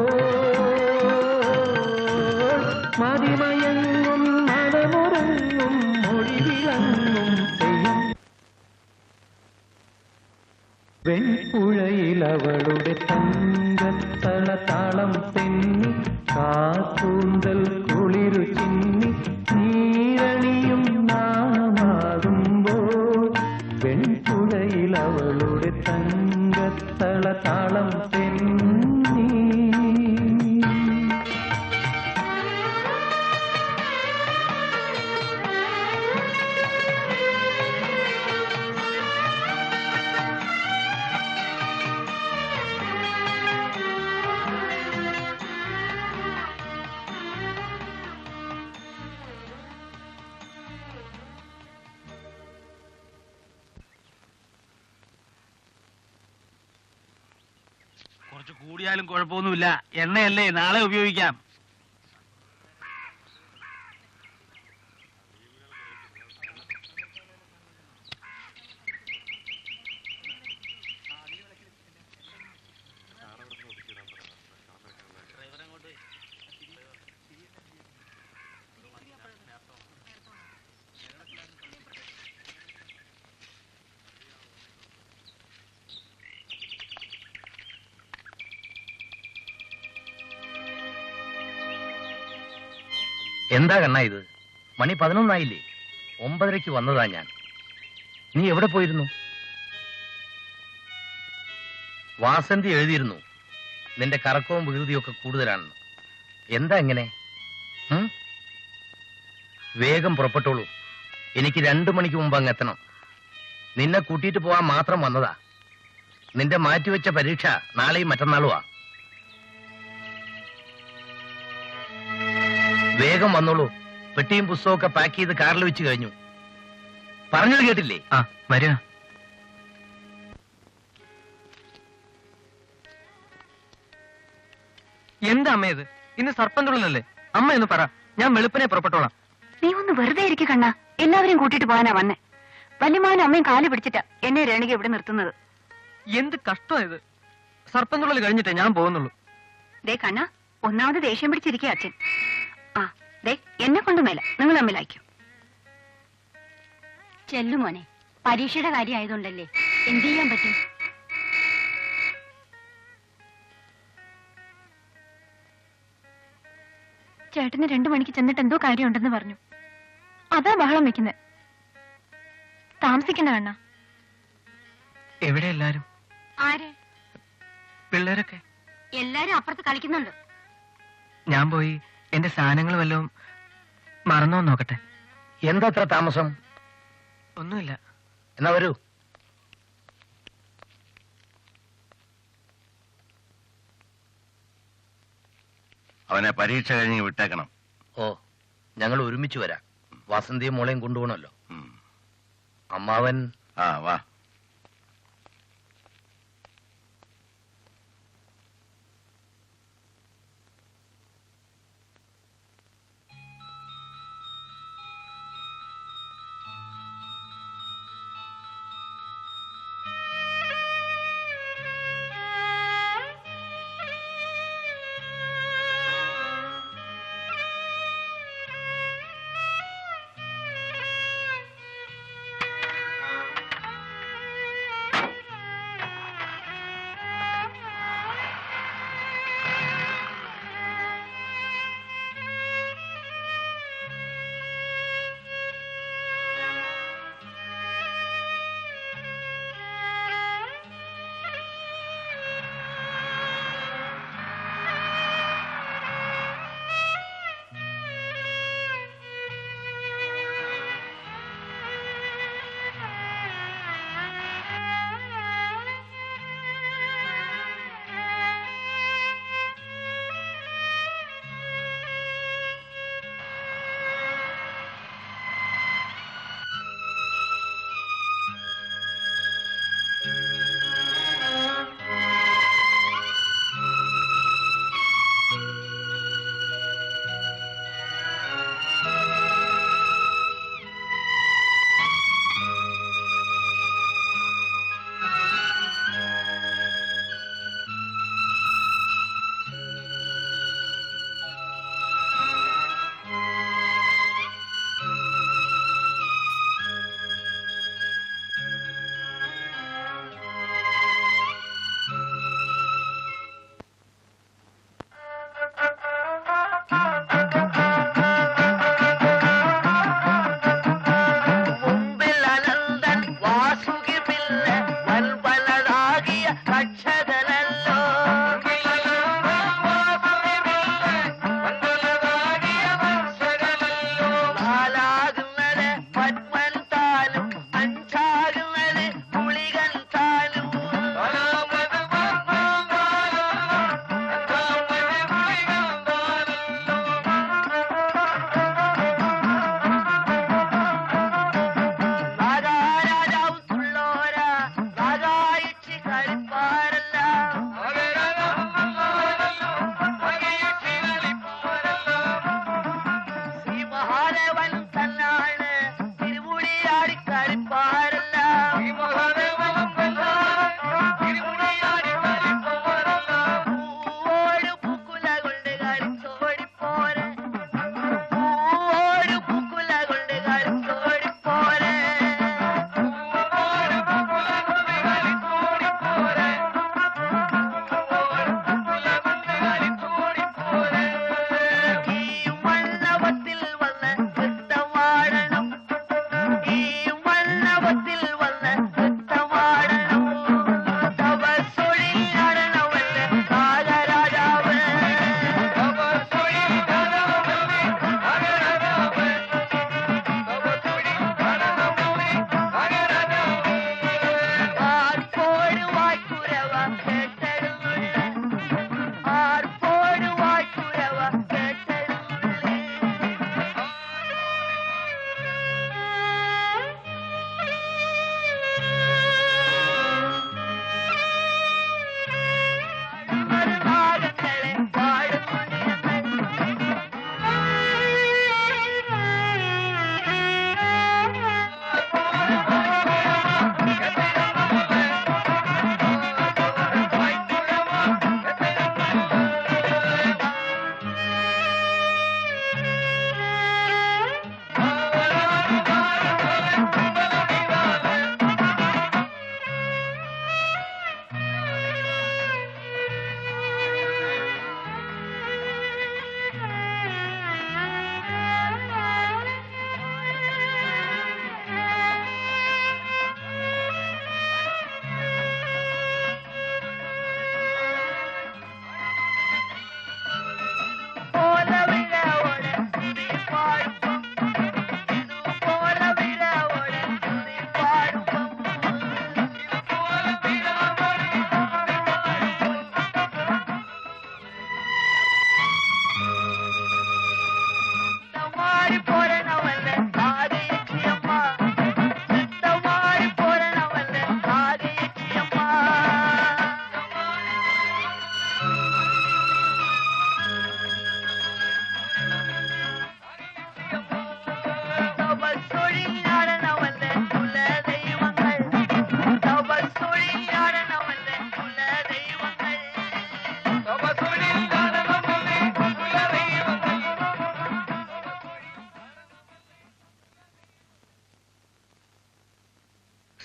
[SPEAKER 8] മതിമയങ്ങും മനമുറങ്ങും മൊഴിവിളങ്ങും തെയ്യം വെൺപുഴയിലവളുടെ തങ്കത്തള താളം തെന്നി കാത്തൂന്തൽ കുളിരു ചിന്നി നീരണിയും നാണമാകുമ്പോൾ വെൺപുഴയിലവളുടെ തങ്കത്തള താളം തെന്നി
[SPEAKER 5] കുറച്ച് കൂടിയാലും കുഴപ്പമൊന്നുമില്ല. എണ്ണയല്ലേ, നാളെ ഉപയോഗിക്കാം.
[SPEAKER 10] എന്താ കണ്ണാ ഇത്? മണി 11 9:30 വന്നതാ ഞാൻ. നീ എവിടെ പോയിരുന്നു? വാസന്തി എഴുതിയിരുന്നു നിന്റെ കറക്കവും വികൃതിയും ഒക്കെ കൂടുതലാണെന്ന്. എന്താ ഇങ്ങനെ? വേഗം പുറപ്പെട്ടോളൂ. എനിക്ക് 2 മണിക്ക് മുമ്പ് അങ്ങ് എത്തണം. നിന്നെ കൂട്ടിയിട്ട് പോവാൻ മാത്രം വന്നതാ. നിന്റെ മാറ്റിവെച്ച പരീക്ഷ നാളെയും മറ്റന്നാളുവാ. വേഗം വന്നോളൂ. പെട്ടിയും പുസ്തകമൊക്കെ പാക്ക് ചെയ്ത് കാറിൽ വെച്ച് കഴിഞ്ഞു. പറഞ്ഞത് കേട്ടില്ലേ?
[SPEAKER 1] വരിക. എന്താ അമ്മ ഇത്? ഇന്ന് സർപ്പന്തുള്ളല്ലേ? അമ്മ എന്ന് പറ, ഞാൻ വെളുപ്പിനെ പുറപ്പെട്ടോളാം.
[SPEAKER 7] നീ ഒന്ന് വെറുതെ ഇരിക്കു കണ്ണാ. എല്ലാവരെയും കൂട്ടിട്ട് പോകാനാ വന്നേ. വല്യമാവനും അമ്മയും കാല് പിടിച്ചിട്ടാ എന്നെ രേണിക ഇവിടെ നിർത്തുന്നത്.
[SPEAKER 1] എന്ത് കഷ്ടമാ ഇത്. സർപ്പന്തുള്ളൽ കഴിഞ്ഞിട്ടേ ഞാൻ പോകുന്നുള്ളൂ.
[SPEAKER 7] ദേ കണ്ണാ, ഒന്നാമത് ദേഷ്യം പിടിച്ചിരിക്കുക അച്ഛൻ. ആ ദേ, എന്നെ കൊണ്ട് മേല, നിങ്ങൾ തമ്മിലായിരിക്കും. ചെല്ലു മോനെ, പരീക്ഷയുടെ കാര്യം ആയതുകൊണ്ടല്ലേ. എന്ത് ചെയ്യാൻ പറ്റും? ചേട്ടന് 2 മണിക്ക് ചെന്നിട്ട് എന്തോ കാര്യമുണ്ടെന്ന് പറഞ്ഞു. അതാ ബഹളം വെക്കുന്നത്. താമസിക്കണ്ട കണ്ണ.
[SPEAKER 1] എവിടെ എല്ലാരും?
[SPEAKER 7] ആര്?
[SPEAKER 1] പിള്ളേരൊക്കെ
[SPEAKER 7] എല്ലാരും അപ്പുറത്ത് കളിക്കുന്നുണ്ട്.
[SPEAKER 1] ഞാൻ പോയി എന്റെ സാധനങ്ങൾ വല്ലതും മറന്നോ നോക്കട്ടെ.
[SPEAKER 10] എന്താ അത്ര താമസം?
[SPEAKER 1] ഒന്നുമില്ല.
[SPEAKER 10] എന്നാ വരൂ.
[SPEAKER 3] അവനെ പരീക്ഷ കഴിഞ്ഞ് വിട്ടേക്കണം.
[SPEAKER 10] ഓ, ഞങ്ങൾ ഒരുമിച്ച് വരാം. വസന്തിയും മോളെയും കൊണ്ടുപോകണമല്ലോ. അമ്മാവൻ.
[SPEAKER 3] ആ വാ.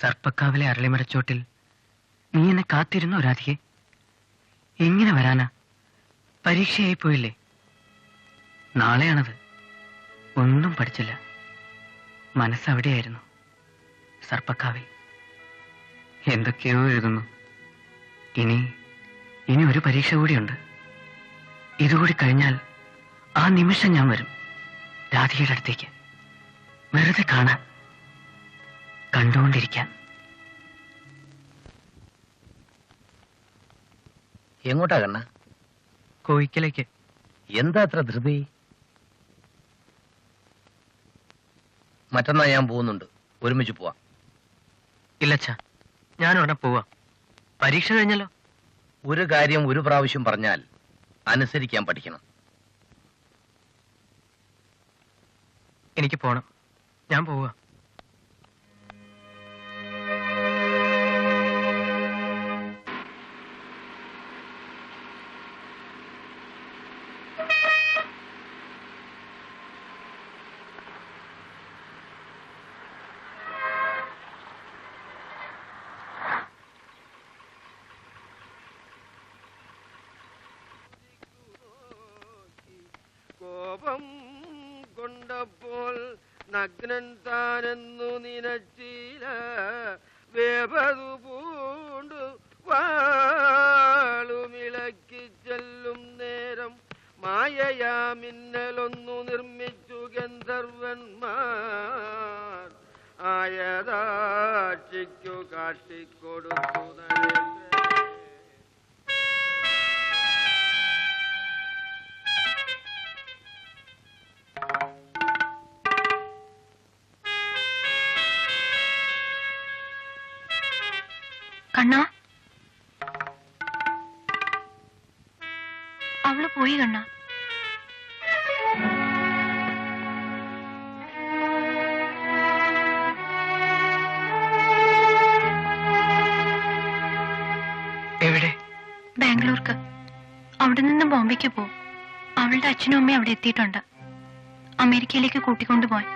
[SPEAKER 1] സർപ്പക്കാവിലെ അരളിമരച്ചോട്ടിൽ നീ എന്നെ കാത്തിരുന്നോ രാധികെ? എങ്ങനെ വരാനാ? പരീക്ഷയായി പോയില്ലേ? നാളെയാണത്. ഒന്നും പഠിച്ചില്ല. മനസ്സവിടെയായിരുന്നു, സർപ്പക്കാവിൽ. എന്തൊക്കെയോ എഴുതുന്നു. ഇനി ഒരു പരീക്ഷ കൂടിയുണ്ട്. ഇതുകൂടി കഴിഞ്ഞാൽ ആ നിമിഷം ഞാൻ വരും രാധികയുടെ അടുത്തേക്ക്. വെറുതെ കാണാൻ, കണ്ടുകൊണ്ടിരിക്കാൻ.
[SPEAKER 12] എങ്ങോട്ടാ കണ്ണ?
[SPEAKER 1] കോയിക്കലേക്ക്.
[SPEAKER 12] എന്താ അത്ര ധൃതി? മറ്റന്നാ ഞാൻ പോകുന്നുണ്ട്, ഒരുമിച്ച് പോവാം.
[SPEAKER 1] ഇല്ലച്ചാ, ഞാൻ ഉടനെ പോവാ. പരീക്ഷ കഴിഞ്ഞല്ലോ.
[SPEAKER 12] ഒരു കാര്യം ഒരു പ്രാവശ്യം പറഞ്ഞാൽ അനുസരിക്കാൻ പഠിക്കണം.
[SPEAKER 1] എനിക്ക് പോണം. ഞാൻ പോവാ.
[SPEAKER 2] കോപം കൊണ്ടപ്പോൾ നഗ്നൻ താനെന്നു നിനച്ചില വേപതു പൂണ്ടു വാളുമിളക്കി ചെല്ലും നേരം മായയാ മിന്നലൊന്നു നിർമ്മിച്ചു ഗന്ധർവന്മാർ ആയതാക്ഷിക്കു കാട്ടിക്കൊടുത്തു നരേന്ദ്രൻ.
[SPEAKER 7] കണ്ണാ, അവള് പോയി കണ്ണാ.
[SPEAKER 1] എവിടെ?
[SPEAKER 7] ബാംഗ്ലൂർക്ക്. അവിടെ നിന്ന് ബോംബെക്ക് പോവും. അവളുടെ അച്ഛനും അമ്മയും അവിടെ എത്തിയിട്ടുണ്ട്. അമേരിക്കയിലേക്ക് കൂട്ടിക്കൊണ്ടുപോവാൻ.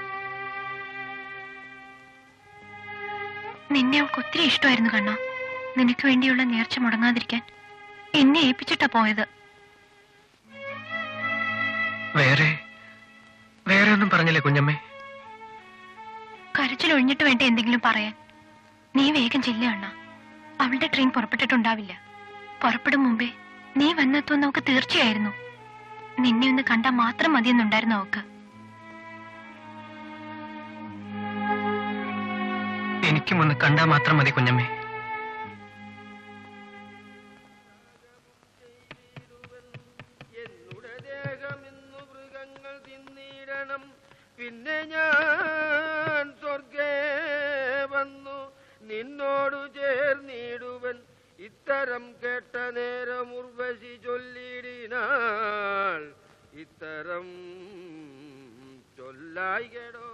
[SPEAKER 7] നിന്നെ അവൾക്ക് ഒത്തിരി ഇഷ്ടമായിരുന്നു കണ്ണാ. നിനക്ക് വേണ്ടിയുള്ള നേർച്ച മുടങ്ങാതിരിക്കാൻ എന്നെ ഏൽപ്പിച്ചിട്ടാ പോയത്.
[SPEAKER 1] വേറെ ഒന്നും പറഞ്ഞില്ലേ കുഞ്ഞമ്മേ?
[SPEAKER 7] കരച്ചിലൊഴിഞ്ഞിട്ട് വേണ്ട എന്തെങ്കിലും പറയാൻ. നീ വേഗം ചെല്ല് കണ്ണാ. അവളുടെ ട്രെയിൻ പുറപ്പെട്ടിട്ടുണ്ടാവില്ല. പുറപ്പെടും മുമ്പേ നീ വന്നെത്തുമെന്ന് നമുക്ക് തീർച്ചയായിരുന്നു. നിന്നെ ഒന്ന് കണ്ടാൽ മാത്രം മതിയെന്നുണ്ടായിരുന്നു അവക്ക്.
[SPEAKER 1] എനിക്കും ഒന്ന് കണ്ടാ മാത്രം മതി കുഞ്ഞമ്മേ.
[SPEAKER 2] എന്നുടെ ദേഹം ഇന്നു മൃഗങ്ങൾ തിന്നിടണം. പിന്നെ ഞാൻ സ്വർഗേ വന്നു നിന്നോടു ചേർന്നിടുവൻ. ഇത്തരം കേട്ട നേരം ഉർവശി ചൊല്ലിടിനാൾ ഇത്തരം ചൊല്ലായികടോ.